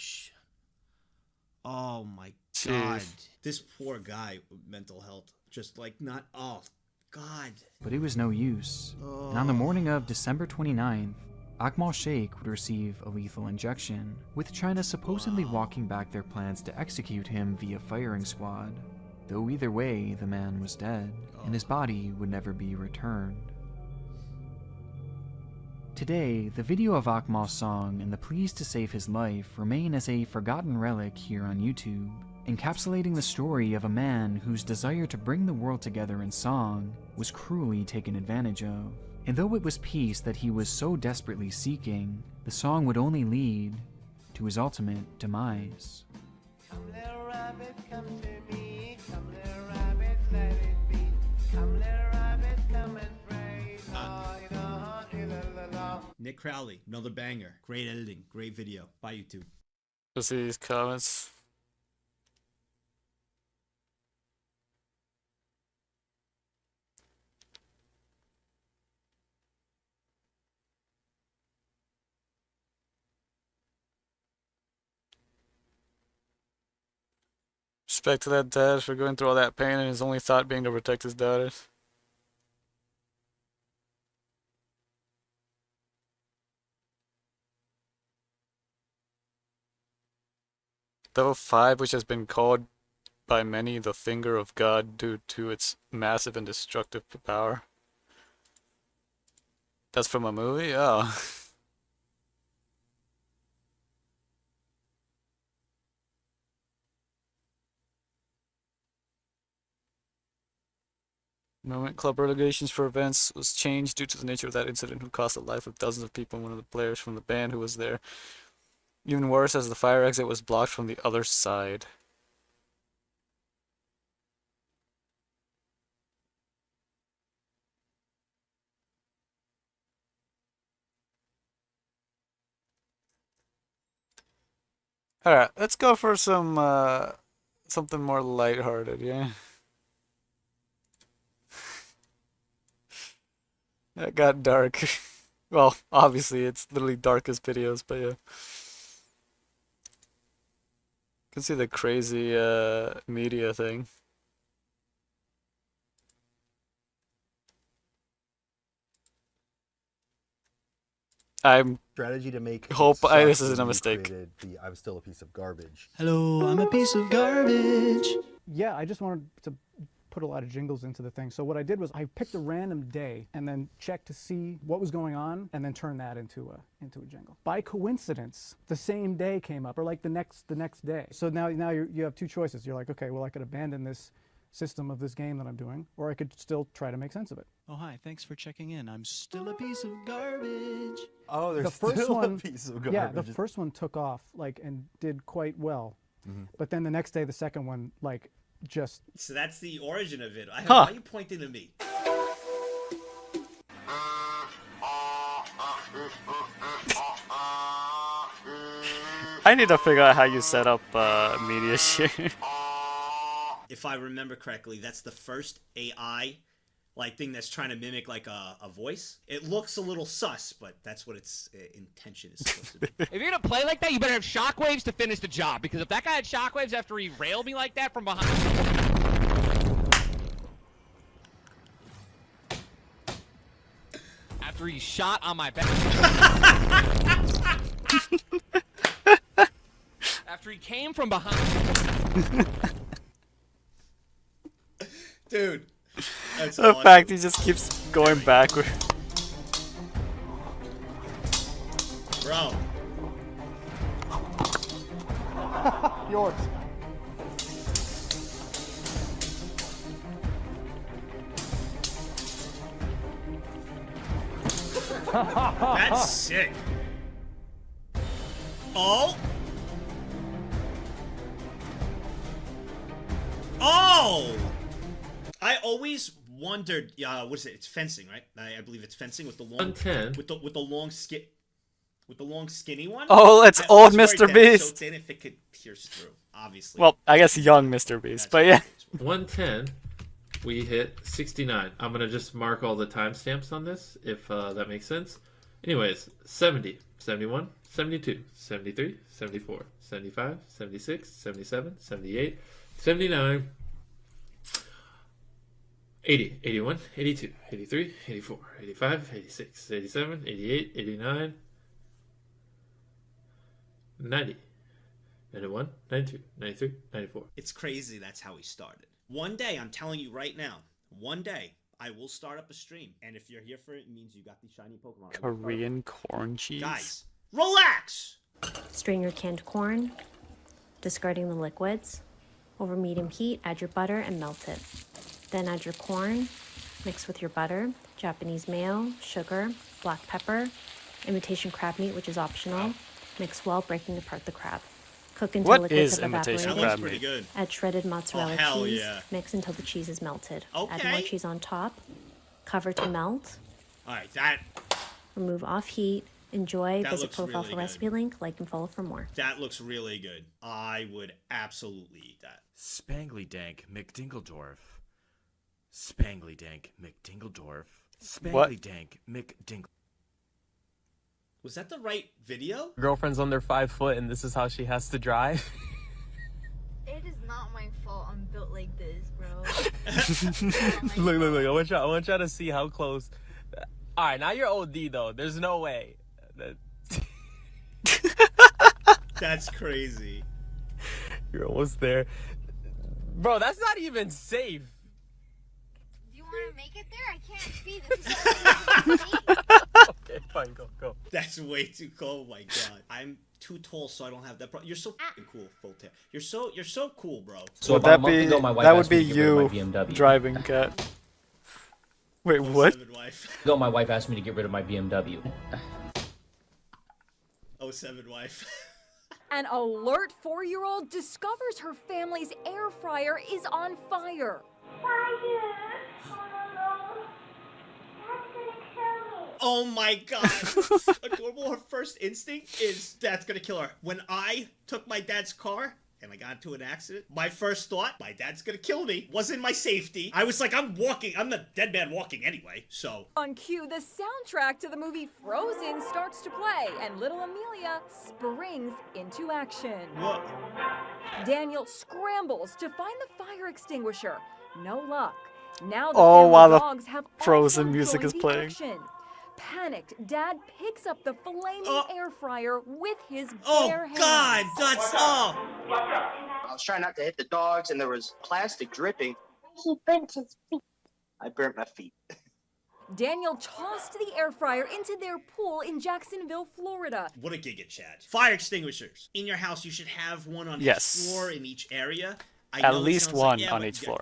oh my god. This poor guy with mental health. Just like not, oh god. But it was no use. And on the morning of December 29th, Akmal Sheikh would receive a lethal injection, with China supposedly walking back their plans to execute him via firing squad. Though either way, the man was dead, and his body would never be returned. Today, the video of Akmal's song and the pleas to save his life remain as a forgotten relic here on YouTube, encapsulating the story of a man whose desire to bring the world together in song was cruelly taken advantage of. And though it was peace that he was so desperately seeking, the song would only lead to his ultimate demise. Come little rabbit, come to me. Come little rabbit, let it be. Come little rabbit, come and pray. La ilaha illallah. Nick Crowley, another banger. Great editing, great video. Bye YouTube. Let's see these comments. Respect to that dad for going through all that pain and his only thought being to protect his daughters. Level 5, which has been called by many the finger of God due to its massive and destructive power. That's from a movie? Oh. Moment club relegations for events was changed due to the nature of that incident, who cost the life of dozens of people and one of the players from the band who was there. Even worse, as the fire exit was blocked from the other side. Alright, let's go for some something more lighthearted, yeah? That got dark. Well, obviously it's literally darkest videos, but yeah. You can see the crazy media thing. I'm strategy to make this isn't a mistake. I'm still a piece of garbage. Hello, I'm a piece of garbage. Yeah, I just wanted to put a lot of jingles into the thing. So what I did was I picked a random day and then checked to see what was going on and then turned that into a jingle. By coincidence, the same day came up, or like the next day. So now you have two choices. You're like, okay, well, I could abandon this system of this game that I'm doing, or I could still try to make sense of it. Oh, hi, thanks for checking in. I'm still a piece of garbage. Oh, there's The first still one, a piece of garbage. yeah, the first one took off and did quite well, but then the next day, the second one just. So that's the origin of it. Huh. Why are you pointing to me? I need to figure out how you set up media share. If I remember correctly, that's the first AI thing that's trying to mimic a voice. It looks a little sus, but that's what its intention is supposed to be. If you're gonna play like that, you better have shockwaves to finish the job. Because if that guy had shockwaves after he railed me like that from behind. After he shot on my back. After he came from behind. Dude. That's The awesome. fact he just keeps going backward. Bro. Yours. That's sick. Oh. Oh. I always wondered. What is it? It's fencing, right? I believe it's fencing with the long 110. with the long skinny one. Oh, it's I old was worried Mr. that Beast. So then if it could pierce through, obviously. Well, I guess young Mr. Beast, but yeah. 110. We hit 69. I'm gonna just mark all the timestamps on this, if that makes sense. Anyways, 70, 71, 72, 73, 74, 75, 76, 77, 78, 79, 80, 81, 82, 83, 84, 85, 86, 87, 88, 89, 90, 91, 92, 93, 94. It's crazy that's how he started. One day, I'm telling you right now, one day, I will start up a stream. And if you're here for it, it means you got these shiny Pokemon. Korean corn cheese. Guys, relax! Strain your canned corn, discarding the liquids. Over medium heat, add your butter and melt it. Then add your corn, mix with your butter, Japanese mayo, sugar, black pepper, imitation crab meat, which is optional. Mix well, breaking apart the crab. Cook until What liquids is have imitation evaporated. crab meat? Pretty good. Add shredded mozzarella hell cheese. yeah. Mix until the cheese is melted. Add more Okay. cheese on top. Cover to melt. Alright, that Remove off heat. Enjoy. That Visit looks profile really for good. recipe link. Like and follow for more. looks really good. I would absolutely eat that. Spangly Dank McDingledorf. Spangly Dank McDingledorf. What? Spangly Dank McDingledorf. Was that the right video? Girlfriend's under 5 foot and this is how she has to drive. It is not my fault I'm built like this, bro. Look. I want y'all to see how close. Alright, now you're OD though. There's no way. That's crazy. You're almost there. Bro, that's not even safe. Do you want to make it there? I can't see. This is Okay, fine, go. That's way too cool. Oh my god. I'm too tall, so I don't have that problem. You're so fucking cool, Voltaire. You're so cool, bro. So Would about that a month be ago, my wife that would asked me be to get rid of my you BMW. driving, Cat? Wait, what? Ago, my wife asked me to get rid of my BMW. 07 wife. An alert 4-year-old discovers her family's air fryer is on fire. Oh my god. Adorable. Her first instinct is dad's gonna kill her. When I took my dad's car and I got into an accident, my first thought, my dad's gonna kill me, wasn't my safety. I was like, I'm the dead man walking anyway, so. On cue, the soundtrack to the movie Frozen starts to play, and little Amelia springs into action. What? Daniel scrambles to find the fire extinguisher. No luck. Now the Oh, family while the dogs have Frozen also music joined is the playing. action. Panicked, Dad picks up the flaming air fryer with his Oh bare hands. god, that's I was trying not to hit the dogs, and there was plastic dripping. He burnt his feet. I burnt my feet. Daniel tossed the air fryer into their pool in Jacksonville, Florida. What a gig it, Chad. Fire extinguishers. In your house, you should have one on each floor in each area. At least one on each floor.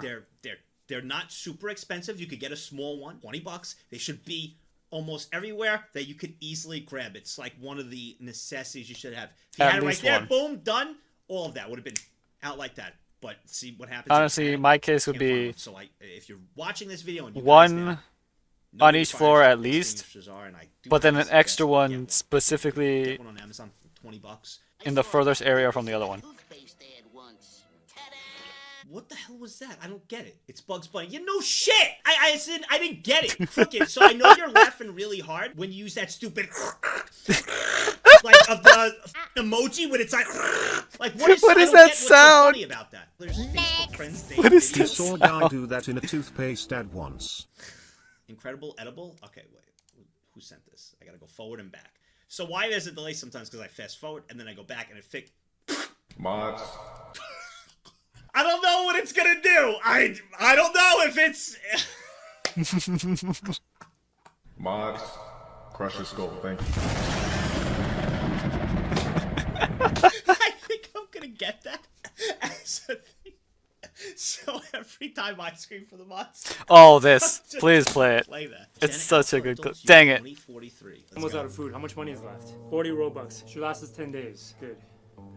They're not super expensive. You could get a small one, $20. They should be almost everywhere that you could easily grab. It's like one of the necessities you should have. If you had it right there, boom, done. All of that would have been out like that. But see what happens. Honestly, my case would be so if you're watching this video and you one on each floor at least, but then an extra one specifically get one on Amazon for $20. in the furthest area from the other one. What the hell was that? I don't get it. It's Bugs Bunny. You know shit! I didn't get it. Crooked. So I know you're laughing really hard when you use that stupid like of the emoji when it's like what is that sound? What's so funny about that? There's Facebook friends. What is You this? saw a guy do that in a toothpaste ad once. Incredible edible? Okay, wait. Who sent this? I gotta go forward and back. So why there's a delay sometimes? Because I fast forward and then I go back and it Mods. I don't know what it's gonna do. I don't know if it's. Mods. Crush your skull. Thank you. I think I'm gonna get that as a thing. So every time I scream for the mods. Oh, this. Please play it. Play that. It's such a good clip. Dang it. Almost out of food. How much money is left? 40 Robux. Should last us 10 days. Good.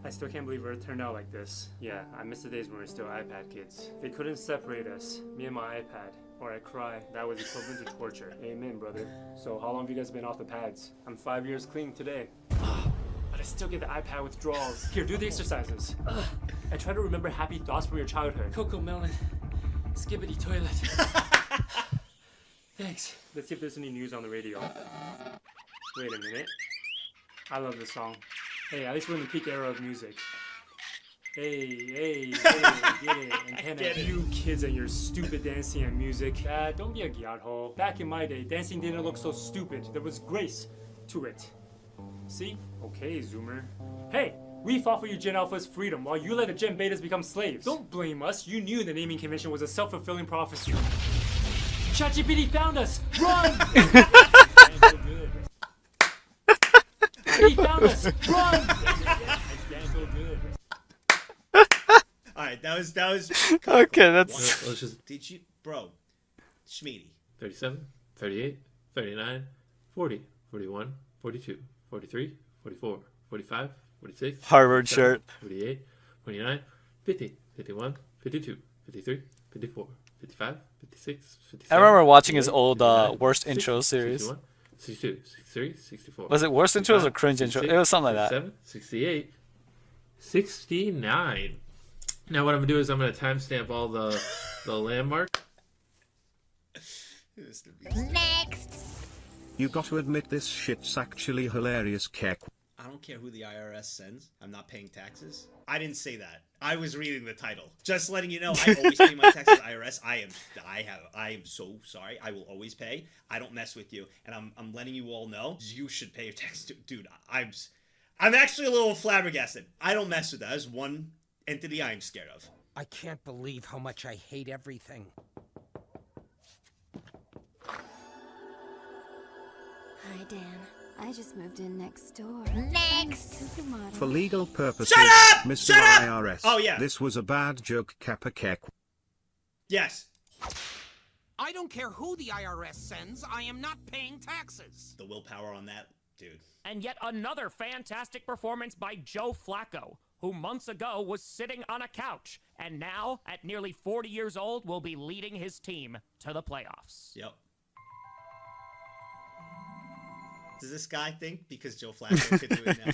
I still can't believe Earth turned out like this. Yeah, I miss the days when we were still iPad kids. They couldn't separate us, me and my iPad, or I cry. That was equivalent to torture. Amen, brother. So how long have you guys been off the pads? I'm 5 years clean today. But I still get the iPad withdrawals. Here, do the exercises. I try to remember happy thoughts from your childhood. Coco Melon. Skibbity toilet. Thanks. Let's see if there's any news on the radio. Wait a minute. I love this song. Hey, at least we're in the peak era of music. Hey, get it. And can you kids and your stupid dancing and music. Dad, don't be a gyat-hole. Back in my day, dancing didn't look so stupid. There was grace to it. See? Okay, Zoomer. Hey, we fought for you Gen Alpha's freedom while you let the Gen Betas become slaves. Don't blame us. You knew the naming convention was a self-fulfilling prophecy. ChatGPT found us! Run! He found us! Run! Alright, that was Okay, that's let's just Did you bro? Schmeedy. 37, 38, 39, 40, 41, 42, 43, 44, 45, 46, Harvard 47, shirt. 48, 49, 50, 51, 52, 53, 54, 55, 56, 57. I remember watching his old worst intro series. 61, 62, 63, 64. Was it worst intros or cringe intro? It was something like that. 67, 68, 69. Now what I'm gonna do is I'm gonna timestamp all the landmarks. Next. You got to admit this shit's actually hilarious, Keck. I don't care who the IRS sends. I'm not paying taxes. I didn't say that. I was reading the title. Just letting you know, I always pay my taxes to IRS. I am so sorry. I will always pay. I don't mess with you. And I'm letting you all know, you should pay your taxes too. Dude, I'm actually a little flabbergasted. I don't mess with that. That's one entity I'm scared of. I can't believe how much I hate everything. Hi, Dan. I just moved in next door. Next. Supermodel. For legal purposes, Shut up! Mr. Shut up! IRS. Oh, yeah. This was a bad joke, Kappa Keck. Yes. I don't care who the IRS sends. I am not paying taxes. The willpower on that, dude. And yet another fantastic performance by Joe Flacco, who months ago was sitting on a couch, and now, at nearly 40 years old, will be leading his team to the playoffs. Yep. Does this guy think because Joe Flacco could do it now?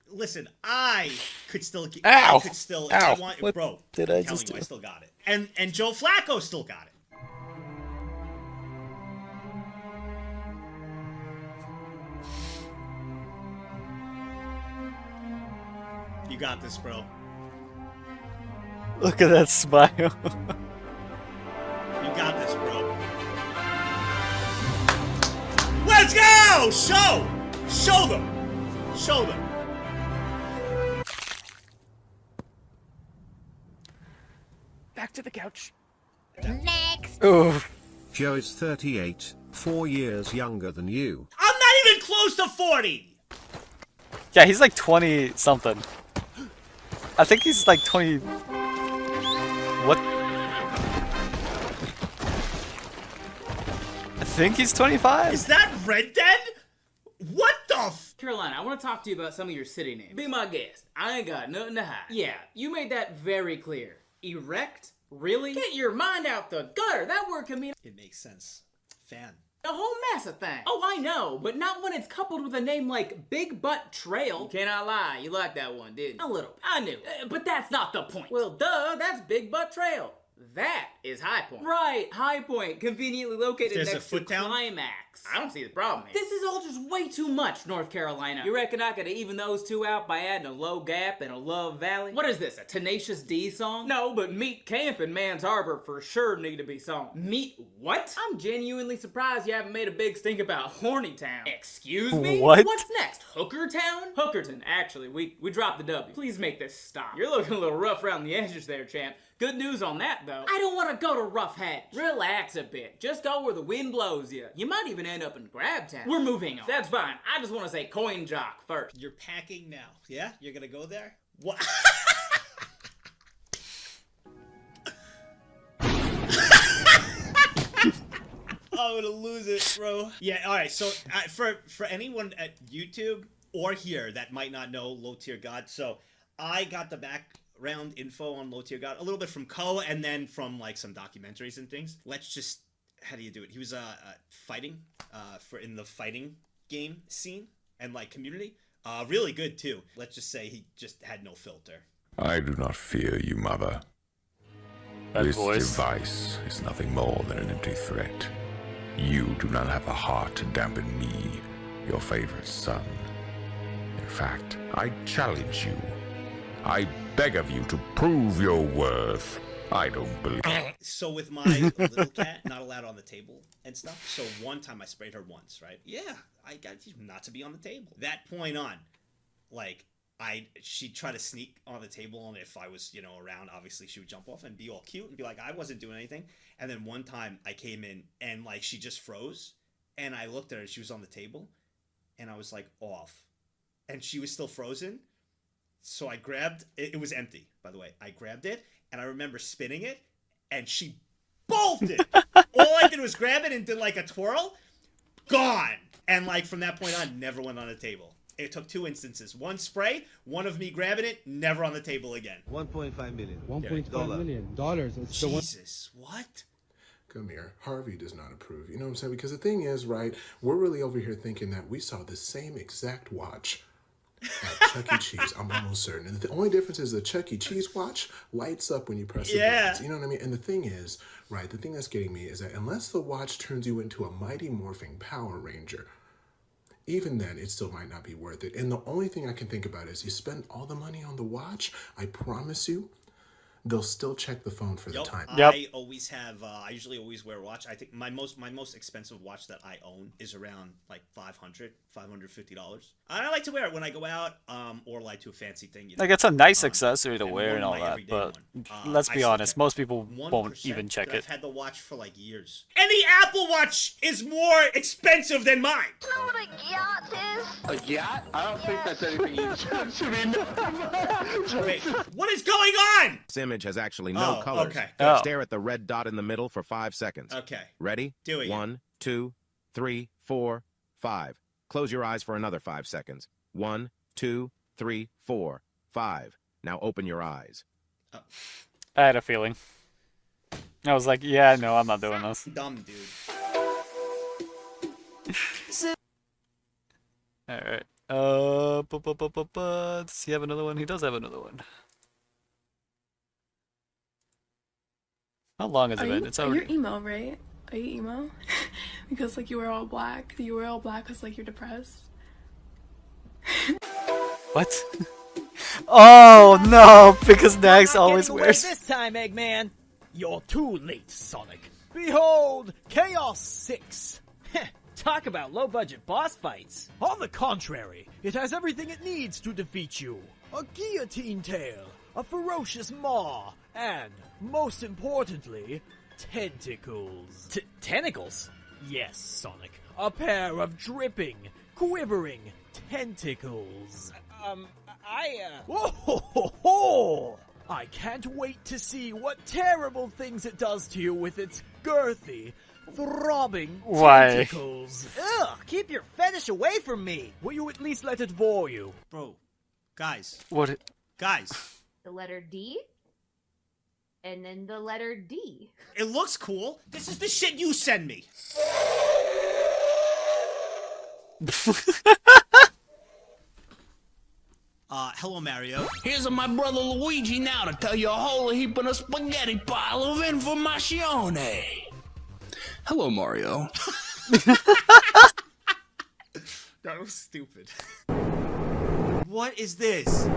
Listen, I could still get. Ow! I could still. Ow! I want, What bro. did I'm I telling just you, do? I still got it. And Joe Flacco still got it. You got this, bro. Look at that smile. You got this, bro. Let's go! Show them! Show them! Back to the couch. Next. Oof. Joe is 38, 4 years younger than you. I'm not even close to 40! Yeah, he's like 20 something. I think he's like 20. What? I think he's 25. Is that Red Dead? What the f— Carolina, I want to talk to you about some of your city names. Be my guest. I ain't got nothing to hide. Yeah, you made that very clear. Erect? Really? Get your mind out the gutter. That word can mean It makes sense. Fan. a whole mess of things. Oh, I know, but not when it's coupled with a name like Big Butt Trail. You cannot lie. You liked that one, didn't you? A little. I knew. But that's not the point. Well, duh, that's Big Butt Trail. That is High Point. Right, High Point, conveniently located There's a next to foot town? Climax. I don't see the problem here. This is all just way too much, North Carolina. You reckon I could even those two out by adding a Low Gap and a Love Valley? What is this, a Tenacious D song? No, but Meat Camp and Man's Harbor for sure need to be sung. Meat what? I'm genuinely surprised you haven't made a big stink about Horny Town. Excuse me? What? What's next, Hooker Town? Hookerton, actually, we dropped the W. Please make this stop. You're looking a little rough around the edges there, champ. Good news on that, though. I don't want to go to Rough Hedge. Relax a bit. Just go where the wind blows you. You might even end up in Grab Town. We're moving on. That's fine. I just want to say Coin Jock first. You're packing now. Yeah? You're gonna go there? What? I'm gonna lose it, bro. Yeah, alright, so for anyone at YouTube or here that might not know Low Tier God, so I got the background info on Low Tier God a little bit from Ko and then from like some documentaries and things. Let's just, how do you do it? He was fighting in the fighting game scene and like community. Really good too. Let's just say he just had no filter. I do not fear you, mother. That This voice. device is nothing more than an empty threat. You do not have a heart to dampen me, your favorite son. In fact, I challenge you. I beg of you to prove your worth. I don't believe. So with my little cat not allowed on the table and stuff, so one time I sprayed her once, right? Yeah, I got you not to be on the table. That point on, like, she'd try to sneak on the table, and if I was, around, obviously she would jump off and be all cute and be like, I wasn't doing anything. And then one time I came in and like she just froze, and I looked at her and she was on the table, and I was like off, and she was still frozen. So I grabbed it was empty, by the way. I grabbed it, and I remember spinning it, and she bolted. All I did was grab it and did like a twirl. Gone. And like from that point on, never went on a table. It took 2 instances. One spray, one of me grabbing it, never on the table again. 1.5 million. $1.5 million dollars. Jesus, what? Come here. Harvey does not approve. You know what I'm saying? Because the thing is, right, we're really over here thinking that we saw the same exact watch at Chuck E. Cheese. I'm almost certain. And the only difference is the Chuck E. Cheese watch lights up when you press the buttons. You know what I mean? And the thing is, right, the thing that's getting me is that unless the watch turns you into a Mighty Morphing Power Ranger, even then, it still might not be worth it. And the only thing I can think about is you spend all the money on the watch, I promise you, they'll still check the phone for the time. I always have. I usually always wear a watch. I think my most expensive watch that I own is around like $550. I like to wear it when I go out, or like to a fancy thing. Like it's a nice accessory to wear and all that, but let's be honest, most people won't even check it. I've had the watch for like years. And the Apple Watch is more expensive than mine. You know what a yacht is? A yacht? I don't think that's anything you should be knowing. Wait, what is going on? This image has actually no colors. Okay. Stare at the red dot in the middle for 5 seconds. Okay. Ready? Do it. 1, 2, 3, 4, 5. Close your eyes for another 5 seconds. 1, 2, 3, 4, 5. Now open your eyes. I had a feeling. I was like, yeah, no, I'm not doing this. Dumb dude. Alright. Does he have another one? He does have another one. How long has it been? It's already... You're emo, right? Are you emo? Because like you wear all black. You wear all black because like you're depressed. What? Oh no! Because Nags always wears. This time, Eggman, you're too late, Sonic. Behold, Chaos 6. Talk about low-budget boss fights. On the contrary, it has everything it needs to defeat you. A guillotine tail, a ferocious maw, and, most importantly, tentacles. Tentacles? Yes, Sonic. A pair of dripping, quivering tentacles. Whoa, ho, ho, ho! I can't wait to see what terrible things it does to you with its girthy, throbbing tentacles. Ugh, keep your fetish away from me. Will you at least let it bore you? Bro, guys. What? Guys. The letter D, and then the letter D. It looks cool. This is the shit you send me. Hello, Mario. Here's my brother Luigi now to tell you a whole heap of a spaghetti pile of information. Hello, Mario. That was stupid. What is this?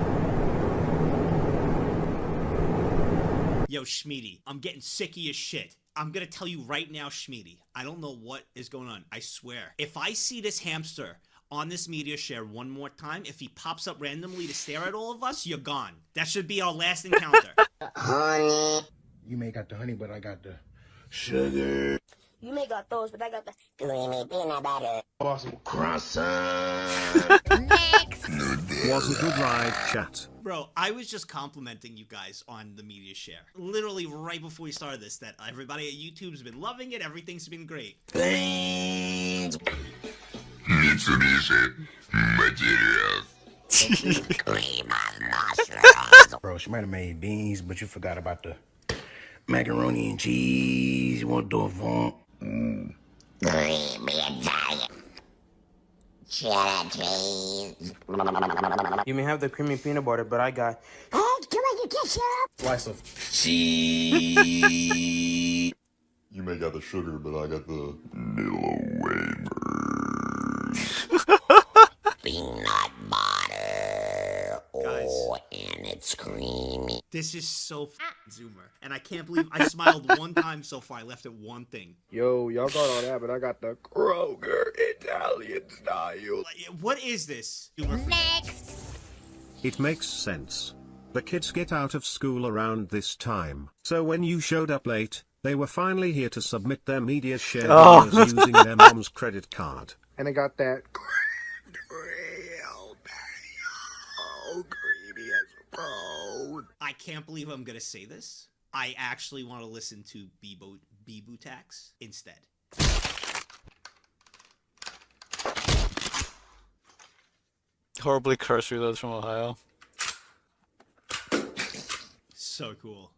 Yo, Schmeedy, I'm getting sick of your shit. I'm gonna tell you right now, Schmeedy, I don't know what is going on. I swear. If I see this hamster on this media share one more time, if he pops up randomly to stare at all of us, you're gone. That should be our last encounter. Honey. You may got the honey, but I got the sugar. You may got those, but I got the creamy peanut butter. Awesome croissant. Next. Was a good ride, chat. Bro, I was just complimenting you guys on the media share. Literally right before we started this, that everybody at YouTube's been loving it, everything's been great. Thanks. Mitsubishi materials. Cream of mushrooms. Bro, she might have made beans, but you forgot about the macaroni and cheese. What the fuck? Creamy Italian. Cheddar cheese. You may have the creamy peanut butter, but I got Tomato ketchup. slice of cheese. You may got the sugar, but I got the Milo wafers. Peanut butter. Oh, and it's creamy. This is so Zoomer. And I can't believe I smiled one time so far. I left at one thing. Yo, y'all got all that, but I got the Kroger Italian style. What is this? Next. It makes sense. The kids get out of school around this time. So when you showed up late, they were finally here to submit their media share videos using their mom's credit card. And I got that I can't believe I'm gonna say this. I actually want to listen to Bebo Tax instead. Horribly cursed reloads from Ohio. So cool.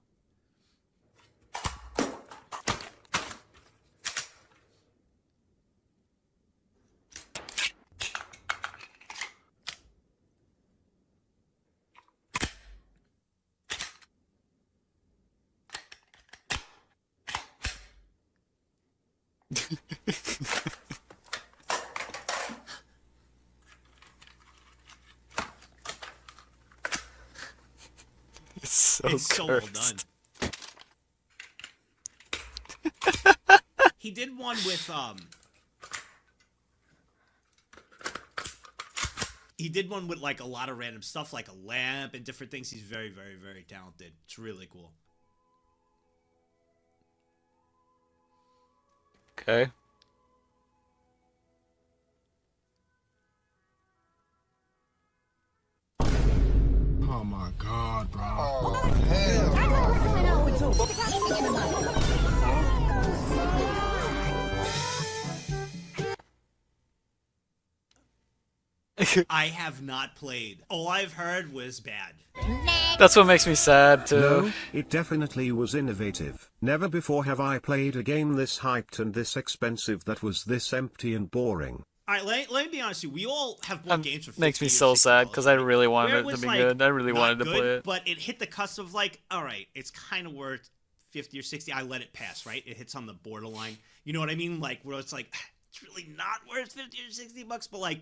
It's so well cursed. done. He did one with he did one with like a lot of random stuff, like a lamp and different things. He's very, very, very talented. It's really cool. Okay. Oh my god, bro. Oh, hell. I have not played. All I've heard was bad. That's what makes me sad too. No, it definitely was innovative. Never before have I played a game this hyped and this expensive that was this empty and boring. Alright, let me be honest with you. We all have bought games for $50 Makes me or so $60, sad because I really wanted where it to was, be like, good. I really not wanted to good, play it. But it hit the cusp of like, alright, it's kind of worth 50 or 60. I let it pass, right? It hits on the borderline. You know what I mean? Like, where it's like, it's really not worth 50 or 60 bucks, but like,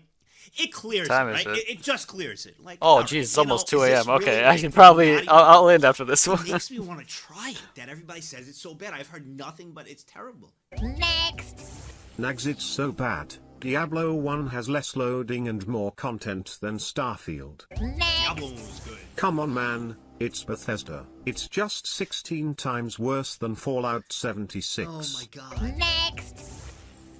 it clears it, Time right? is it? It just clears it. Like, Oh, alright, jeez, it's you almost know, 2 is a.m. this Okay, really, I like, can probably... body- I'll end after this one. It makes me want to try it, that everybody says it's so bad. I've heard nothing but it's terrible. Next. Nags, it's so bad. Diablo 1 has less loading and more content than Starfield. Diablo 1 was good. Come on, man. It's Bethesda. It's just 16 times worse than Fallout 76. Oh my god. Next.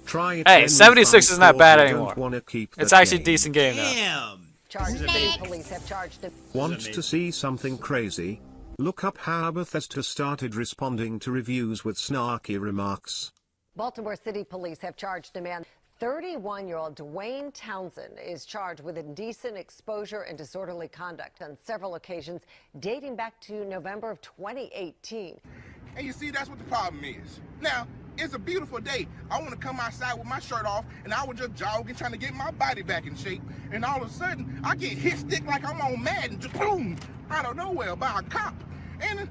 Try it. Hey, when 76 we is not find bad Ford, we anymore. don't wanna keep It's the actually a game. decent game now. Damn. Charged city police have charged him. Want to see something crazy? Look up how Bethesda started responding to reviews with snarky remarks. Baltimore City Police have charged a man. 31-year-old Dwayne Townsend is charged with indecent exposure and disorderly conduct on several occasions dating back to November of 2018. And you see, that's what the problem is. Now, it's a beautiful day. I want to come outside with my shirt off, and I was just jogging, trying to get my body back in shape. And all of a sudden, I get hit stick like I'm on Madden, just boom, out of nowhere by a cop. And,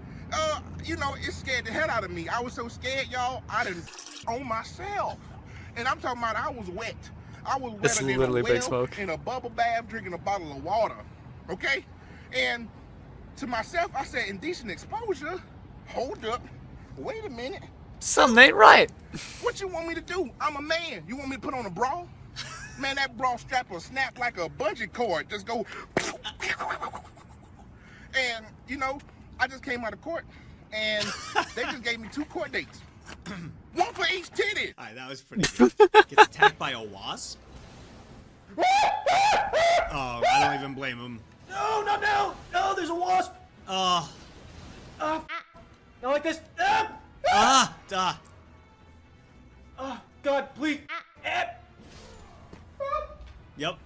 you know, it scared the hell out of me. I was so scared, y'all, I didn't own myself. And I'm talking about I was wet. I was wetter than a well in a bubble bath drinking a bottle of water, okay? And to myself, I said, indecent exposure? Hold up. Wait a minute. Something ain't right. What you want me to do? I'm a man. You want me to put on a bra? Man, that bra strap will snap like a bungee cord. Just go. And, you know, I just came out of court, and they just gave me 2 court dates. One for each titty. Alright, that was pretty good. Gets attacked by a wasp? Oh, I don't even blame him. No, not now! No, there's a wasp! Oh. Not like this. God, please. Yep.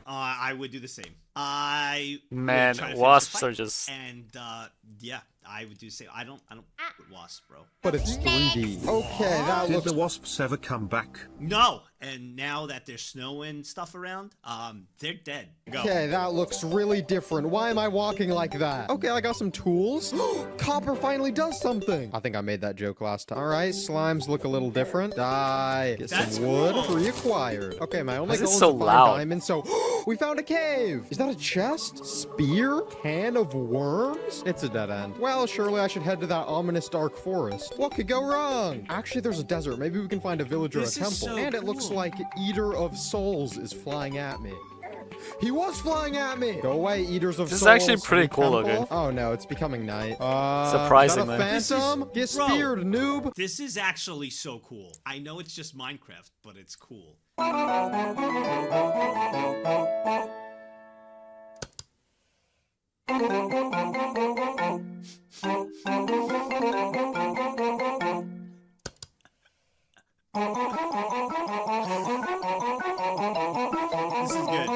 I would do the same. I Man, would try to finish the wasps fight, are just- And yeah, I would do the same. I don't with wasps, bro. But it's 3D. Okay, that Did looks- the wasps ever come back? No, and now that there's snow and stuff around, they're dead. Go. Okay, that looks really different. Why am I walking like that? Okay, I got some tools. Copper finally does something. I think I made that joke last time. All right, slimes look a little different. Die. Get That's some wood. cool. Reacquired. Okay, my only Why is it goal is so to find loud? diamonds, so we found a cave. Is that a chest? Spear? Can of worms? It's a dead end. Well, surely I should head to that ominous dark forest. What could go wrong? Actually, there's a desert. Maybe we can find a village or a This is temple. so And it looks cool. like Eater of Souls is flying at me. He was flying at me! Go away, Eaters of This is Souls. actually pretty Any cool temple? looking. Oh no, it's becoming night. Surprisingly. Is that a phantom? Get Bro, speared, noob! This is actually so cool. I know it's just Minecraft, but it's cool. This is good.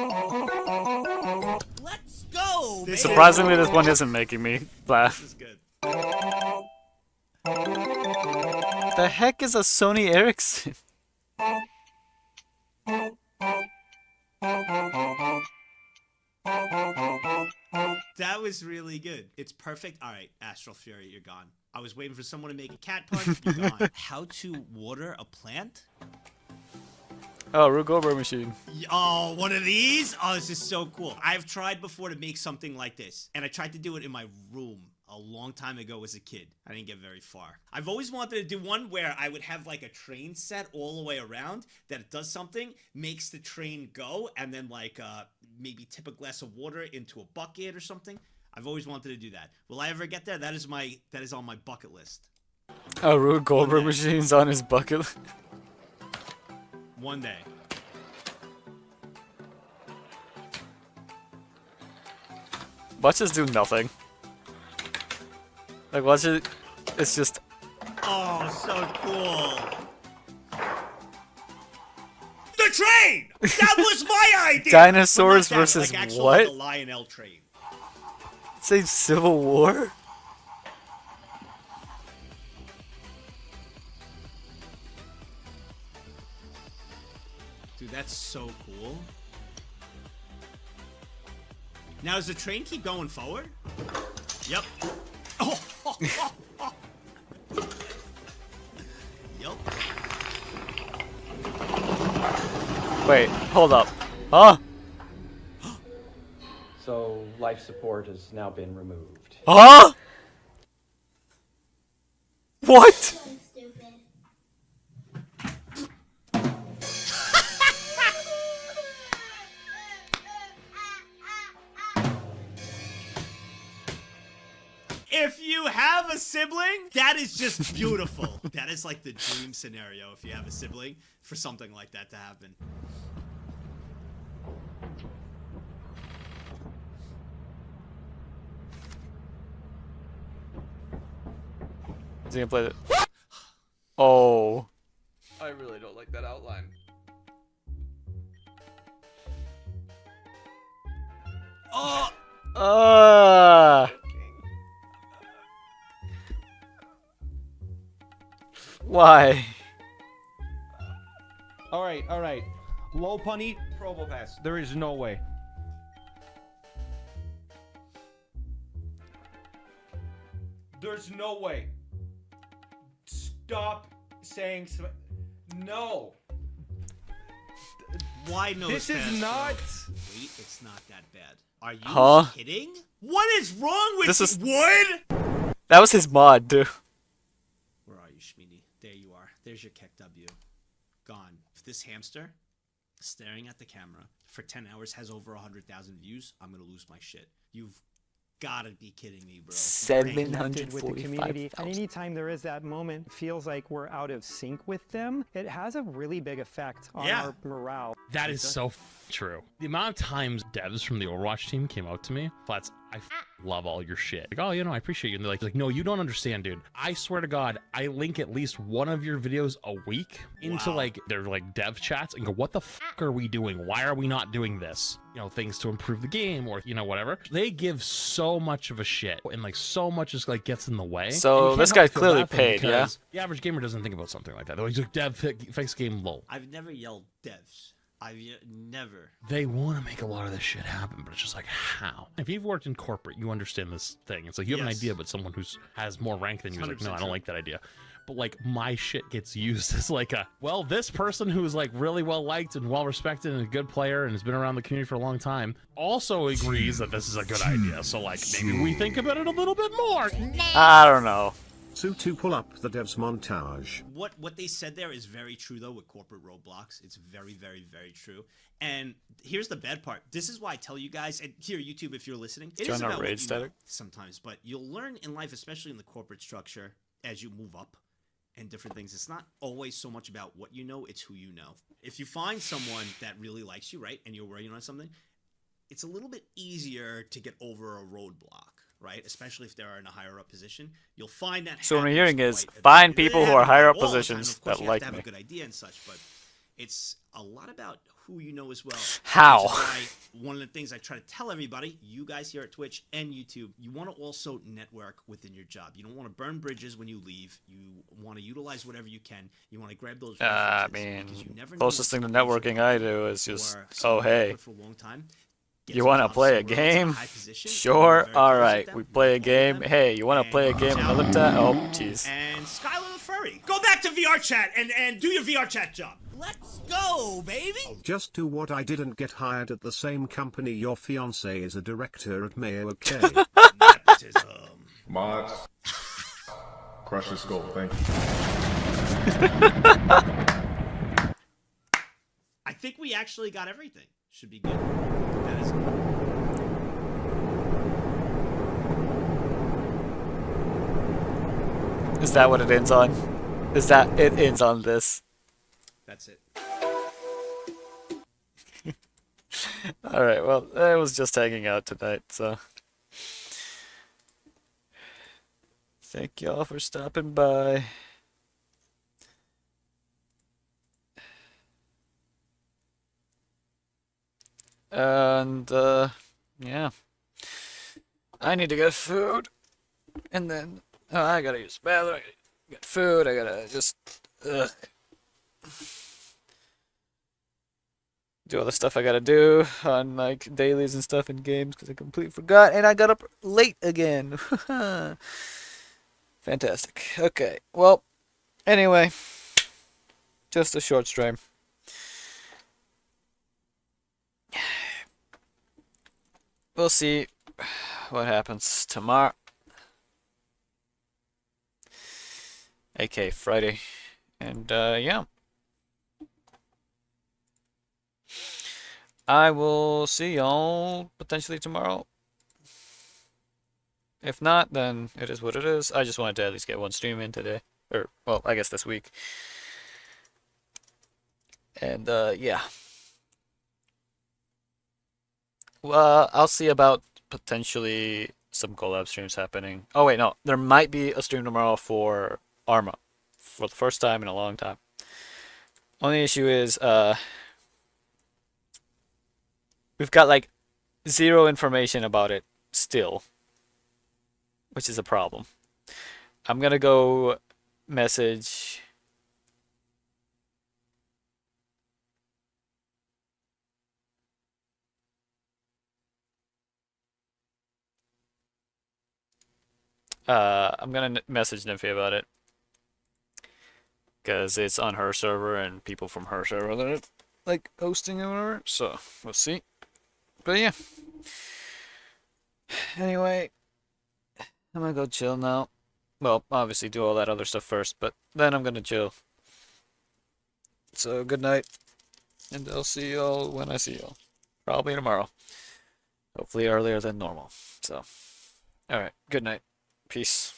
Let's go, This Surprisingly, this one isn't making me laugh. is good. The heck is a Sony Ericsson? That was really good. It's perfect. All right, Astral Fury, you're gone. I was waiting for someone to make a cat punch. You're gone. How to water a plant? Oh, Rube Goldberg machine. Oh, one of these? Oh, this is so cool. I've tried before to make something like this, and I tried to do it in my room a long time ago as a kid. I didn't get very far. I've always wanted to do one where I would have like a train set all the way around that it does something, makes the train go, and then like maybe tip a glass of water into a bucket or something. I've always wanted to do that. Will I ever get there? That is on my bucket list. Oh, Rube Goldberg machine's on his bucket list. One day. Watch this do nothing. Like, watch it. It's just. Oh, so cool. The train! That was my idea! Dinosaurs Well, not that, versus like, actual, what? Like, the Lionel train. Say Civil War? Dude, that's so cool. Now, does the train keep going forward? Yep. Oh. Yup. Wait, hold up. Huh? So, life support has now been removed. Huh? What? sibling? That is just beautiful. That is like the dream scenario if you have a sibling for something like that to happen. Is he gonna play that? Oh. I really don't like that outline. Oh! Why? Alright. Low punny, probo pass. There is no way. There's no way. Stop saying no. Why no? This is not. Wait, it's not that bad. Are you kidding? What is wrong with This is Wood? That was his mod, dude. Where are you, Schmeedy? There you are. There's your Keck W. Gone. If this hamster staring at the camera for 10 hours has over 100,000 views, I'm gonna lose my shit. You've gotta be kidding me, bro. 745,000. And anytime there is that moment, it feels like we're out of sync with them. It has a really big effect on our morale. That is so true. The amount of times devs from the Overwatch team came out to me, Flats, I love all your shit. Like, oh, you know, I appreciate you. And they're like, no, you don't understand, dude. I swear to God, I link at least one of your videos a week into like their like dev chats and go, what the fuck are we doing? Why are we not doing this? You know, things to improve the game or, you know, whatever. They give so much of a shit and like so much is like gets in the way. So this guy's clearly paid, yeah? The average gamer doesn't think about something like that. They're like, dev fix game low. I've never yelled devs. I've never. They want to make a lot of this shit happen, but it's just like, how? If you've worked in corporate, you understand this thing. It's like you have an idea, but someone who's has more rank than you is like, no, I don't like that idea. But like my shit gets used as like a, well, this person who is like really well liked and well respected and a good player and has been around the community for a long time also agrees that this is a good idea. So like maybe we think about it a little bit more. I don't know. To pull up the devs montage. What they said there is very true though with corporate roadblocks. It's very, very, very true. And here's the bad part. This is why I tell you guys, and here YouTube if you're listening, it is about what you know sometimes, but you'll learn in life, especially in the corporate structure, as you move up and different things. It's not always so much about what you know, it's who you know. If you find someone that really likes you, right, and you're working on something, it's a little bit easier to get over a roadblock. Right, especially if they're in a higher up position, you'll find that. So what I'm hearing is find people who are higher up positions that like me. Have a good idea and such, but it's a lot about who you know as well. How? Which is why one of the things I try to tell everybody, you guys here at Twitch and YouTube, you want to also network within your job. You don't want to burn bridges when you leave. You want to utilize whatever you can. You want to grab those. I mean, closest thing to networking I do is just, oh hey. For a long time. You want to play a game? Sure. All right. We play a game. Hey, you want to play a game another time? Oh, jeez. And Skylar the Furry. Go back to VR chat and do your VR chat job. Let's go, baby. Just do what I didn't get hired at the same company your fiance is a director at Mayo. Okay. Mods. Crush the skull. Thank you. I think we actually got everything. Should be good. That is. Is that what it ends on? Is that it ends on this? That's it. Alright, well, I was just hanging out tonight, so. Thank y'all for stopping by. And, yeah. I need to get food. And then, oh, I gotta use the bathroom, I gotta get food, I gotta just, do all the stuff I gotta do on, like, dailies and stuff in games, because I completely forgot, and I got up late again. Fantastic. Okay, well, anyway, just a short stream. We'll see what happens tomorrow. AK Friday. And, yeah. I will see y'all potentially tomorrow. If not, then it is what it is. I just wanted to at least get one stream in today. Or, well, I guess this week. And, yeah. I'll see about potentially some collab streams happening. Oh, wait, no. There might be a stream tomorrow for Arma. For the first time in a long time. Only issue is, we've got, like, zero information about it still. Which is a problem. I'm gonna go message... I'm gonna message Nymphy about it. Because it's on her server and people from her server that are, like, hosting or whatever. So, we'll see. But yeah. Anyway, I'm gonna go chill now. Well, obviously do all that other stuff first, but then I'm gonna chill. So, good night. And I'll see y'all when I see y'all. Probably tomorrow. Hopefully earlier than normal. So, alright. Good night. Peace.